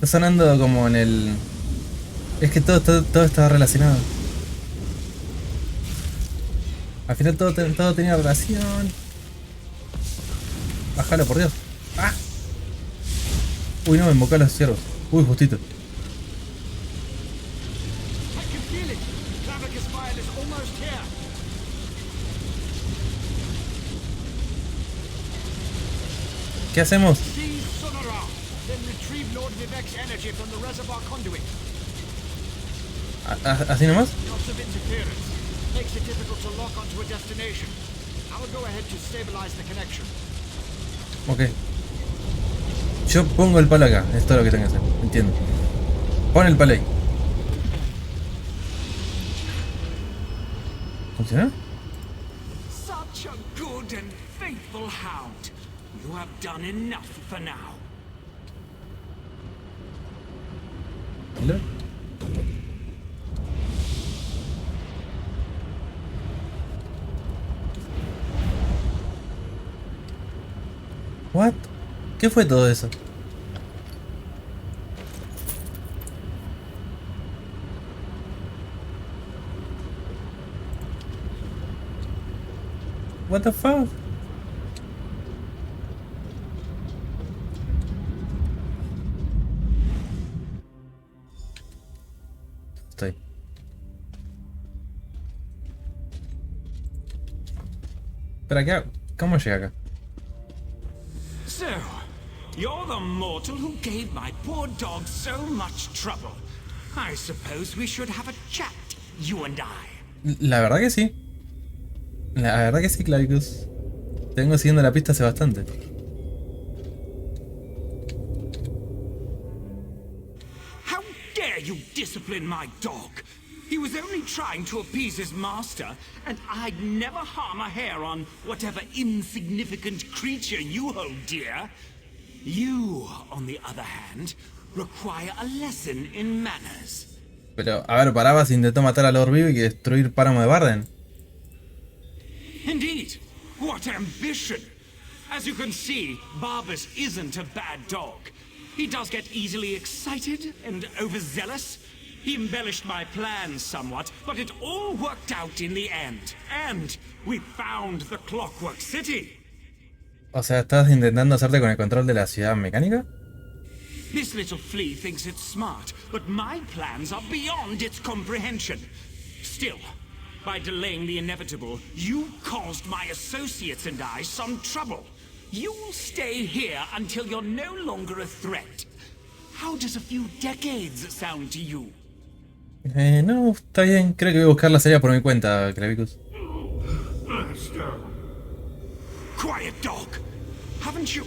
sonando como en el... Es que todo está relacionado. Al final todo tenía relación. Bájalo, por Dios. ¡Ah! Uy, no, me invocó a los ciervos. Uy, justito. ¿Qué hacemos? ¿Así nomás? Ok. Yo pongo el palo acá, es todo lo que tengo que hacer, entiendo. Pon el palo ahí. ¿Funciona? Such a good and faithful hound. You have done enough for now. ¿Hello? What? ¿Qué fue todo eso? What the fuck? Estoy. ¿Pero qué? ¿Cómo llegué acá? So, you're the mortal who gave my poor dog so much trouble. I suppose we should have a chat, you and I. La verdad que sí. La verdad que sí, Clavicus. Te vengo siguiendo la pista hace bastante. How dare you discipline my dog? He was only trying to appease his master, and I'd never harm a hair on whatever insignificant creature you hold dear. You, on the other hand, require a lesson in manners. Pero, a ver, Barabas intentó matar a Lord Vivo y destruir Páramo de Barden. Indeed, what ambition! As you can see, Barbas isn't a bad dog. He does get easily excited and overzealous. He embellished my plans somewhat, but it all worked out in the end. And we found the Clockwork City. O sea, ¿estás intentando hacerte con el control de la ciudad mecánica? This little flea thinks it's smart, but my plans are beyond its comprehension. Still, by delaying the inevitable, you caused my associates and I some trouble. You'll stay here until you're no longer a threat. How does a few decades sound to you? No, está bien. Creo que voy a buscar la salida por mi cuenta, Clavicus. Quiet, dog. Haven't you...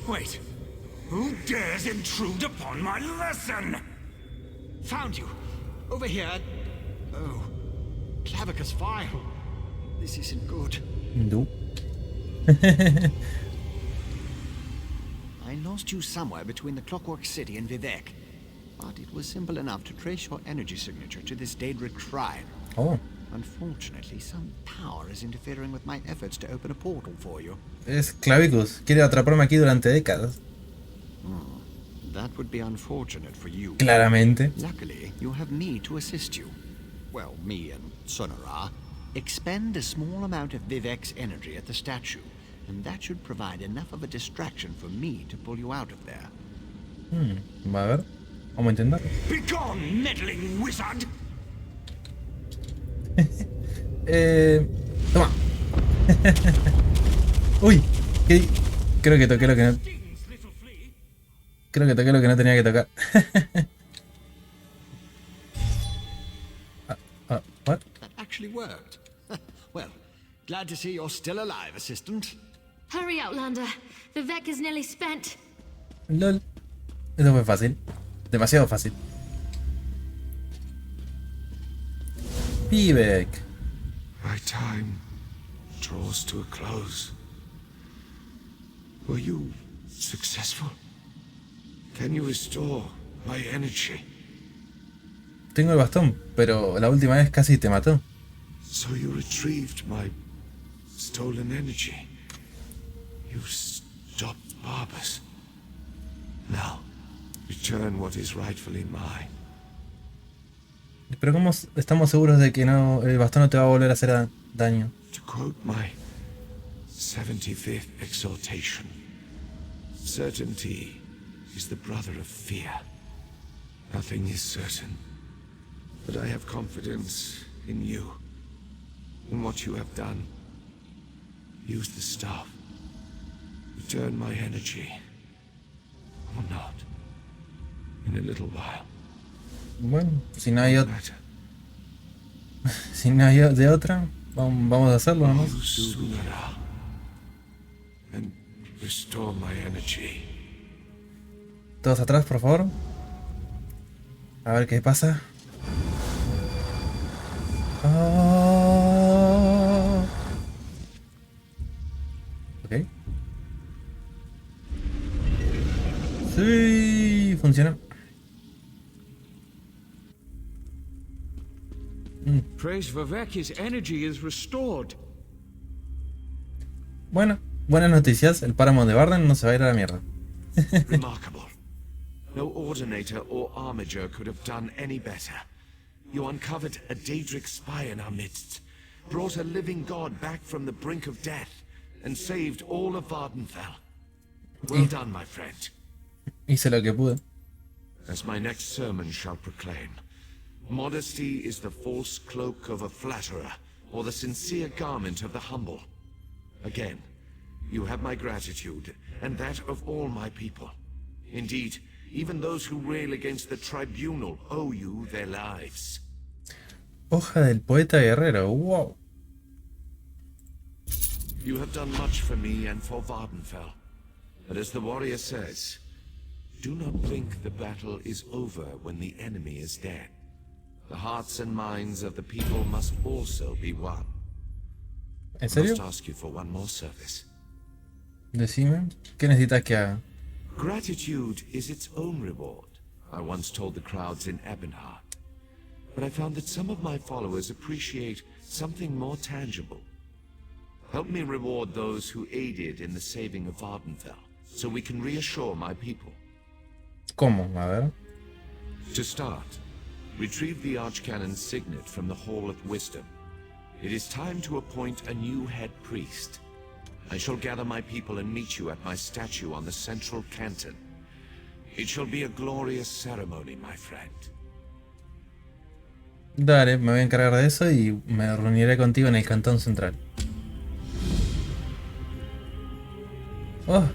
Wait. Who dares intrude upon my lesson? Found you. Over here. Oh. Clavicus file. This isn't good. No. I lost you somewhere between the Clockwork City and Vivek. But it was simple enough to trace your energy signature to this Daedric shrine. Oh. Unfortunately, some power is interfering with my efforts to open a portal for you. Es Clavicus. Quiere atraparme aquí durante décadas. That would be unfortunate for you. Claramente. Luckily, you have me to assist you. Well, me and Sonara. Expend a small amount of Vivek's energy at the statue, and that should provide enough of a distraction for me to pull you out of there. Va a ver. Vamos a intentar. Begone, meddling wizard! Toma. Uy. ¿Qué? Creo que toqué lo que no... Creo que toqué lo que no tenía que tocar. What? That actually worked. Well, glad to see you're still alive, assistant. Hurry, Outlander. Vivek is nearly spent. LOL. Eso fue fácil. Demasiado fácil. Vivek. My time draws to a close. Were you successful? Can you restore my energy? Tengo el bastón, pero la última vez casi te mató. So you retrieved my stolen energy. You stopped Barbas. Now, return what is rightfully mine. Pero ¿cómo estamos seguros de que no, el bastón no te va a volver a hacer daño? To quote my 75th exhortation, certainty is the brother of fear. Nothing is certain, but I have confidence in you, in what you have done. Use the staff. Return my energy, or not, in a little while. Bueno, si no hay si no hay de otra, vamos a hacerlo, ¿no? And restore my energy. Todos atrás, por favor. A ver qué pasa. Ok. Sí, funciona. Praise Vivek, his energy is restored. Bueno, buenas noticias. El páramo de Barden no se va a ir a la mierda. Remarkable. No ordinator or armiger could have done any better. You uncovered a Daedric spy in our midst, brought a living god back from the brink of death, and saved all of Vardenfell. Well done, my friend. Hice lo que pude. As my next sermon shall proclaim, modesty is the false cloak of a flatterer, or the sincere garment of the humble. Again, you have my gratitude, and that of all my people. Indeed, even those who rail against the tribunal owe you their lives. Hoja del poeta guerrero, wow. You have done much for me and for Vardenfell. But as the warrior says, do not think the battle is over when the enemy is dead. The hearts and minds of the people must also be won. ¿En serio? I must ask you for one more service. Decime, ¿qué necesitas que haga? Gratitude is its own reward, I once told the crowds in Ebonheart. But I found that some of my followers appreciate something more tangible. Help me reward those who aided in the saving of Vardenfell, so we can reassure my people. ¿Cómo? A ver. To start, retrieve the Archcannon's signet from the Hall of Wisdom. It is time to appoint a new head priest. I shall gather my people and meet you at my statue on the central canton. It shall be a glorious ceremony, my friend. Dale, me voy a encargar de eso y me reuniré contigo en el cantón central. Oh.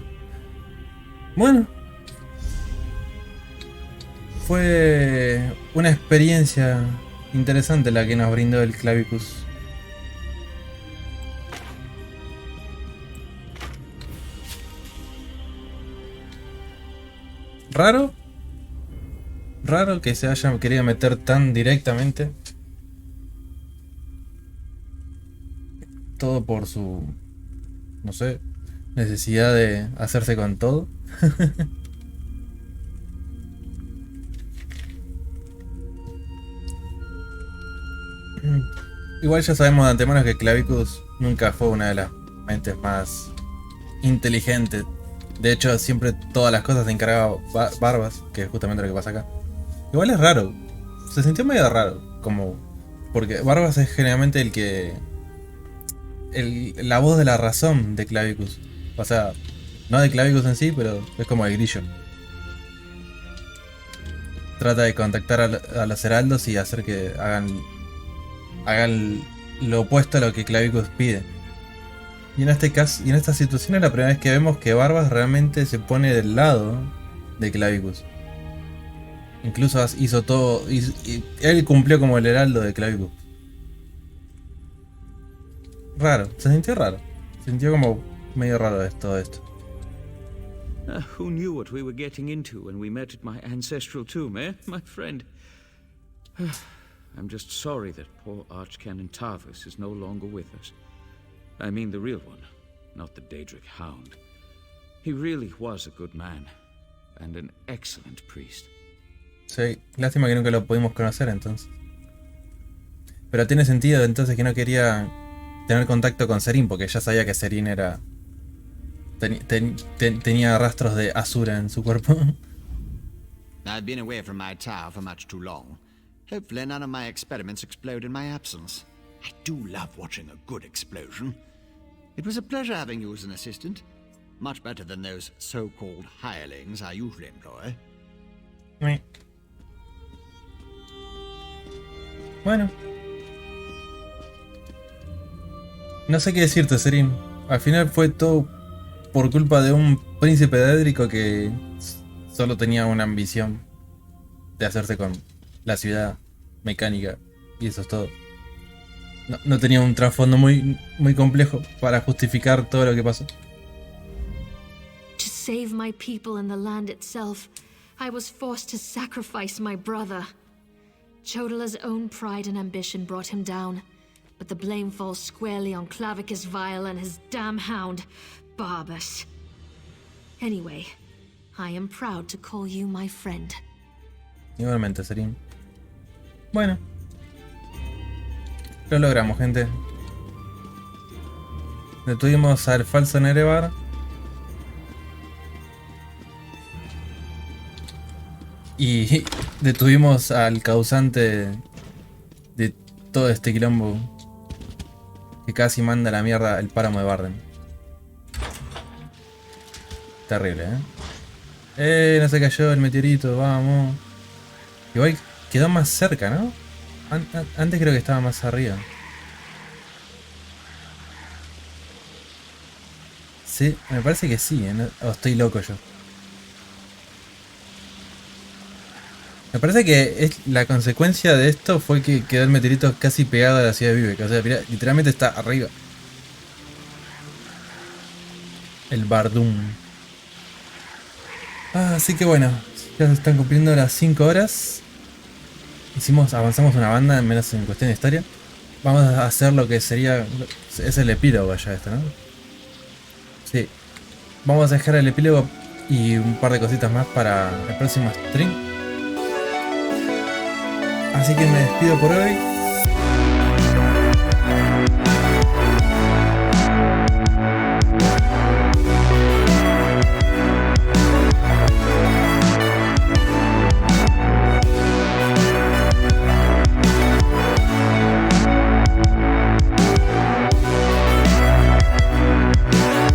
Bueno. Fue una experiencia interesante la que nos brindó el Clavicus. Raro que se hayan querido meter tan directamente. Todo por su, no sé, necesidad de hacerse con todo. Igual ya sabemos de antemano que Clavicus nunca fue una de las mentes más inteligentes. De hecho, siempre todas las cosas se encargaba Barbas, que es justamente lo que pasa acá. Igual es raro. Se sintió medio raro. Como. Porque Barbas es generalmente el que. La voz de la razón de Clavicus. O sea, no de Clavicus en sí, pero es como el grillo. Trata de contactar a los heraldos y hacer que hagan lo opuesto a lo que Clavicus pide. Y en este caso, y en esta situación es la primera vez que vemos que Barbas realmente se pone del lado de Clavicus. Incluso hizo todo, y él cumplió como el heraldo de Clavicus. Raro, se sintió raro. Se sintió como medio raro todo esto. Who knew what we were getting into when we met at my ancestral tomb, eh, my friend? I'm just sorry that poor Archcanon Tarvus is no longer with us. I mean the real one, not the Daedric Hound. He really was a good man, and an excellent priest. Sí, lástima que nunca lo pudimos conocer entonces. Pero tiene sentido entonces que no quería tener contacto con Serín, porque ya sabía que Serín era... tenía rastros de Asura en su cuerpo. I've been away from my tower for much too long. Hopefully none of my experiments explode in my absence. I do love watching a good explosion. It was a pleasure having you as an assistant. Much better than those so-called hirelings I usually employ. Bueno. No sé qué decirte, Serín. Al final fue todo por culpa de un príncipe dédrico que solo tenía una ambición de hacerse con la ciudad mecánica. Y eso es todo. No tenía un trasfondo muy complejo para justificar todo lo que pasó. To save my people and the land itself, I was forced to sacrifice my brother. Chodala's own pride and ambition brought him down, but the blame falls squarely on Clavicus Vile and his damn hound, Barbas. Anyway, I am proud to call you my friend. Igualmente, Serín. Bueno. Lo logramos, gente. Detuvimos al falso Nerevar. Y detuvimos al causante de todo este quilombo que casi manda a la mierda el páramo de Barden. Terrible, no se cayó el meteorito, vamos. Igual quedó más cerca, ¿no? Antes creo que estaba más arriba. Sí, me parece que sí, ¿no? O estoy loco yo. Me parece que la consecuencia de esto fue que quedó el meteorito casi pegado a la ciudad de Vivek. O sea, literalmente está arriba. El Bardum. Así que bueno, ya se están cumpliendo las 5 horas. Avanzamos una banda, menos en cuestión de historia. Vamos a hacer lo que sería... Es el epílogo ya esto, ¿no? Sí. Vamos a dejar el epílogo y un par de cositas más para el próximo stream. Así que me despido por hoy.